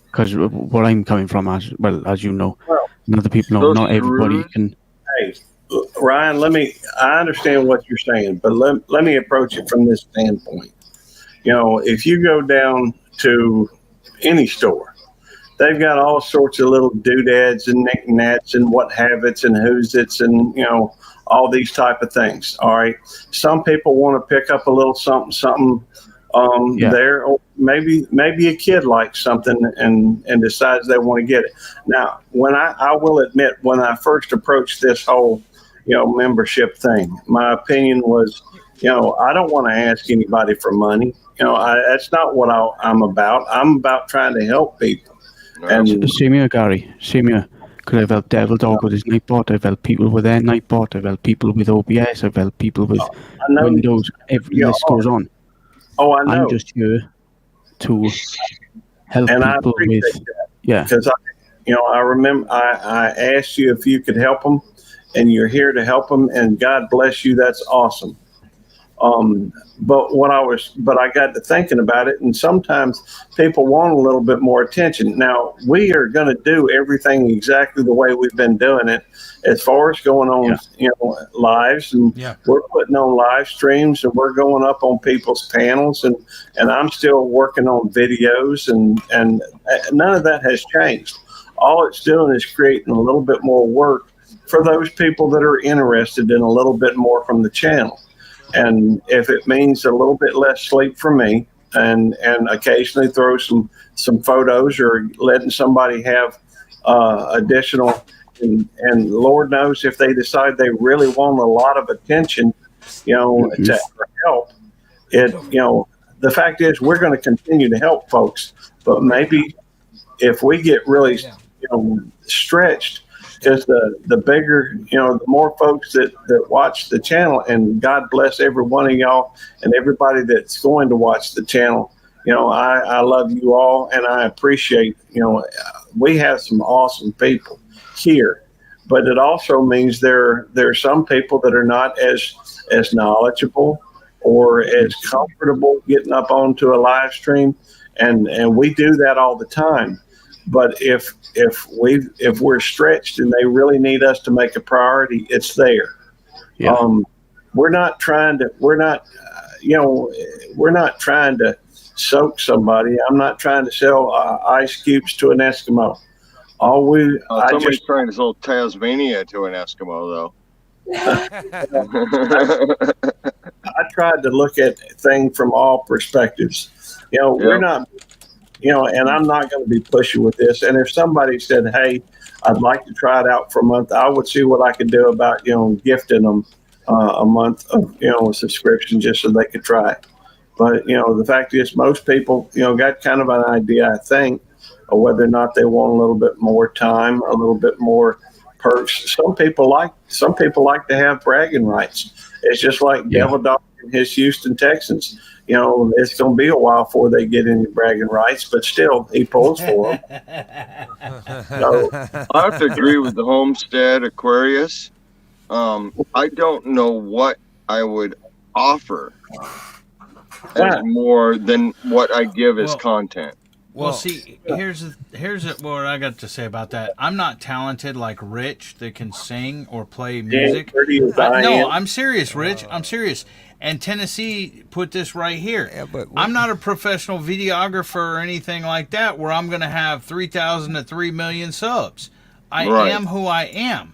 Because where I'm coming from, as you know, and other people know, Those not everybody screws. can. Hey, Ryan, I understand what you're saying, but let me approach it from this standpoint. If you go down to any store, they've got all sorts of little doodads and knickknacks and what have it's and who's it's and, all these type of things. All right. Some people want to pick up a little something there, or maybe a kid likes something and decides they want to get it. Now, when I will admit, when I first approached this whole, membership thing, my opinion was, I don't want to ask anybody for money. That's not what I'm about. I'm about trying to help people. And Same here, Gary. Same here. Because I've helped Devil Dog with his Nightbot. I've helped people with their Nightbot. I've helped people with OBS. I've helped people with Windows. Every list goes on. Oh, I know. I'm just here to help and I people appreciate with. that. Yeah. Because I remember I asked you if you could help them, and you're here to help them, and God bless you. That's awesome. But I got to thinking about it, and sometimes people want a little bit more attention. Now, we are going to do everything exactly the way we've been doing it, as far as going on, lives, and we're putting on live streams, and we're going up on people's panels, and I'm still working on videos, and none of that has changed. All it's doing is creating a little bit more work for those people that are interested in a little bit more from the channel. And if it means a little bit less sleep for me, and occasionally throw some photos or letting somebody have additional, and Lord knows if they decide they really want a lot of attention, to help it. The fact is we're going to continue to help folks, but maybe if we get really, stretched. Because the bigger, the more folks that watch the channel, and God bless every one of y'all and everybody that's going to watch the channel. I love you all, and I appreciate, we have some awesome people here, but it also means there are some people that are not as knowledgeable or as comfortable getting up onto a live stream, and we do that all the time. But if we're stretched and they really need us to make a priority, it's there. Yeah. We're not trying to soak somebody. I'm not trying to sell ice cubes to an Eskimo. Somebody's trying to sell Tasmania to an Eskimo, though. I tried to look at things from all perspectives. We're not. And I'm not going to be pushy with this. And if somebody said, hey, I'd like to try it out for a month, I would see what I could do about, gifting them a month of, a subscription just so they could try it. But, the fact is most people, got kind of an idea, I think, of whether or not they want a little bit more time, a little bit more perks. Some people like to have bragging rights. It's just like Devil Dog his Houston Texans. You know, it's going to be a while before they get any bragging rights, but still, he pulls for them. So, I have to agree with the Homestead Aquarius. I don't know what I would offer as more than what I give as content. Well, see, here's what I got to say about that. I'm not talented like Rich that can sing or play music. No, I'm serious, Rich. I'm serious. And Tennessee put this right here. Yeah, but I'm not a professional videographer or anything like that where I'm going to have 3,000 to 3 million subs. I am who I am.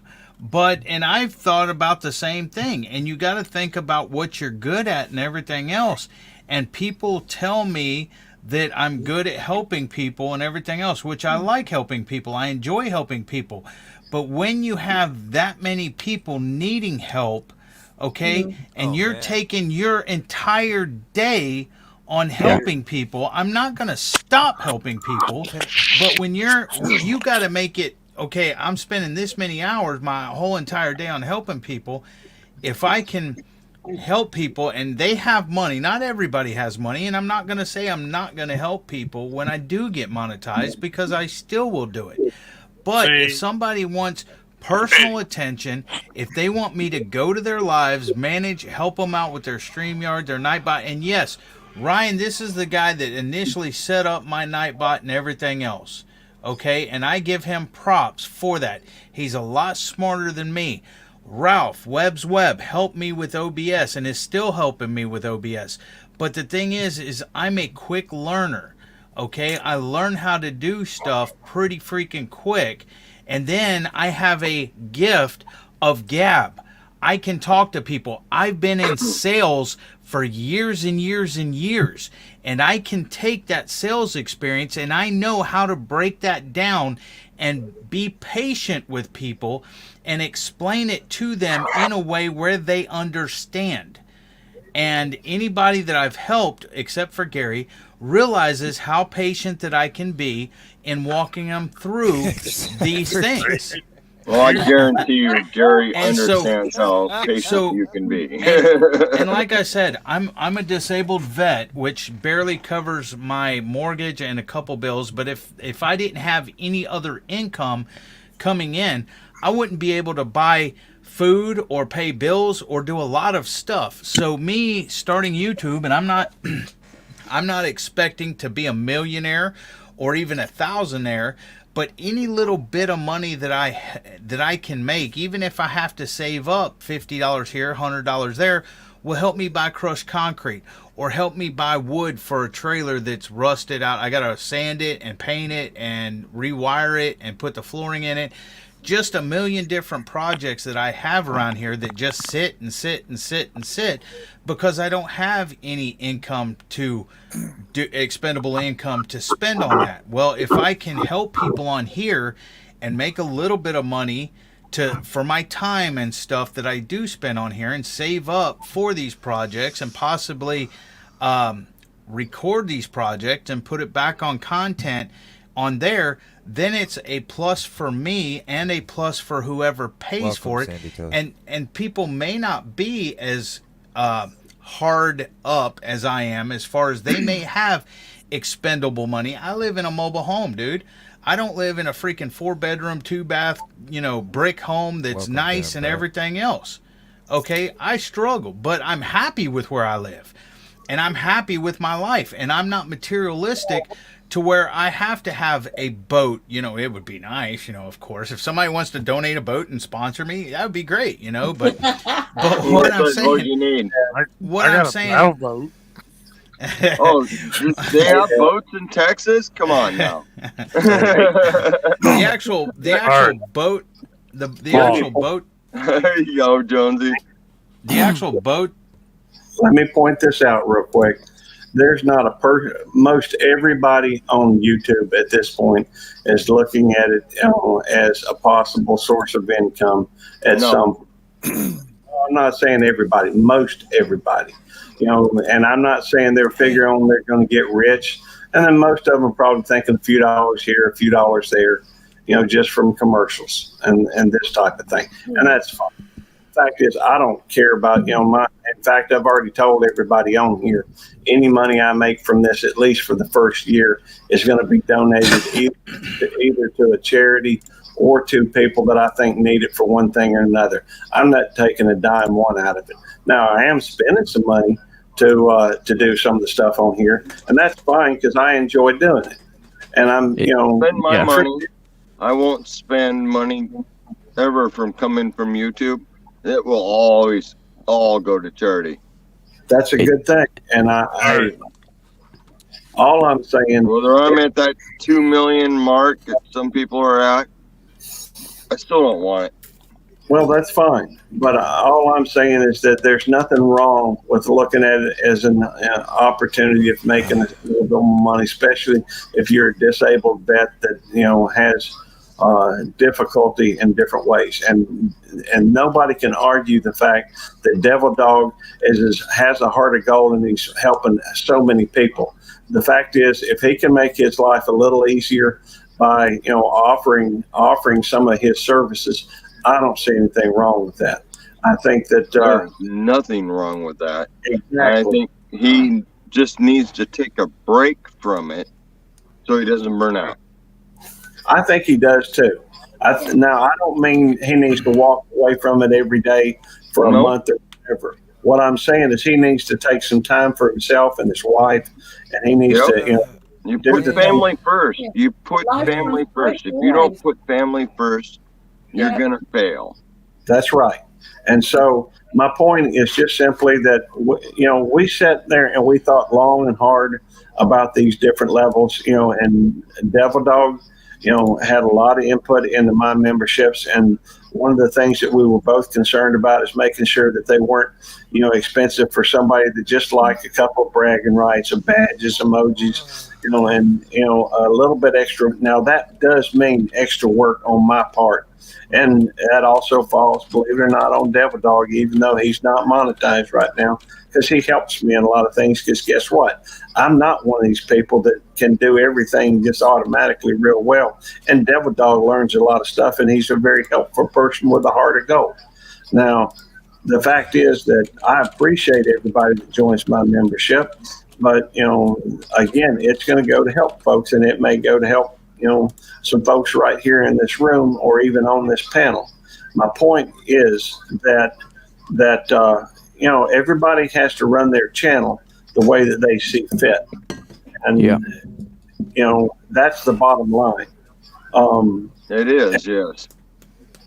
And I've thought about the same thing. And you got to think about what you're good at and everything else. And people tell me that I'm good at helping people and everything else, which I like helping people. I enjoy helping people. But when you have that many people needing help, okay, and you're taking your entire day on helping people, I'm not going to stop helping people. But when you got to make it, okay, I'm spending this many hours, my whole entire day on helping people. If I can help people and they have money, not everybody has money, and I'm not going to say I'm not going to help people when I do get monetized, because I still will do it. But if somebody wants personal attention, if they want me to go to their lives, manage, help them out with their StreamYard, their Nightbot, and yes, Ryan, this is the guy that initially set up my Nightbot and everything else, okay, and I give him props for that. He's a lot smarter than me. Ralph, Webb's Web, helped me with OBS and is still helping me with OBS. But the thing is I'm a quick learner, okay? I learn how to do stuff pretty freaking quick. And then I have a gift of gab. I can talk to people. I've been in sales for years and years and years. And I can take that sales experience and I know how to break that down and be patient with people and explain it to them in a way where they understand. And anybody that I've helped, except for Gary, realizes how patient that I can be in walking them through these things. Well, I guarantee you, Gary understands how patient you can be. and like I said, I'm a disabled vet, which barely covers my mortgage and a couple bills. But if I didn't have any other income coming in, I wouldn't be able to buy food or pay bills or do a lot of stuff. So me starting YouTube, and I'm not expecting to be a millionaire or even a thousandaire, but any little bit of money that I can make, even if I have to save up $50 here, $100 there, will help me buy crushed concrete or help me buy wood for a trailer that's rusted out. I got to sand it and paint it and rewire it and put the flooring in it. Just a million different projects that I have around here that just sit and sit and sit and sit because I don't have any income to do, expendable income to spend on that. Well, if I can help people on here and make a little bit of money for my time and stuff that I do spend on here and save up for these projects and possibly record these projects and put it back on content on there, then it's a plus for me and a plus for whoever pays for it. And people may not be as hard up as I am as far as they may have expendable money. I live in a mobile home, dude. I don't live in a freaking 4-bedroom, 2-bath, brick home that's nice and everything else. Okay, I struggle, but I'm happy with where I live. And I'm happy with my life. And I'm not materialistic to where I have to have a boat. It would be nice, of course. If somebody wants to donate a boat and sponsor me, that would be great, But what I'm saying, what you need. I'm saying, boat. Oh, they have boats in Texas? Come on now. the actual boat, the actual boat. Yo, Jonesy. The actual boat. Let me point this out real quick. There's not most everybody on YouTube at this point is looking at it as a possible source of income at some. I'm not saying everybody, most everybody, and I'm not saying they're figuring they're going to get rich. And then most of them are probably thinking a few dollars here, a few dollars there, just from commercials and this type of thing. And that's fine. fact is, I don't care about, in fact, I've already told everybody on here, any money I make from this, at least for the first year, is going to be donated either to a charity or to people that I think need it for one thing or another. I'm not taking a dime one out of it. Now, I am spending some money to do some of the stuff on here, and that's fine because I enjoy doing it. And I'm, spend my money. I won't spend money ever from coming from YouTube. It will always all go to charity. That's a good thing. And all I'm saying, whether I'm at that 2 million mark that some people are at, I still don't want it. Well, that's fine. But all I'm saying is that there's nothing wrong with looking at it as an opportunity of making a little bit more money, especially if you're a disabled vet that, has difficulty in different ways. And nobody can argue the fact that Devil Dog has a heart of gold and he's helping so many people. The fact is, if he can make his life a little easier by, offering some of his services, I don't see anything wrong with that. I think that there's nothing wrong with that. Exactly. I think he just needs to take a break from it so he doesn't burn out. I think he does too. Now, I don't mean he needs to walk away from it every day for a month or whatever. What I'm saying is he needs to take some time for himself and his wife, and he needs to, you put family first. You put family first. If you don't put family first, you're going to fail. That's right. And so my point is just simply that, we sat there and we thought long and hard about these different levels, and Devil Dog, had a lot of input into my memberships. And one of the things that we were both concerned about is making sure that they weren't, expensive for somebody that just liked a couple of bragging rights, of badges, emojis, and, a little bit extra. Now that does mean extra work on my part. And that also falls, believe it or not, on Devil Dog, even though he's not monetized right now, because he helps me in a lot of things. Because guess what? I'm not one of these people that can do everything just automatically real well. And Devil Dog learns a lot of stuff, and he's a very helpful person with a heart of gold. Now, the fact is that I appreciate everybody that joins my membership, but, again, it's going to go to help folks, and it may go to help some folks right here in this room or even on this panel. My point is that everybody has to run their channel the way that they see fit. And, that's the bottom line. It is, yes.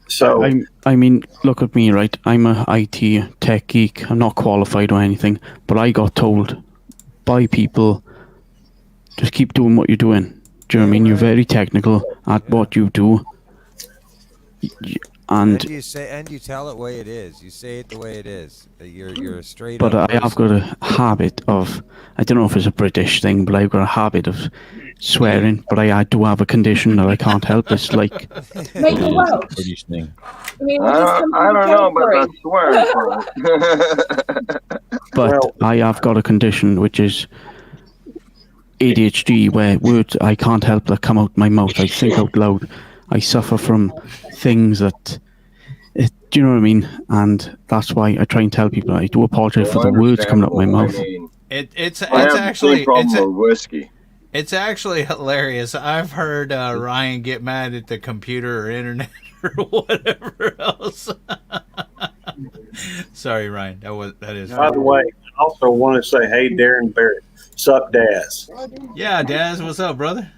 So I mean, look at me, right? I'm a IT tech geek. I'm not qualified or anything, but I got told by people, just keep doing what you're doing. Do you know what I mean? You're very technical at what you do, and you tell it the way it is. You say it the way it is. You're straight. But I have got a habit of, I don't know if it's a British thing, but I've got a habit of swearing. But I do have a condition that I can't help. It's like British thing. I don't know about that swearing. But I have got a condition which is ADHD, where words I can't help that come out my mouth. I think out loud. I suffer from things that, do you know what I mean? And that's why I try and tell people I do apologize for the words coming out my mouth. It's actually whiskey. It's actually hilarious. I've heard Ryan get mad at the computer or internet or whatever else. Sorry, Ryan. That is. By the way, I also want to say, hey, Darren Barrett. Sup, Daz? Yeah, Daz, what's up, brother?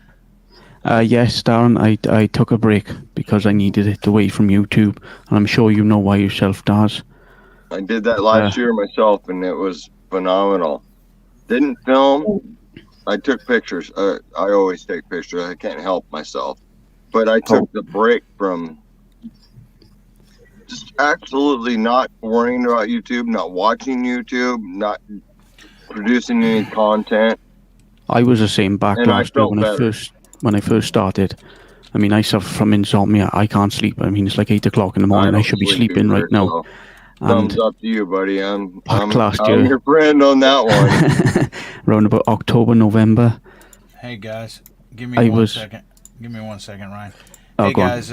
Yes, Darren, I took a break because I needed it away from YouTube, and I'm sure you know why yourself, Daz. I did that last year myself, and it was phenomenal. Didn't film. I took pictures. I always take pictures. I can't help myself. But I took the break from just absolutely not worrying about YouTube, not watching YouTube, not producing any content. I was the same back last year when I first started. I mean, I suffer from insomnia. I can't sleep. I mean, it's like 8 o'clock in the morning. I should be sleeping right now. Thumbs up to you, buddy. I'm year, your friend on that one. Around about October, November. Hey guys, give me 1 second. Give me 1 second, Ryan. Hey guys,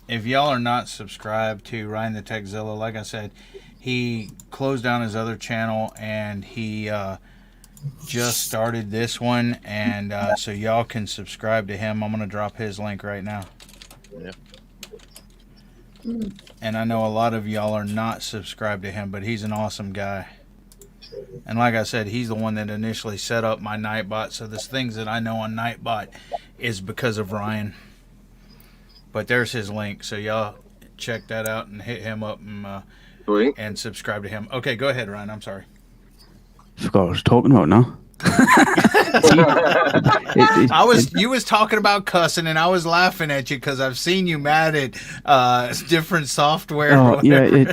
if y'all are not subscribed to Ryan the Techzilla, like I said, he closed down his other channel and he just started this one, and so y'all can subscribe to him. I'm gonna drop his link right now. Yeah. And I know a lot of y'all are not subscribed to him, but he's an awesome guy. And like I said, he's the one that initially set up my Nightbot. So the things that I know on Nightbot is because of Ryan. But there's his link, so y'all check that out and hit him up and subscribe to him. Okay, go ahead, Ryan. I'm sorry. Forgot what I was talking about now. You was talking about cussing, and I was laughing at you because I've seen you mad at different software. Oh yeah,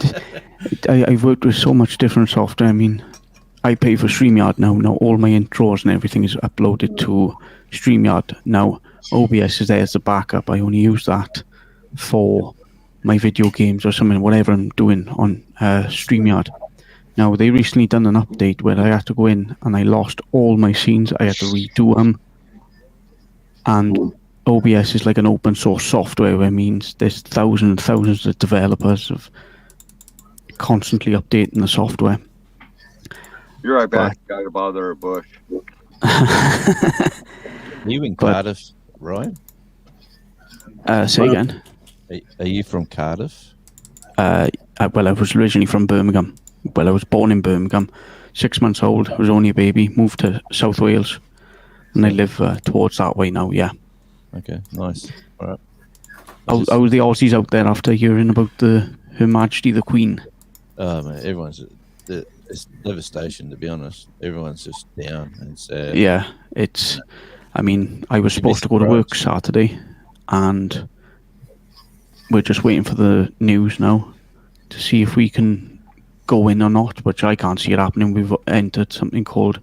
I've worked with so much different software. I mean, I pay for StreamYard now. Now all my intros and everything is uploaded to StreamYard. Now OBS is there as a backup. I only use that for my video games or something, whatever I'm doing on StreamYard. Now, they recently done an update where I had to go in and I lost all my scenes. I had to redo them. And OBS is like an open source software, where it means there's thousands and thousands of developers of constantly updating the software. You're right back. Gotta bother a bush. Are you in Cardiff, Ryan? Say again? Are you from Cardiff? Well, I was originally from Birmingham. Well, I was born in Birmingham, 6 months old, was only a baby, moved to South Wales, and I live towards that way now, yeah. Okay, nice. All right. How were the Aussies out there after hearing about Her Majesty the Queen? Man, it's devastation, to be honest. Everyone's just down and sad. Yeah, I mean, I was supposed to go to work Saturday, and we're just waiting for the news now to see if we can go in or not, which I can't see it happening. We've entered something called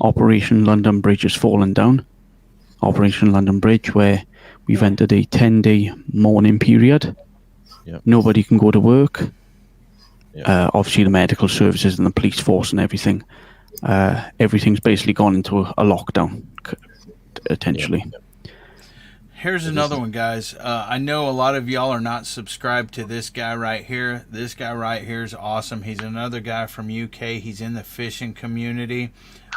Operation London Bridge has fallen down. Operation London Bridge, where we've entered a 10-day mourning period. Yep. Nobody can go to work. Yep. Obviously, the medical services and the police force and everything. Everything's basically gone into a lockdown, potentially. Yep. Here's another one, guys. I know a lot of y'all are not subscribed to this guy right here. This guy right here is awesome. He's another guy from UK. He's in the fishing community,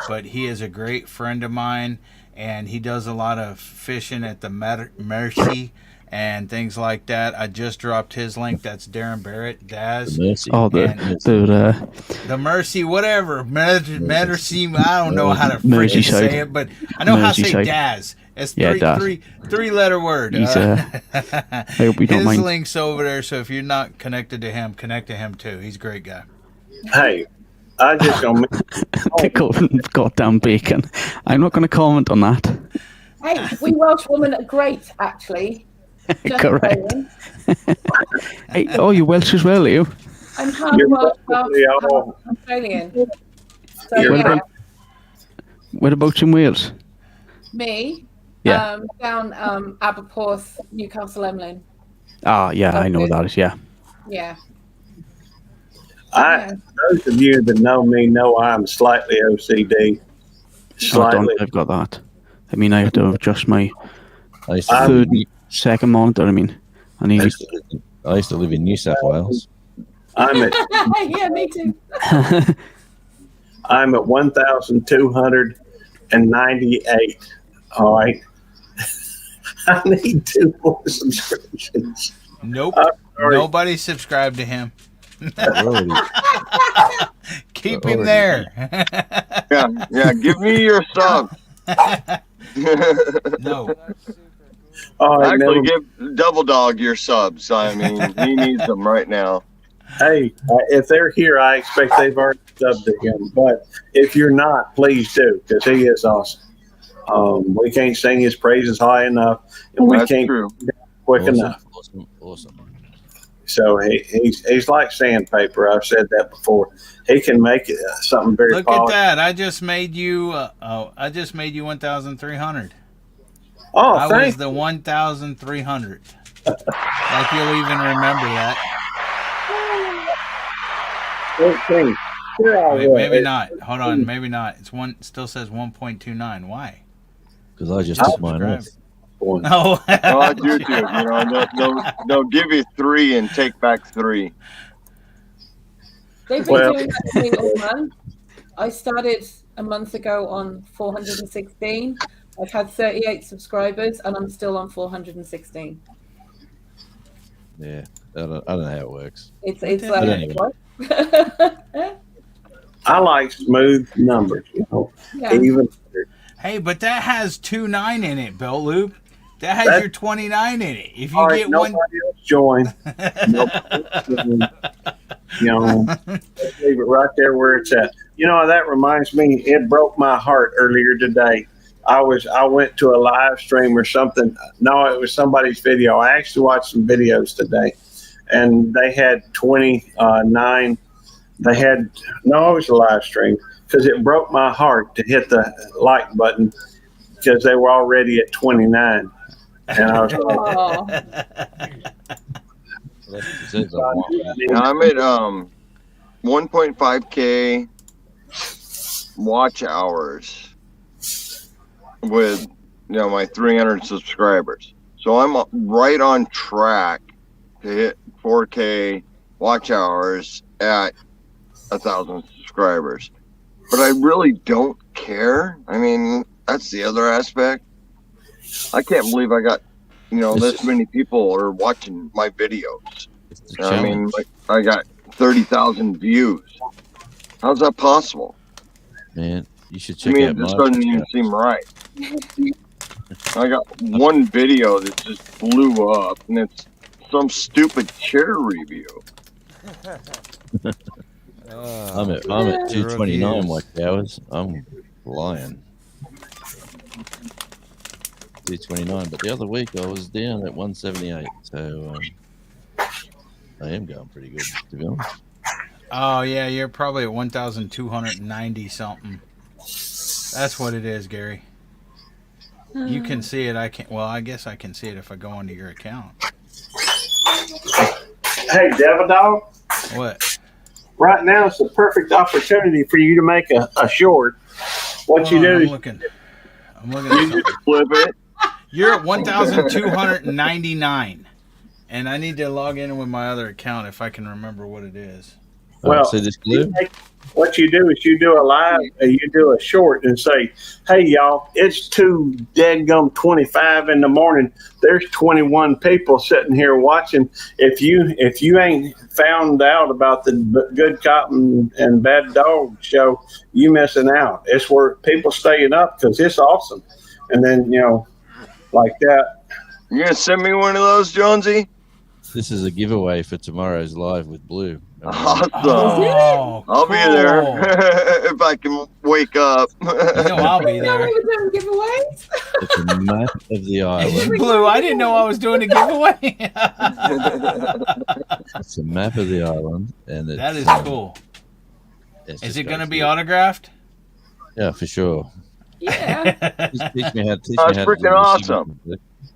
but he is a great friend of mine, and he does a lot of fishing at the Mersey and things like that. I just dropped his link. That's Darren Barrett, Daz. The Mercy, whatever. Mersey, I don't know how to freaking say it, but I know how to say Daz. It's three-letter word. I hope you don't his mind. link's over there, so if you're not connected to him, connect to him too. He's a great guy. Hey, I just gonna Pickle and goddamn bacon. I'm not going to comment on that. Hey, we Welsh women are great, actually. Just Correct. saying. Hey, oh, you're Welsh as well, are you? I'm half You're Welsh, probably half all- Australian. So You're yeah, Whereabouts in Wales? me. Yeah. Down Aberporth, Newcastle, Emlyn. Ah, yeah, I know that is, yeah. Yeah. Those of you that know me know I'm slightly OCD. I've got that. I mean, I have to adjust my I used to, second monitor, I mean. I need I used to live in New South Wales. I'm at Yeah, me too. I'm at 1,298. All right. I need 2 more subscriptions. Nope. sorry. Nobody subscribed to him. Keep him Already. there. Yeah, give me your sub. No. All right, Actually, never- give Double Dog your subs. I mean, he needs them right now. Hey, if they're here, I expect they've already subbed to him. But if you're not, please do, because he is awesome. We can't sing his praises high enough, and we That's can't true. quick Awesome, enough. awesome. So he's like sandpaper. I've said that before. He can make it something very Look at polished. that! I just made you. I just made you 1,300. Oh, I was thank the 1,300. Like you'll even remember that. you. Wait, maybe not. Hold on, maybe not. It still says 1.29. Why? Because I just I'll took mine off. one. Oh, on YouTube. You know, they'll give you 3 and take back 3. They've been Well- doing that to me all month. I started a month ago on 416. I've had 38 subscribers, and I'm still on 416. Yeah, I don't know how it works. It's But anyway. like I like smooth numbers, you know. Yeah. Even hey, but that has 29 in it, Belt Loop. That has That's- your 29 in it. If you all right, get nobody one, else join. You know, leave it right there where it's at. You know, that reminds me, it broke my heart earlier today. I went to a live stream or something. No, it was somebody's video. I actually watched some videos today, and they had 29. They had no, it was a live stream because it broke my heart to hit the like button because they were already at 29, and I was oh, Now I'm at 1.5K watch hours with my 300 subscribers. So I'm right on track to hit 4K watch hours at 1,000 subscribers. But I really don't care. I mean, that's the other aspect. I can't believe I got this many people are watching my videos. I mean, I got 30,000 views. How's that possible? Man, you should I check mean, out it just my doesn't even seem right. I got one video that just blew up, and it's some stupid chair review. I'm at 229 watch hours. I'm lying. 229, but the other week I was down at 178, so I am going pretty good, to be honest. oh yeah, you're probably at 1,290 something. That's what it is, Gary. You can see it. I can't. Well, I guess I can see it if I go onto your account. Hey, Devil Dog. What? Right now is the perfect opportunity for you to make a short. What you Hold on, do I'm is looking. I'm looking at something. Flip it. You're at 1,299, and I need to log in with my other account if I can remember what it is. Well, so this glue? what you do is you do a live, you do a short, and say, "Hey, y'all, it's 2:25 in the morning. There's 21 people sitting here watching. If you ain't found out about the Good Cop and Bad Dog show, you missing out. It's where people staying up because it's awesome." And then like that. You gonna send me one of those, Jonesy? This is a giveaway for tomorrow's live with Blue. Awesome. Oh, I'll be there if I can wake up. I'll be there. we were doing giveaways. It's a map of the island. Blue, I didn't know I was doing a giveaway. It's a map of the island, and it's, That is cool. Is it going to be autographed? Yeah, for sure. Yeah. Teach me how. That's freaking awesome.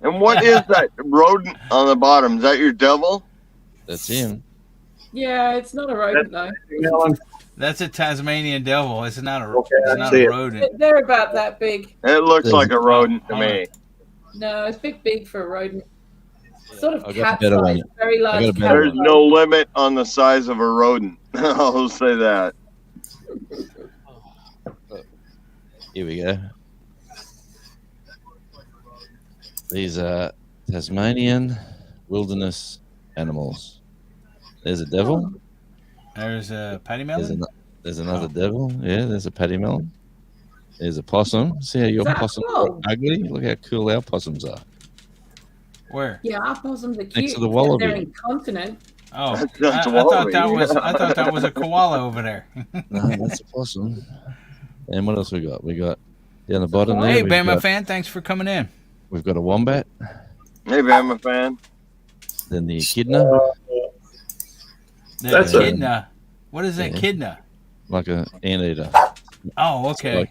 And what is that rodent on the bottom? Is that your devil? That's him. Yeah, it's not a rodent though. That's a Tasmanian devil. It's not a, Okay, it's not a rodent. They're about that big. It looks like a rodent to me. No, it's big for a rodent. Sort of I got cat a better size, one. very I got large a cat. better There's no limit on the size of a rodent. I'll say that. Here we go. These are Tasmanian wilderness animals. There's a devil. There's a patty There's, melon. there's another devil. Yeah, there's a patty melon. There's a possum. See how your Is that possums cool? are ugly? Look how cool our possums are. Where? Yeah, our possums are cute. Next to the except wallaby. They're incontinent. Oh, That's I thought that was a koala over there. No, that's a possum. And what else we got? We got down the bottom there. Hey, we've Bama got- fan, thanks for coming in. We've got a wombat. Maybe I'm a fan. Then the echidna, That's The a- echidna. What is that Yeah. echidna? like an anteater. Oh, okay.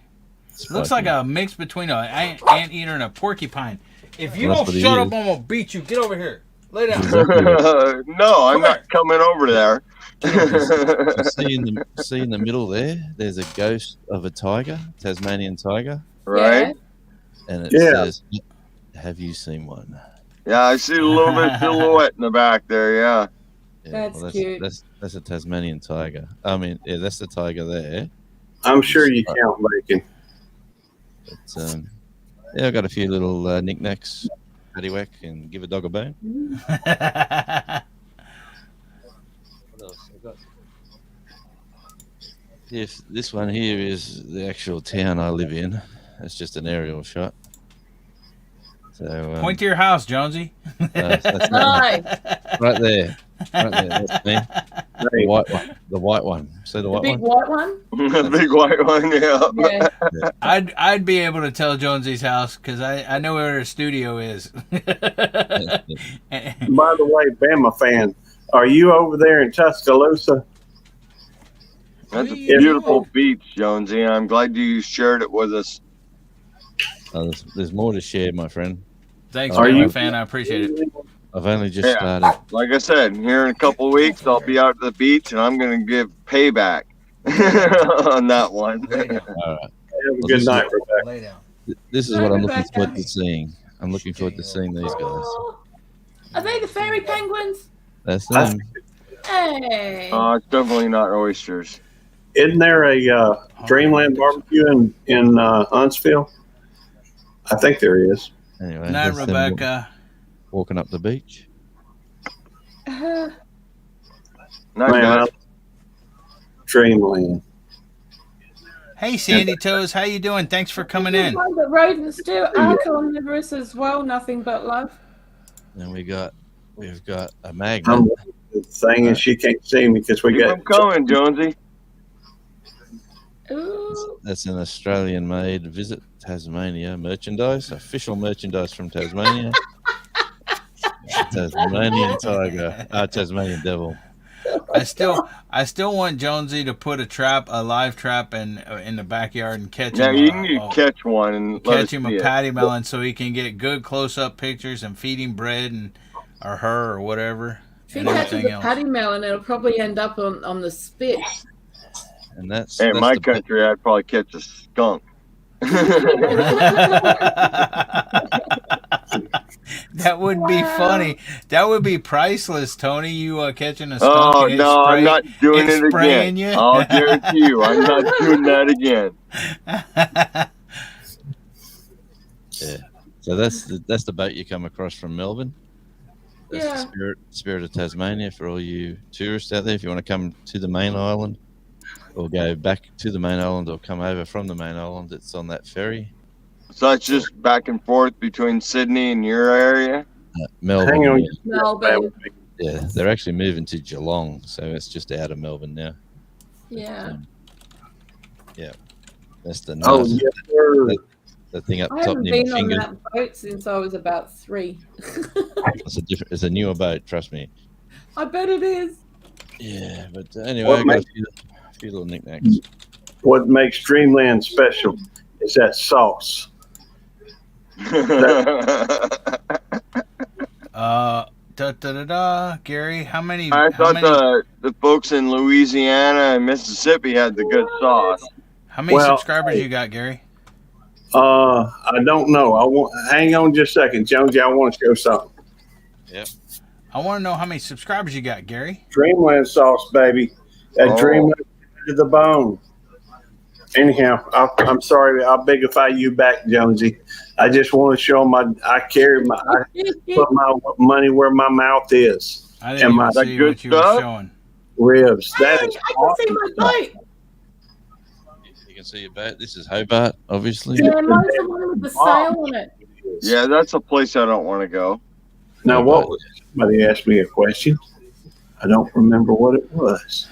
Looks like a mix between an anteater and a porcupine. If you Well, don't that's what he shut up, is. I'm gonna beat you. Get over here. Lay down. No, I'm not coming over there. See in the middle there, there's a ghost of a tiger, Tasmanian tiger, Right? and it Yeah. says, Have you seen one? Yeah, I see a little bit of silhouette in the back there. Yeah. That's cute. That's a Tasmanian tiger. I mean, yeah, that's the tiger there. I'm sure you count bacon. But, yeah, I've got a few little knickknacks, paddywhack, and give a dog a bone. What else? I've got. If this one here is the actual town I live in, it's just an aerial shot. So point to your house, Jonesy. That's Nice. right there. That's me. The white one. See the white Big one? white one. The big white one. Yeah. Yeah. I'd be able to tell Jonesy's house because I know where her studio is. By the way, Bama fan, are you over there in Tuscaloosa? That's a beautiful beach, Jonesy. I'm glad you shared it with us. There's more to share, my friend. Thanks, Bama fan. I appreciate it. I've only just started. Like I said, here in a couple of weeks, I'll be out at the beach, and I'm going to give payback on that one. All right. Have a good night, Rebecca. Lay down. This is what I'm looking forward to seeing. I'm looking forward to seeing these guys. Oh, are they the fairy penguins? That's them. Hey. It's definitely not oysters. Isn't there a Dreamland barbecue in Huntsville? I think there is. Anyway, Night, that's them Rebecca. walking up the beach. Nice, Man, guys. Dreamland. Hey, Sandy Toes, how you doing? Thanks for coming in. But rodents do are carnivorous as well. Nothing but love. And we've got a I'm magnet. the thing is, she can't see me because we Keep got 'em coming, Jonesy. Ooh. That's an Australian-made Visit Tasmania merchandise, official merchandise from Tasmania. Tasmanian tiger, Tasmanian devil. I still want Jonesy to put a live trap in the backyard and catch Yeah, him. you can catch one and let Catch us him see a it. patty melon so he can get good close-up pictures and feed him bread or her or whatever. If he and catches everything a else. paddy melon, it'll probably end up on the spit. And that's Hey, in my country, I'd probably catch a skunk. That would be funny. That would be priceless, Tony. You catching a skunk Oh, and no, I'm not doing it spraying again. you? I'll guarantee you, I'm not doing that again. Yeah. So that's the boat you come across from Melbourne. That's Yeah. the spirit of Tasmania for all you tourists out there. If you want to come to the main island, or go back to the main island, or come over from the main island, it's on that ferry. So it's just back and forth between Sydney and your area? Melbourne. Hang on. Yeah. Melbourne. Yeah, they're actually moving to Geelong, so it's just out of Melbourne now. Yeah. Yeah, that's the Oh, nice, yes, sir. the thing up I top haven't near my been on finger. that boat since I was about 3. It's a newer boat, trust me. I bet it is. Yeah, but anyway, What I got makes- a few little knickknacks. What makes Dreamland special is that sauce. Gary, how many? I how thought many, the folks in Louisiana and Mississippi had the good sauce. how many Well, subscribers you got, Gary? I don't know. Hang on just a second, Jonesy. I want to show something. I want to know how many subscribers you got, Gary. Dreamland sauce, baby. That Oh. Dreamland to the bone. Anyhow, I'm sorry. I'll bigify you back, Jonesy. I just want to show I put my money where my mouth is. I didn't And even my see good what you were stuff? showing. ribs. That Hey, is I can see my boat. You can see your boat. This is Hobart, obviously. Yeah, mine's the one with the sail on it. Yeah, that's a place I don't want to go. Now, what was somebody asked me a question? I don't remember what it was.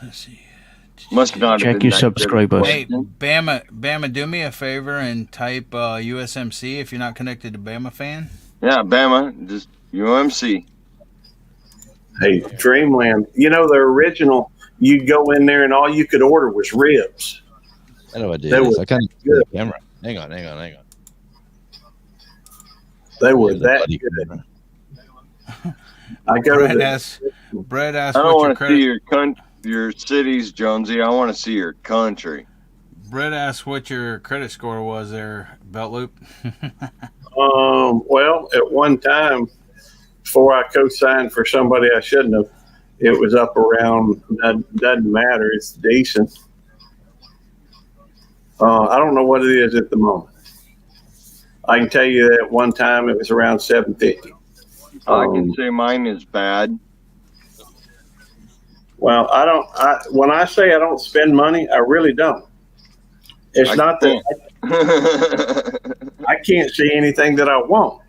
Let's see. Must not have Check been your that subscribers. good. Hey, Bama, do me a favor and type USMC if you're not connected to Bama fan. Yeah, Bama, just UMC. Hey, Dreamland. You know, the original, you'd go in there and all you could order was ribs. How do I do They this? were I can't see good. the camera. Hang on. They were The that bloody good. camera. I go to Brett I asked don't what your want to see credit. your cities, Jonesy. I want to see your country. Brett asked what your credit score was there, Belt Loop. Well, at one time, before I co-signed for somebody I shouldn't have, it was up around. Doesn't matter. It's decent. I don't know what it is at the moment. I can tell you that at one time it was around 750. I can say mine is bad. Well, when I say I don't spend money, I really don't. It's not that I can't see anything that I want.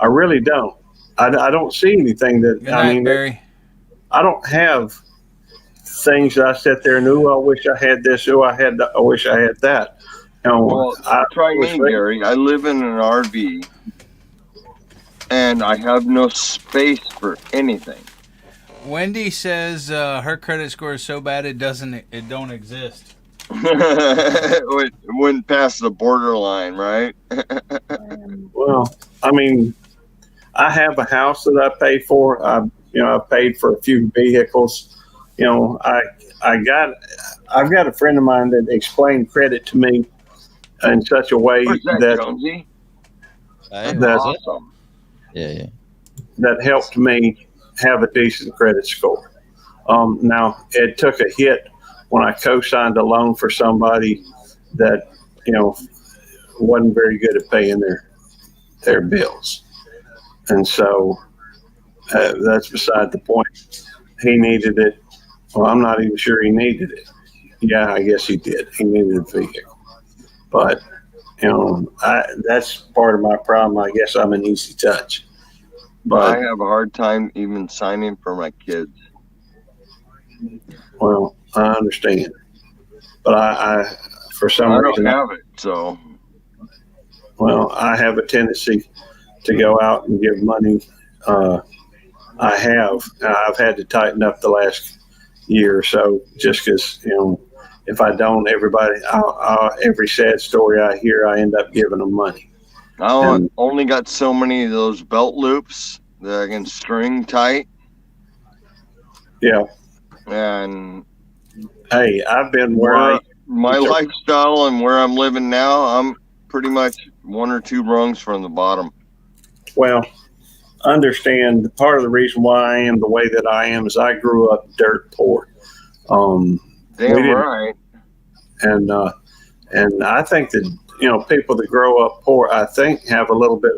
I really don't. I don't see anything that. Good night, Barry. I don't have things that I sit there and I wish I had this. I wish I had that. Well, try me, Gary. I live in an RV, and I have no space for anything. Wendy says her credit score is so bad it don't exist. It wouldn't pass the borderline, right? Well, I mean, I have a house that I pay for. I paid for a few vehicles. I've got a friend of mine that explained credit to me in such a way that Jonesy? That's awesome. Yeah. That helped me have a decent credit score. Now it took a hit when I co-signed a loan for somebody that wasn't very good at paying their bills, and so that's beside the point. He needed it. Well, I'm not even sure he needed it. Yeah, I guess he did. He needed a vehicle, but that's part of my problem. I guess I'm an easy touch. But I have a hard time even signing for my kids. Well, I understand, but I for some reason I don't have it. So, well, I have a tendency to go out and give money. I've had to tighten up the last year or so, just because if I don't, every sad story I hear, I end up giving them money. I only got so many of those belt loops that I can string tight. Yeah. And hey, I've been my lifestyle and where I'm living now, I'm pretty much one or two rungs from the bottom. Well, understand part of the reason why I am the way that I am is I grew up dirt poor. Damn right. And I think that people that grow up poor, I think, have a little bit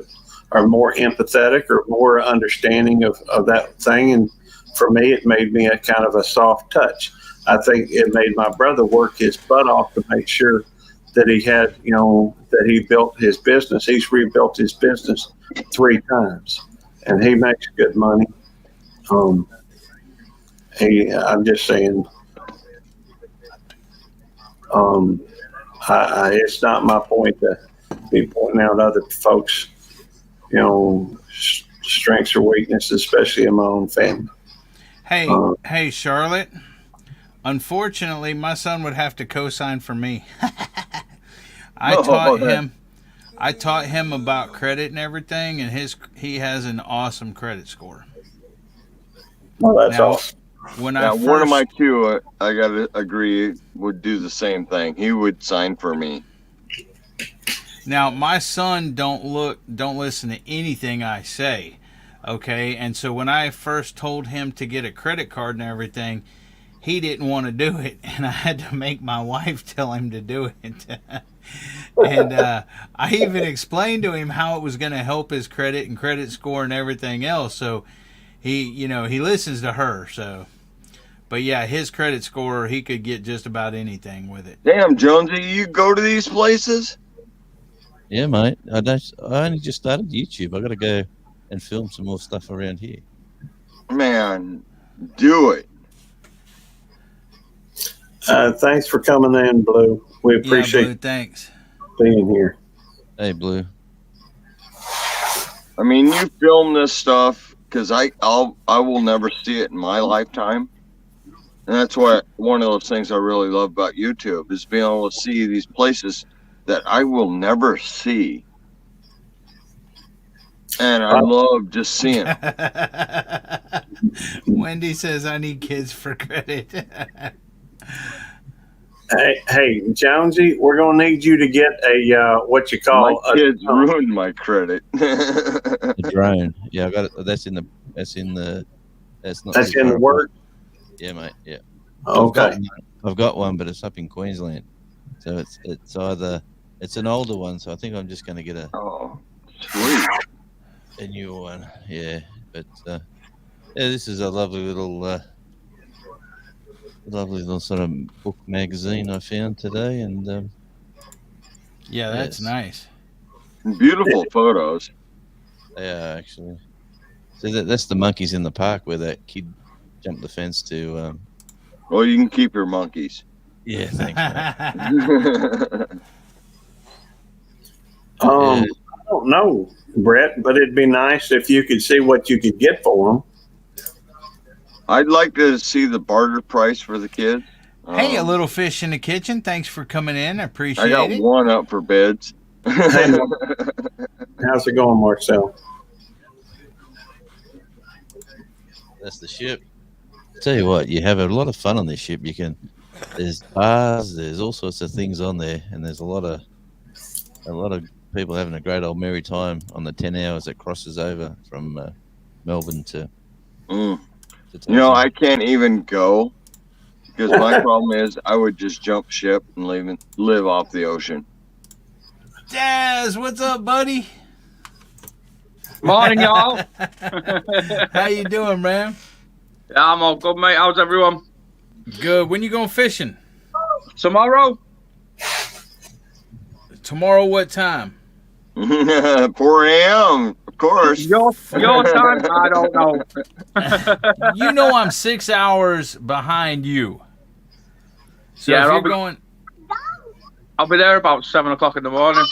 are more empathetic or more understanding of that thing. And for me, it made me a kind of a soft touch. I think it made my brother work his butt off to make sure that he had, that he built his business. He's rebuilt his business 3 times, and he makes good money. I'm just saying, it's not my point to be pointing out other folks, strengths or weaknesses, especially in my own family. Hey, Charlotte. Unfortunately, my son would have to co-sign for me. I taught him about credit and everything, and he has an awesome credit score. Well, that's awesome. One of my two, I gotta agree, would do the same thing. He would sign for me. Now, my son don't listen to anything I say, okay? And so when I first told him to get a credit card and everything, he didn't want to do it, and I had to make my wife tell him to do it. And I even explained to him how it was going to help his credit and credit score and everything else. So he listens to her. So, but yeah, his credit score, he could get just about anything with it. Damn, Jonesy, you go to these places? Yeah, mate. I only just started YouTube. I got to go and film some more stuff around here. Man, do it. Thanks for coming in, Blue. We appreciate Blue, thanks. being here. Hey, Blue. I mean, you film this stuff because I will never see it in my lifetime. And that's why one of those things I really love about YouTube is being able to see these places that I will never see. And I love just seeing them. Wendy says I need kids for credit. Hey, Jonesy, we're gonna need you to get a what you call My kids ruined my credit. The drone. Yeah, I got it. That's not. That's too in the far apart. work. Yeah, mate. Yeah. Okay. I've got one, but it's up in Queensland. So it's either it's an older one, so I think I'm just going to get a sweet newer one. Yeah, but yeah, this is a lovely little sort of book magazine I found today, and yeah, that's nice. Beautiful photos. Yeah, actually. So that's the monkeys in the park where that kid jumped the fence to. Well, you can keep your monkeys. Yeah, thanks, mate. I don't know, Brett, but it'd be nice if you could see what you could get for them. I'd like to see the barter price for the kids. Hey, a little fish in the kitchen. Thanks for coming in. I appreciate I got it. one up for bids. How's it going, Marcel? That's the ship. Tell you what, you have a lot of fun on this ship. There's bars, there's all sorts of things on there, and there's a lot of people having a great old merry time on the 10 hours that crosses over from Melbourne to. You know, I can't even go because my problem is I would just jump ship and live off the ocean. Jazz, what's up, buddy? Morning, y'all. How you doing, man? Yeah, I'm all good, mate. How's everyone? Good. When you going fishing? Tomorrow. Tomorrow, what time? 4 a.m. Of course. Your time? I don't know. You know I'm 6 hours behind you. So Yeah, if I'll you're be- going. I'll be there about 7 o'clock in the morning.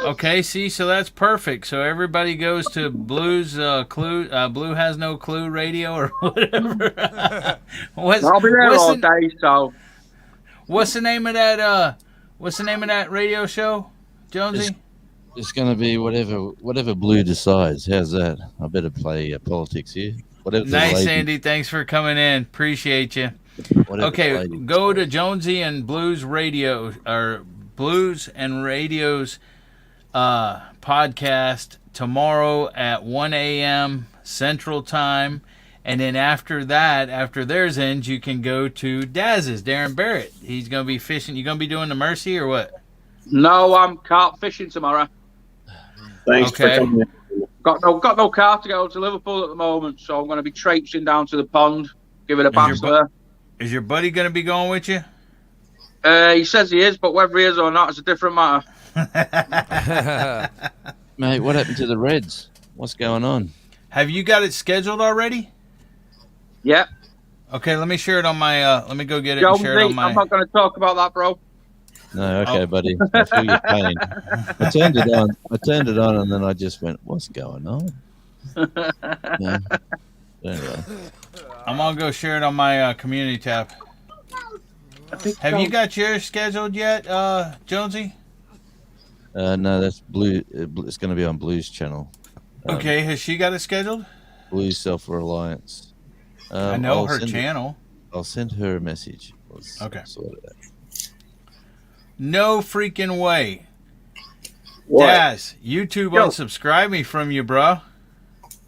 Okay, see, so that's perfect. So everybody goes to Blue's Blue Has No Clue radio or whatever. I'll be there all day. So what's the name of that? What's the name of that radio show, Jonesy? It's going to be whatever Blue decides. How's that? I better play politics here. Whatever the Nice, lady- Sandy. Thanks for coming in. Appreciate you. Whatever Okay, the lady go to Jonesy and Blues Radio or Blues and Radio's podcast tomorrow at 1 a.m. Central Time. And then after that, after theirs ends, you can go to Daz's, Darren Barrett. He's going to be fishing. You going to be doing the Mercy or what? no, I'm carp fishing tomorrow. Thanks Okay. for coming in. Got no car to go to Liverpool at the moment, so I'm going to be traipsing down to the pond, give it a Is your bath bu- there. Is your buddy going to be going with you? He says he is, but whether he is or not is a different matter. Mate, what happened to the Reds? What's going on? Have you got it scheduled already? Yeah. Okay, let me share it on my. Let me go get it and Jonesy, share it on my. I'm not going to talk about that, bro. No, okay, buddy. I feel your pain. I turned it on, and then I just went, "What's going on?" Yeah. Anyway. I'm gonna go share it on my community tab. Have you got yours scheduled yet, Jonesy? No, that's Blue. It's going to be on Blue's channel. Okay, has she got it scheduled? Blue's Self-Reliance. I know I'll her send channel. I'll send her a message. Okay. Sort it out. No freaking way. What? Daz, YouTube unsubscribed me from you, bro.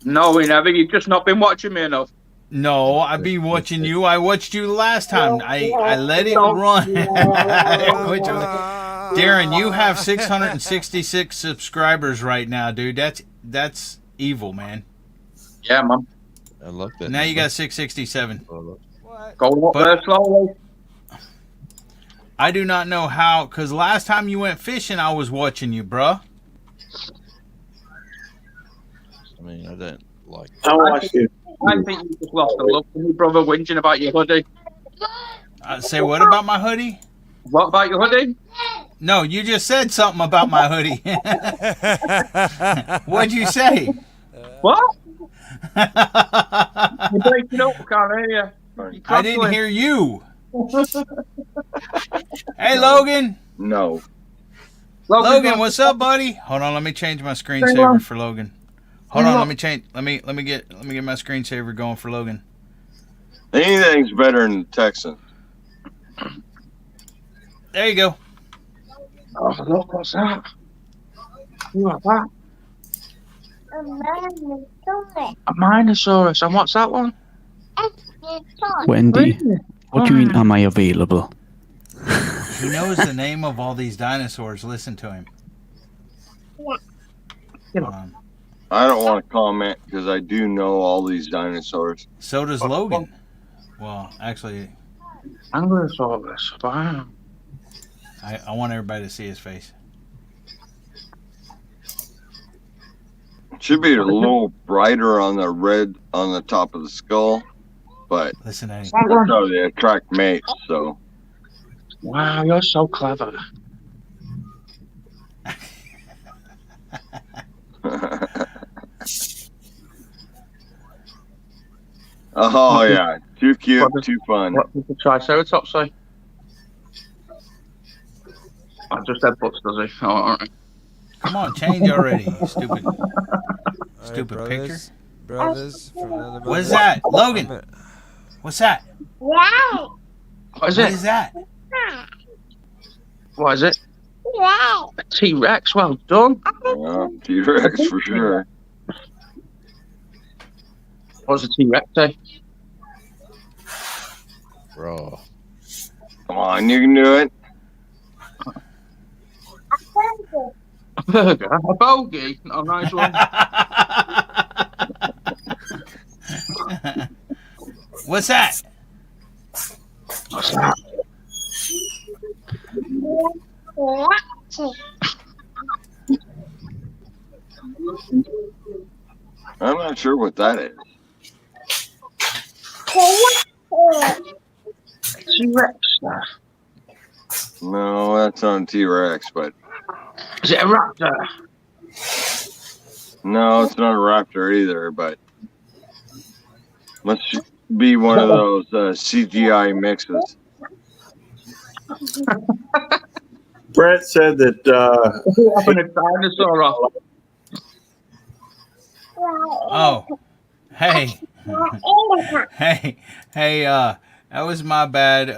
No, we never. You've just not been watching me enough. No, I've been watching you. I watched you last time. I let it run. Darren, you have 666 subscribers right now, dude. That's evil, man. Yeah, man. I love that. Now you got 667. Going up there slowly. I do not know how, because last time you went fishing, I was watching you, bruh. I mean, I don't like. I watched you. I think you just lost the love for me, brother, whinging about your hoodie. Say what about my hoodie? What about your hoodie? No, you just said something about my hoodie. What'd you say? What? You're breaking up, I can't hear you. I didn't hear you. Hey, Logan. No. Logan, what's up, buddy? Hold on, let me change my screensaver for Logan. Hold on, let me change. Let me get my screensaver going for Logan. Anything's better than Texan. There you go. Oh, look, what's that? You like that? A Minosaurus. And what's that one? Wendy, Really? what do you mean, am I available? He knows the name of all these dinosaurs. Listen to him. I don't want to comment because I do know all these dinosaurs. So does Logan. Well, actually, Ankylosaurus. Wow. I want everybody to see his face. It should be a little brighter on the red on the top of the skull, but listen to him. That's how they attract mates. So. Wow, you're so clever. Oh yeah, too cute, too fun. What does the Triceratops say? I just said butts, does he? Oh, all right. Come on, change already, you stupid, Stupid picture. Brothers from another What is mother. that, Logan? What's that? What is it? What is that? What is it? A T-Rex. Well done. Yeah, T-Rex for sure. What's a T-Rex say? Raw. Come on, you can do it. A burger. A bogey. Oh, nice one. What's that? What's that? I'm not sure what that is. T-Rex. No, that's on T-Rex, but Is it a raptor? no, it's not a raptor either. But must be one of those CGI mixes. Brett said that Having a dinosaur off. Oh, hey, hey, that was my bad,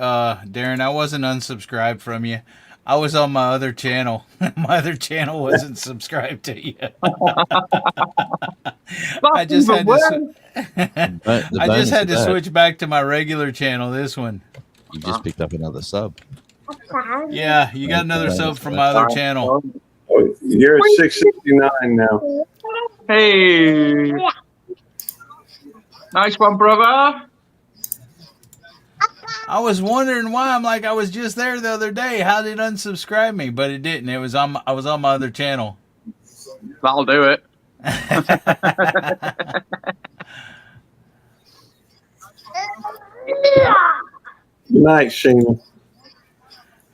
Darren. I wasn't unsubscribed from you. I was on my other channel. My other channel wasn't subscribed to you. I just had to. I just had to switch back to my regular channel. This one. You just picked up another sub. Yeah, you got another sub from my other channel. oh, you're at 669 now. Hey. Nice one, brother. I was wondering why. I'm like, I was just there the other day. How did it unsubscribe me? But it didn't. It was on. I was on my other channel. That'll do it. Good night, Sheena.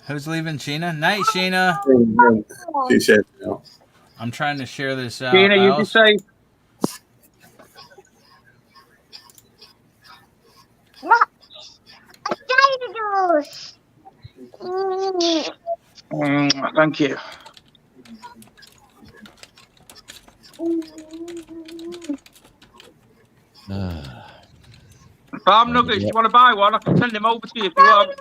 Who's leaving, Sheena? Night, Sheena. She said no. I'm trying to share this out. Gina, you just say. Thank you. Farm nuggets, you want to buy one? I can send them over to you if you want.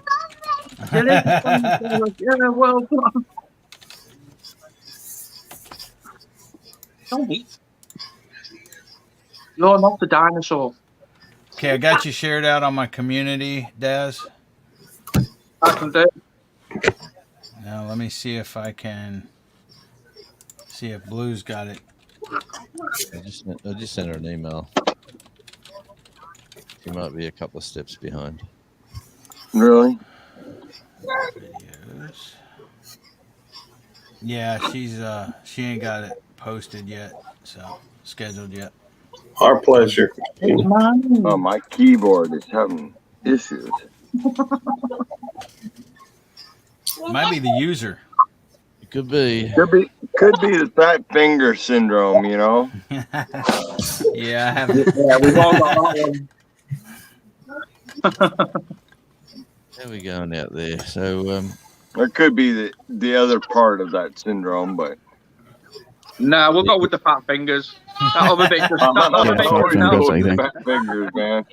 Yeah, well done. Don't eat. You're not the dinosaur. Okay, I got you shared out on my community, Daz. I can do. Now let me see if I can see if Blue's got it. I just sent her an email. She might be a couple of steps behind. Really? Videos. Yeah, she ain't got it posted yet, so scheduled yet. Our pleasure. Oh, my keyboard is having issues. Might be the user. It could be. Could be the fat finger syndrome, you know? Yeah, I have. Yeah, we've all got that one. There we go out there. So, It could be the other part of that syndrome, but Nah, we'll go with the fat fingers. That'll be big. Fat fingers, man.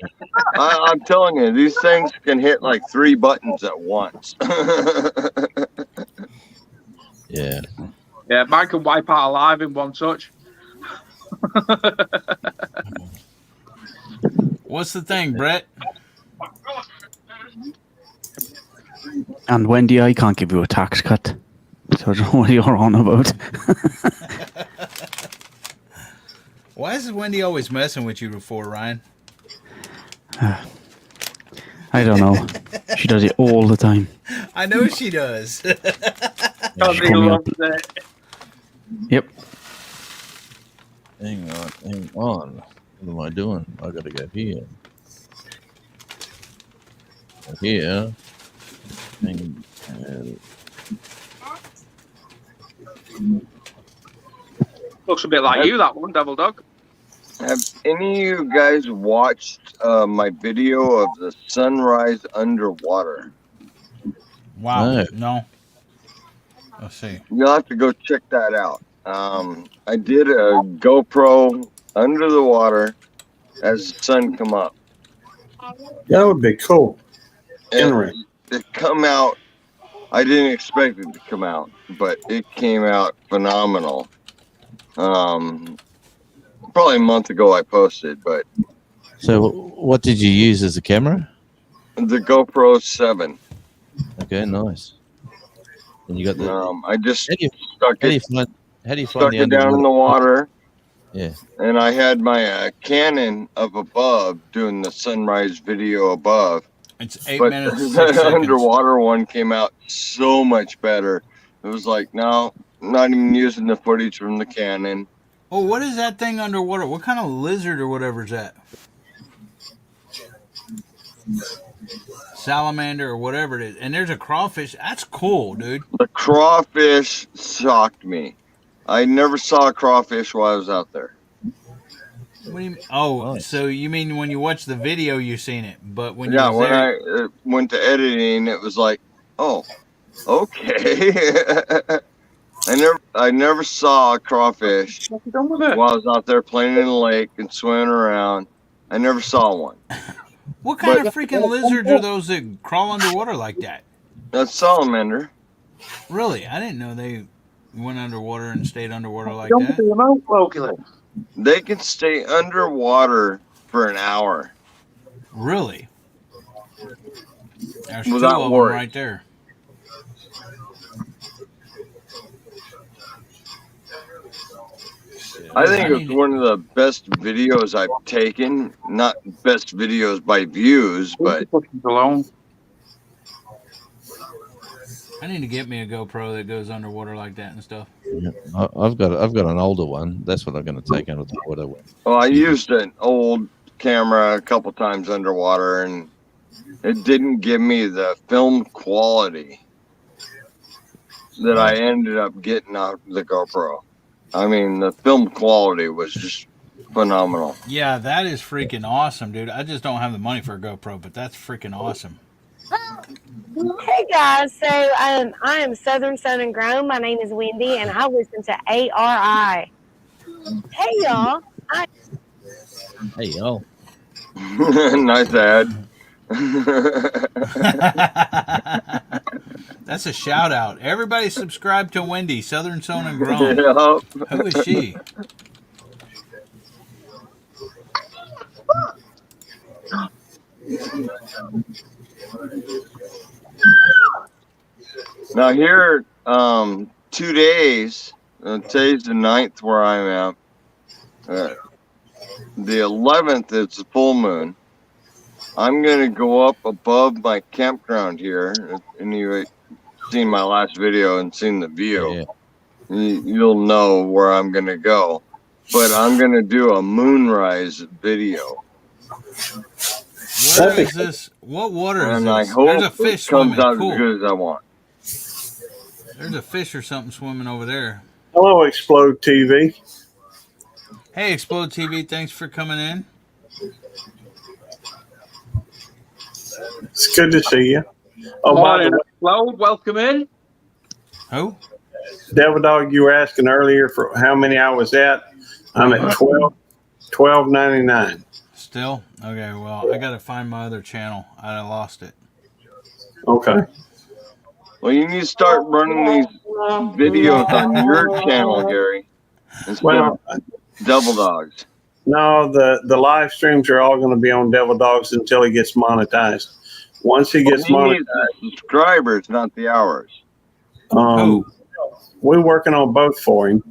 I'm telling you, these things can hit like 3 buttons at once. Yeah. Yeah, mine can wipe out alive in one touch. What's the thing, Brett? And Wendy, I can't give you a tax cut. So I don't know what you're on about. Why is Wendy always messing with you before, Ryan? I don't know. She does it all the time. I know she does. She called me up. Yep. Hang on. What am I doing? I gotta go here. Here. Looks a bit like you, that one, Devil Dog. Have any of you guys watched my video of the sunrise underwater? Wow. No. Let's see. You'll have to go check that out. I did a GoPro under the water as the sun come up. That would be cool. And it come out. I didn't expect it to come out, but it came out phenomenal. Probably a month ago I posted, but So, what did you use as a camera? the GoPro 7. Okay, nice. And you got the. I just stuck How do you it. find? How do you find Stuck the it down in the water. Yeah. And I had my Canon up above doing the sunrise video above. It's 8 but minutes, 6 the seconds. underwater one came out so much better. It was like, no, I'm not even using the footage from the Canon. Oh, what is that thing underwater? What kind of lizard or whatever is that? Salamander or whatever it is. And there's a crawfish. That's cool, dude. The crawfish shocked me. I never saw a crawfish while I was out there. What do you mean? Oh, so you mean when you watch the video, you've seen it, but when Yeah, you was when there, I went to editing, it was like, oh, okay. I never saw a crawfish while I was out there playing in the lake and swimming around. I never saw one. what kind of freaking lizards are those that crawl underwater like that? That's salamander. Really? I didn't know they went underwater and stayed underwater like that. They can stay underwater for an hour. Really? There's two Without of them worry. right there. I think it's one of the best videos I've taken. Not best videos by views, but I need to get me a GoPro that goes underwater like that and stuff. Yeah. I've got an older one. That's what I'm going to take under the water with. well, I used an old camera a couple times underwater, and it didn't give me the film quality that I ended up getting out of the GoPro. I mean, the film quality was just phenomenal. Yeah, that is freaking awesome, dude. I just don't have the money for a GoPro, but that's freaking awesome. Hey guys, so I am Southern Sun and Grown. My name is Wendy, and I listen to ARI. Hey y'all, Hey, y'all. Nice ad. That's a shout out. Everybody subscribe to Wendy, Southern Sun and Grown. Yep. Who is she? Now here, 2 days. Today's the 9th where I'm at. The 11th is the full moon. I'm gonna go up above my campground here. And you've seen my last video and seen the view. Yeah. You'll know where I'm gonna go. But I'm gonna do a moonrise video. Where is this? What water is And this? I hope There's a fish it comes swimming. out Cool. as good as I want. There's a fish or something swimming over there. Hello, Explode TV. Hey, Explode TV, thanks for coming in. It's good to see you. Oh, by the way, Explode, welcome in. Who? Devil Dog, you were asking earlier for how many I was at. I'm at 12.99. Still? Okay, well, I got to find my other channel. I lost it. Okay. Well, you need to start running these videos on your channel, Gary, instead of Devil Dogs. No, the live streams are all going to be on Devil Dogs until he gets monetized. Once he gets He needs monetized, the subscribers, not the hours. We're working on both for him.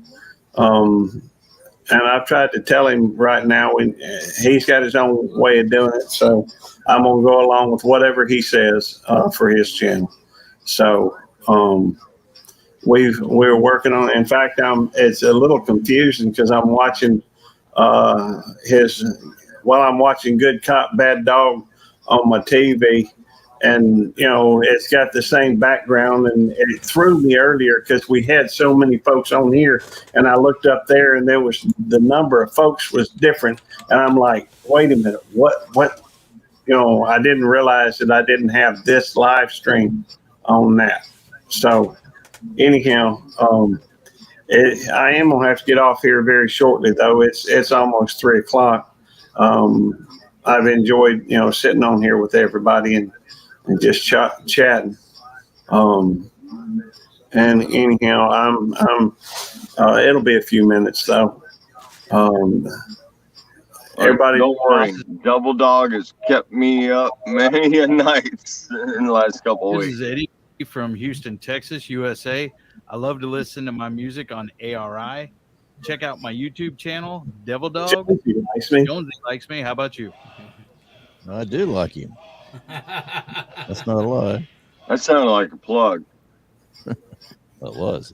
And I've tried to tell him right now, he's got his own way of doing it. So I'm going to go along with whatever he says for his channel. So we're working on it. In fact, it's a little confusing because I'm watching I'm watching Good Cop, Bad Dog on my TV. And, it's got the same background, and it threw me earlier because we had so many folks on here, and I looked up there and the number of folks was different. And I'm like, wait a minute, what, I didn't realize that I didn't have this live stream on that. So anyhow, I am going to have to get off here very shortly though. It's almost 3:00. I've enjoyed, sitting on here with everybody and just chatting. And anyhow, I'm it'll be a few minutes though. Everybody, don't worry. Double Dog has kept me up many nights in the last couple of This weeks. is Eddie from Houston, Texas, USA. I love to listen to my music on ARI. Check out my YouTube channel, Devil Dog. Jonesy likes me. Jonesy likes me. How about you? I do like him. That's not a lie. That sounded like a plug. It was.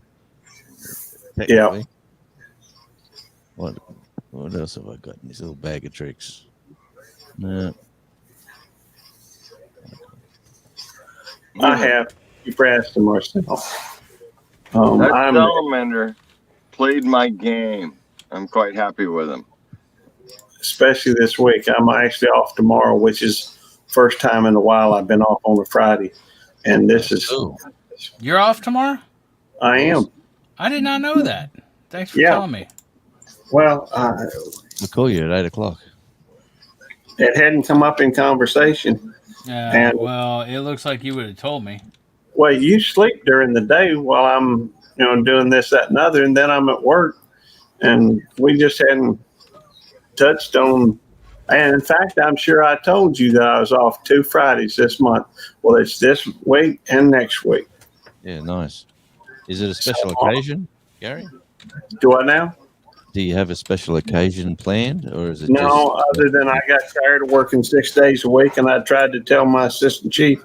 Yeah. What else have I got in this little bag of tricks? No. I have depressed myself. That salamander played my game. I'm quite happy with him. Especially this week. I'm actually off tomorrow, which is first time in a while I've been off on a Friday. And this is... You're off tomorrow? I am. I did not know that. Thanks for telling me. Well, we'll call you at 8:00. It hadn't come up in conversation. Well, it looks like you would have told me. Well, you sleep during the day while I'm, doing this, that, and other, and then I'm at work. And we just hadn't touched on. And in fact, I'm sure I told you that I was off 2 Fridays this month. Well, it's this week and next week. Yeah, nice. Is it a special occasion, Gary? Do I now? Do you have a special occasion planned, or is it No, other than I got tired of working 6 days a week, and I tried to tell my assistant chief,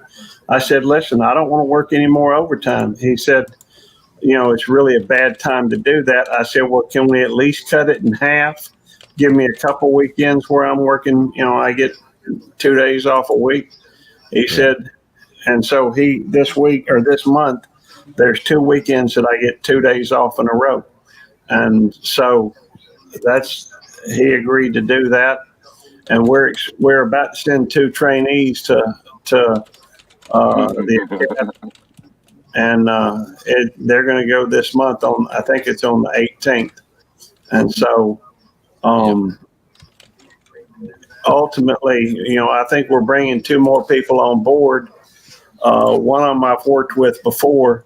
I said, listen, I don't want to work any more overtime. He said, it's really a bad time to do that. I said, well, can we at least cut it in half? Give me a couple weekends where I'm working, I get 2 days off a week. He said, and so this week or this month, there's 2 weekends that I get 2 days off in a row. And so he agreed to do that. And we're about to send 2 trainees to the academy. And they're going to go this month I think it's on the 18th. And so ultimately, I think we're bringing 2 more people on board. One of them I've worked with before.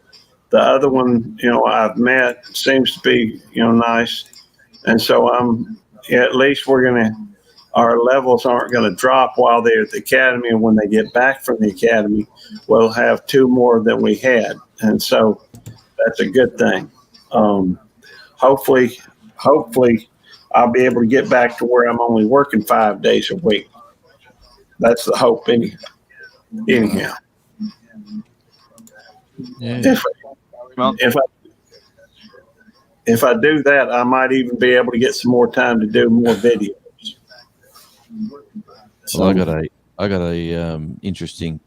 The other one, I've met, seems to be, nice. And so at least our levels aren't going to drop while they're at the academy. And when they get back from the academy, we'll have 2 more than we had. And so that's a good thing. Hopefully I'll be able to get back to where I'm only working 5 days a week. That's the hope anyhow. Yeah. If I do that, I might even be able to get some more time to do more videos. Well, I got a interesting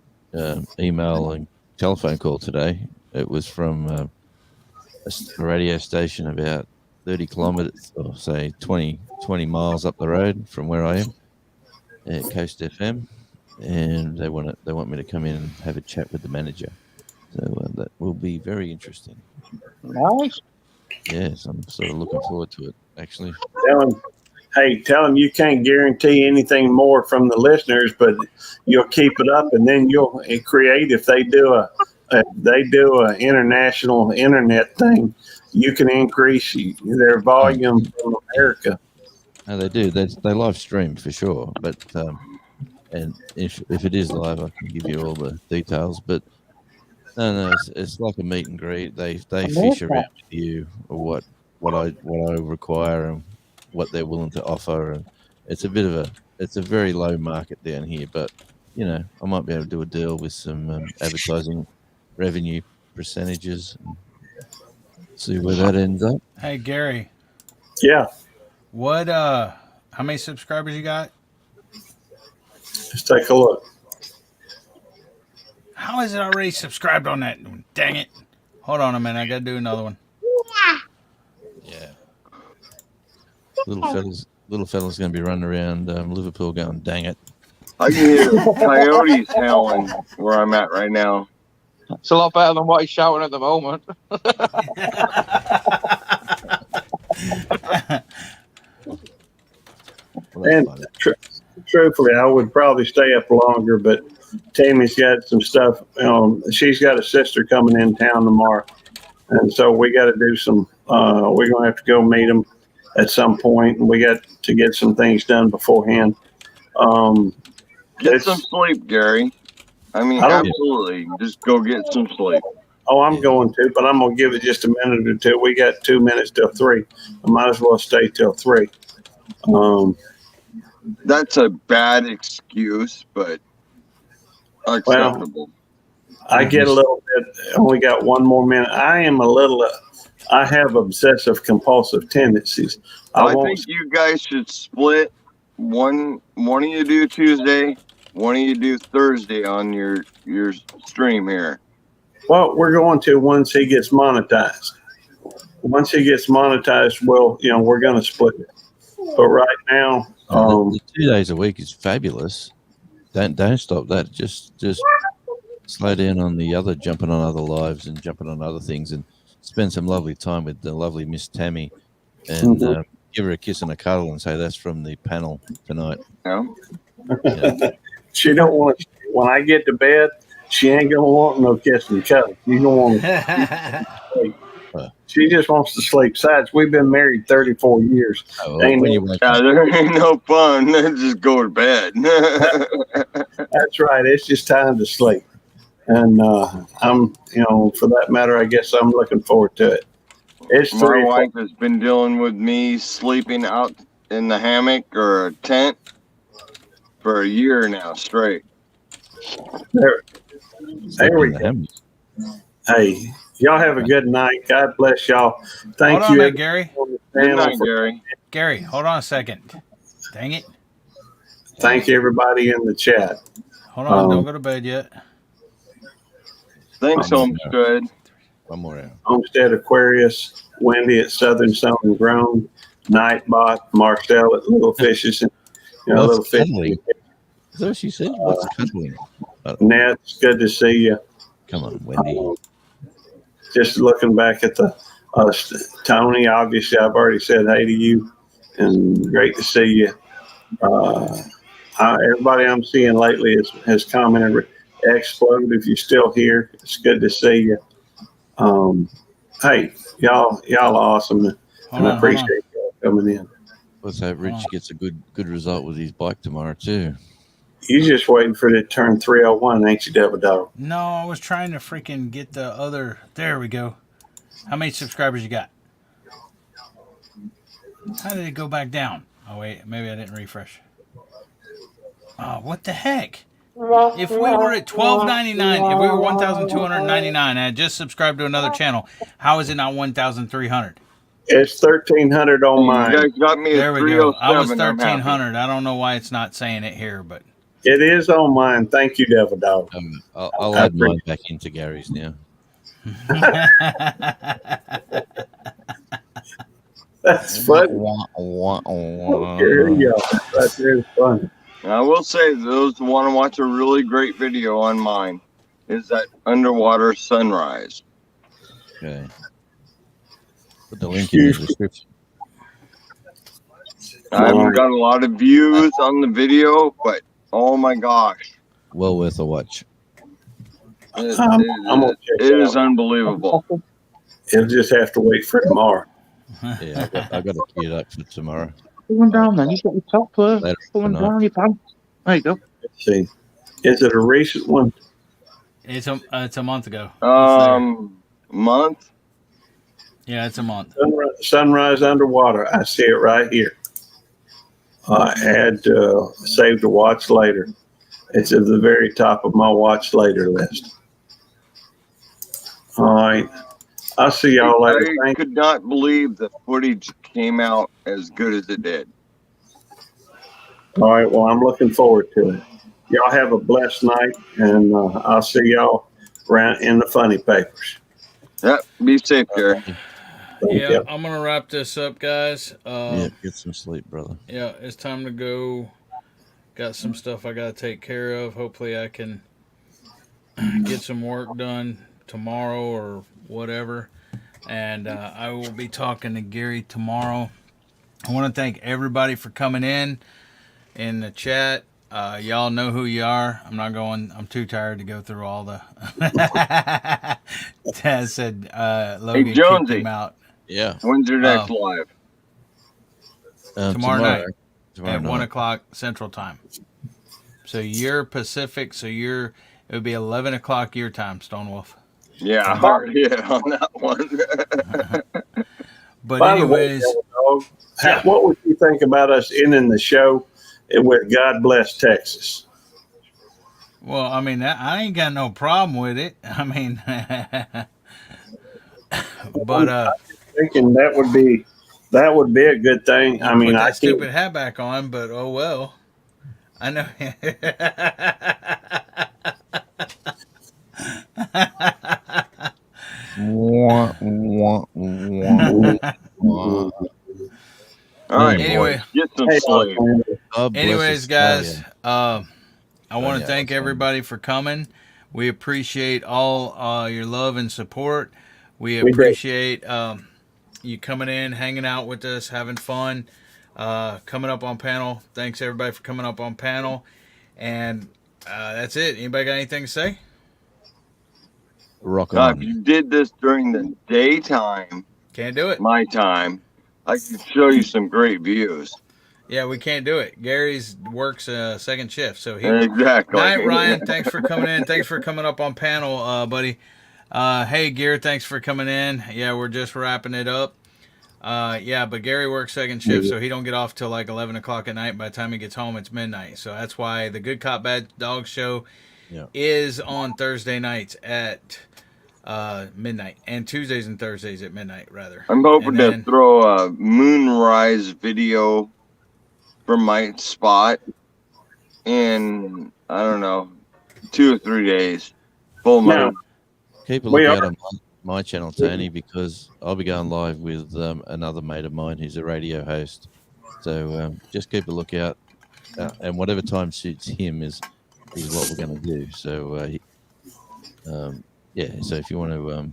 email and telephone call today. It was from a radio station about 30 kilometers, or say 20 miles up the road from where I am, at Coast FM, and they want me to come in and have a chat with the manager. So that will be very interesting. Nice. Yes, I'm sort of looking forward to it, actually. Tell them you can't guarantee anything more from the listeners, but you'll keep it up, and then you'll create, if they do a if they do an international internet thing, you can increase their volume from America. No, they do. They live stream for sure. But and if it is live, I can give you all the details. But no, it's like a meet and greet. They fish around with you or what I require and what they're willing to offer, and it's a very low market down here. But I might be able to do a deal with some advertising revenue percentages and see where that ends up. Hey Gary, Yeah, what how many subscribers you got? let's take a look. How is it already subscribed on that? Dang it! Hold on a minute, I gotta do another one. Yeah, little fella's going to be running around Liverpool going, "Dang it!" I can hear coyotes howling where I'm at right now. It's a lot better than what he's shouting at the moment. And truthfully, I would probably stay up longer, but Tammy's got some stuff. She's got a sister coming in town tomorrow, and so we got to do some. We're gonna have to go meet them at some point, and we got to get some things done beforehand. Get some sleep, Gary. I mean, absolutely. Just go get some sleep. Oh, I'm going to, but I'm gonna give it just a minute or two. We got 2 minutes till 3. I might as well stay till 3. That's a bad excuse, but acceptable. I get a little bit. Only got 1 more minute. I have obsessive compulsive tendencies. I think you guys should split one of you do Tuesday, one of you do Thursday on your stream here. Well, we're going to once he gets monetized. Once he gets monetized, well, we're going to split it. But right now, the 2 days a week is fabulous. Don't stop that. Just slow down on the other, jumping on other lives and jumping on other things, and spend some lovely time with the lovely Miss Tammy, and give her a kiss and a cuddle, and say that's from the panel tonight. Yeah. She don't want to. When I get to bed, she ain't gonna want no kiss and cuddle. She's gonna want to sleep. She just wants to sleep. Besides, we've been married 34 years. There ain't no fun. Just go to bed. That's right. It's just time to sleep. And I'm, for that matter, I guess I'm looking forward to it. It's My wife has been dealing with me sleeping out in the hammock or a tent for a year now straight. There we go. Hey, y'all have a good night. God bless y'all. Thank hold you, on, Gary. Good night, Gary. Gary, hold on a second. Dang it. Thank you, everybody in the chat. Hold on, don't go to bed yet. Thanks, Homestead. One more hour. Homestead Aquarius, Wendy at Southern Sun and Grown, Nightbot, Marcel at Little Fishes, and Little Fish. Is that what she said? What's cuddling? Ned, it's good to see you. Come on, Wendy. Just looking back at the Tony, obviously I've already said hey to you, and great to see you. Everybody I'm seeing lately has commented, explode if you're still here. It's good to see you. Hey, y'all are awesome, and I appreciate y'all coming in. Let's hope Rich gets a good result with his bike tomorrow too. You just waiting for it to turn 301, ain't you, Devil Dog? No, I was trying to freaking get the other. There we go. How many subscribers you got? How did it go back down? Oh, wait. Maybe I didn't refresh. Oh, what the heck? If we were at $12.99, if we were $1,299 and I just subscribed to another channel, how is it not $1,300? It's 1,300 on mine. You guys got me There at we go. 307. I was I'm happy. 1,300. I don't know why it's not saying it here, but It is on mine. Thank you, Devil Dog. I'll add mine back into Gary's now. That's funny. There you go. That's very funny. I will say, those who want to watch a really great video on mine is that underwater sunrise. Okay. Put the link in the description. I haven't got a lot of views on the video, but oh my gosh. Well worth a watch. It, I'm gonna it, check it it is out. unbelievable. It'll just have to wait for tomorrow. Yeah, I got it queued up for tomorrow. Pull them down then. You've got your top first. Later Pull them tonight. down your pants. There you go. Let's see. Is it a recent one? It's a month ago. Month. Yeah, it's a month. Sunrise underwater. I see it right here. Add save to watch later. It's at the very top of my watch later list. All right. I'll see y'all later. I could not believe the footage came out as good as it did. All right. Well, I'm looking forward to it. Y'all have a blessed night, and I'll see y'all around in the funny papers. Yep. Be safe, Gary. Yeah, I'm gonna wrap this up, guys. Yeah, get some sleep, brother. Yeah, it's time to go. Got some stuff I gotta take care of. Hopefully, I can get some work done tomorrow or whatever. And I will be talking to Gary tomorrow. I want to thank everybody for coming in the chat. Y'all know who you are. I'm too tired to go through all the. Taz said Logan kicked Jonesy. him out. Yeah. When's your next live? Tomorrow night Tomorrow at night. 1 o'clock Central Time. So you're Pacific, so it would be 11 o'clock your time, Stone Wolf. Yeah, I'm already hit on that one. But By the way, anyways, Dog, what would you think about us ending the show with "God Bless Texas"? well, I mean, I ain't got no problem with it. I mean, but I'm thinking that would be a good thing. I mean, put I that stupid hat back on, but oh well. I know. All right, Anyway, boys, get some Hey, sleep. Anyways, guys, I want to yeah, thank that's everybody for coming. We appreciate all your love and support. We We do. appreciate you coming in, hanging out with us, having fun, coming up on panel. Thanks everybody for coming up on panel. And that's it. Anybody got anything to say? Rock Now, on. if you did this during the daytime, Can't do it. my time, I could show you some great views. Yeah, we can't do it. Gary's works second shift, so he. Exactly. Night, Ryan. Thanks for coming in. Thanks for coming up on panel, buddy. Hey, Gary. Thanks for coming in. Yeah, we're just wrapping it up. Yeah, but Gary works second shift, so he don't get off till like 11 o'clock at night. By the time he gets home, it's midnight. So that's why the Good Cop Bad Dog show is on Thursday nights at midnight, and Tuesdays and Thursdays at midnight, rather. I'm hoping to throw a moonrise video from my spot in, I don't know, 2 or 3 days. Full moon. Keep a lookout on my channel, Tony, because I'll be going live with another mate of mine who's a radio host. So just keep a lookout, and whatever time suits him is what we're going to do. So yeah. So if you want to,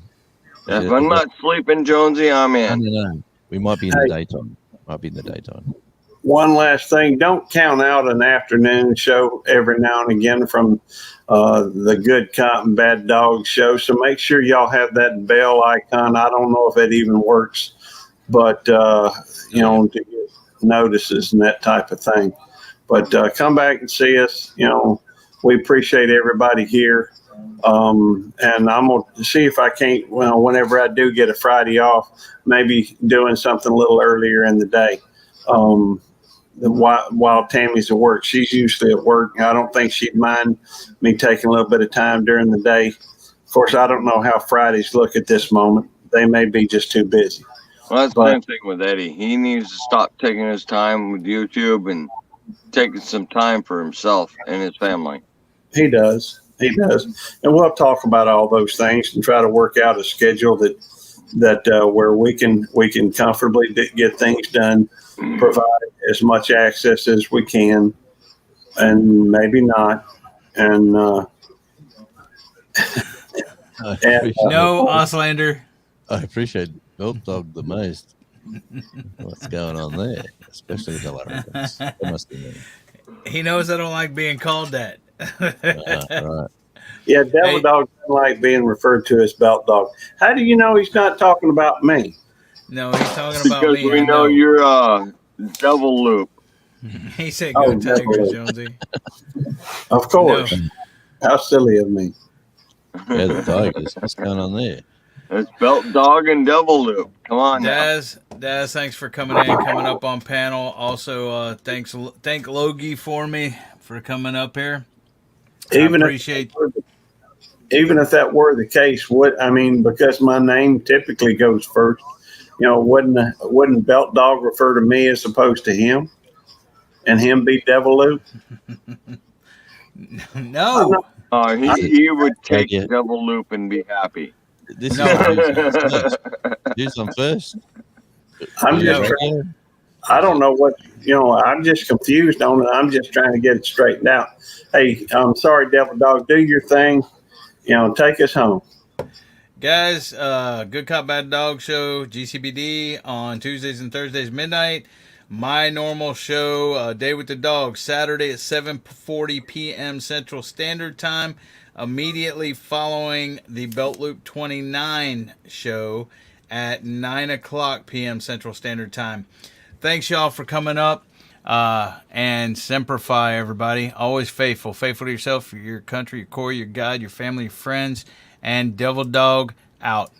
if I'm not sleeping, Jonesy, I'm in. No. We might be in the daytime. One last thing, don't count out an afternoon show every now and again from the Good Cop and Bad Dog show. So make sure y'all have that bell icon. I don't know if it even works, but, you know, to get notices and that type of thing. But come back and see us. You know, we appreciate everybody here. And I'm going to see if I can't, well, whenever I do get a Friday off, maybe doing something a little earlier in the day. While Tammy's at work, she's usually at work. I don't think she'd mind me taking a little bit of time during the day. Of course, I don't know how Fridays look at this moment. They may be just too busy. Well, that's the same thing with Eddie. He needs to stop taking his time with YouTube and taking some time for himself and his family. He does. And we'll talk about all those things and try to work out a schedule that where we can comfortably get things done, provide as much access as we can, and maybe not. And no, Auslander. I appreciate Milk Dog the most. What's going on there? Especially with the larynx. That must be me. He knows I don't like being called that. Right. Yeah, Devil Hey, Dog doesn't like being referred to as Belt Dog. How do you know he's not talking about me? no, he's talking about Because me. we I know know. you're Devil Loop. He said, "Go Oh, Tigers, Devil. Jonesy." Of No, course. How silly of me. Yeah, the Tigers. What's going on there? It's Belt Dog and Devil Loop. Come on now. Daz, thanks for coming up on panel. Also, thank Logie for me for coming up here. Even I if appreciate. even if that were the case, because my name typically goes first, wouldn't Belt Dog refer to me as opposed to him, and him be Devil Loop? No. He would take Yeah. Devil Loop and be happy. This No. is who's on first. I'm Are you just radio? trying. I don't know what I'm just confused on it. I'm just trying to get it straightened out. Hey, I'm sorry, Devil Dog. Do your thing. Take us home. Guys, Good Cop Bad Dog show, GCBD on Tuesdays and Thursdays midnight. My normal show, Day with the Dog, Saturday at 7:40 p.m. Central Standard Time, immediately following the Belt Loop 29 show at 9 o'clock p.m. Central Standard Time. Thanks, y'all, for coming up. And Semper Fi, everybody. Always faithful. Faithful to yourself, your country, your core, your God, your family, your friends. And Devil Dog out.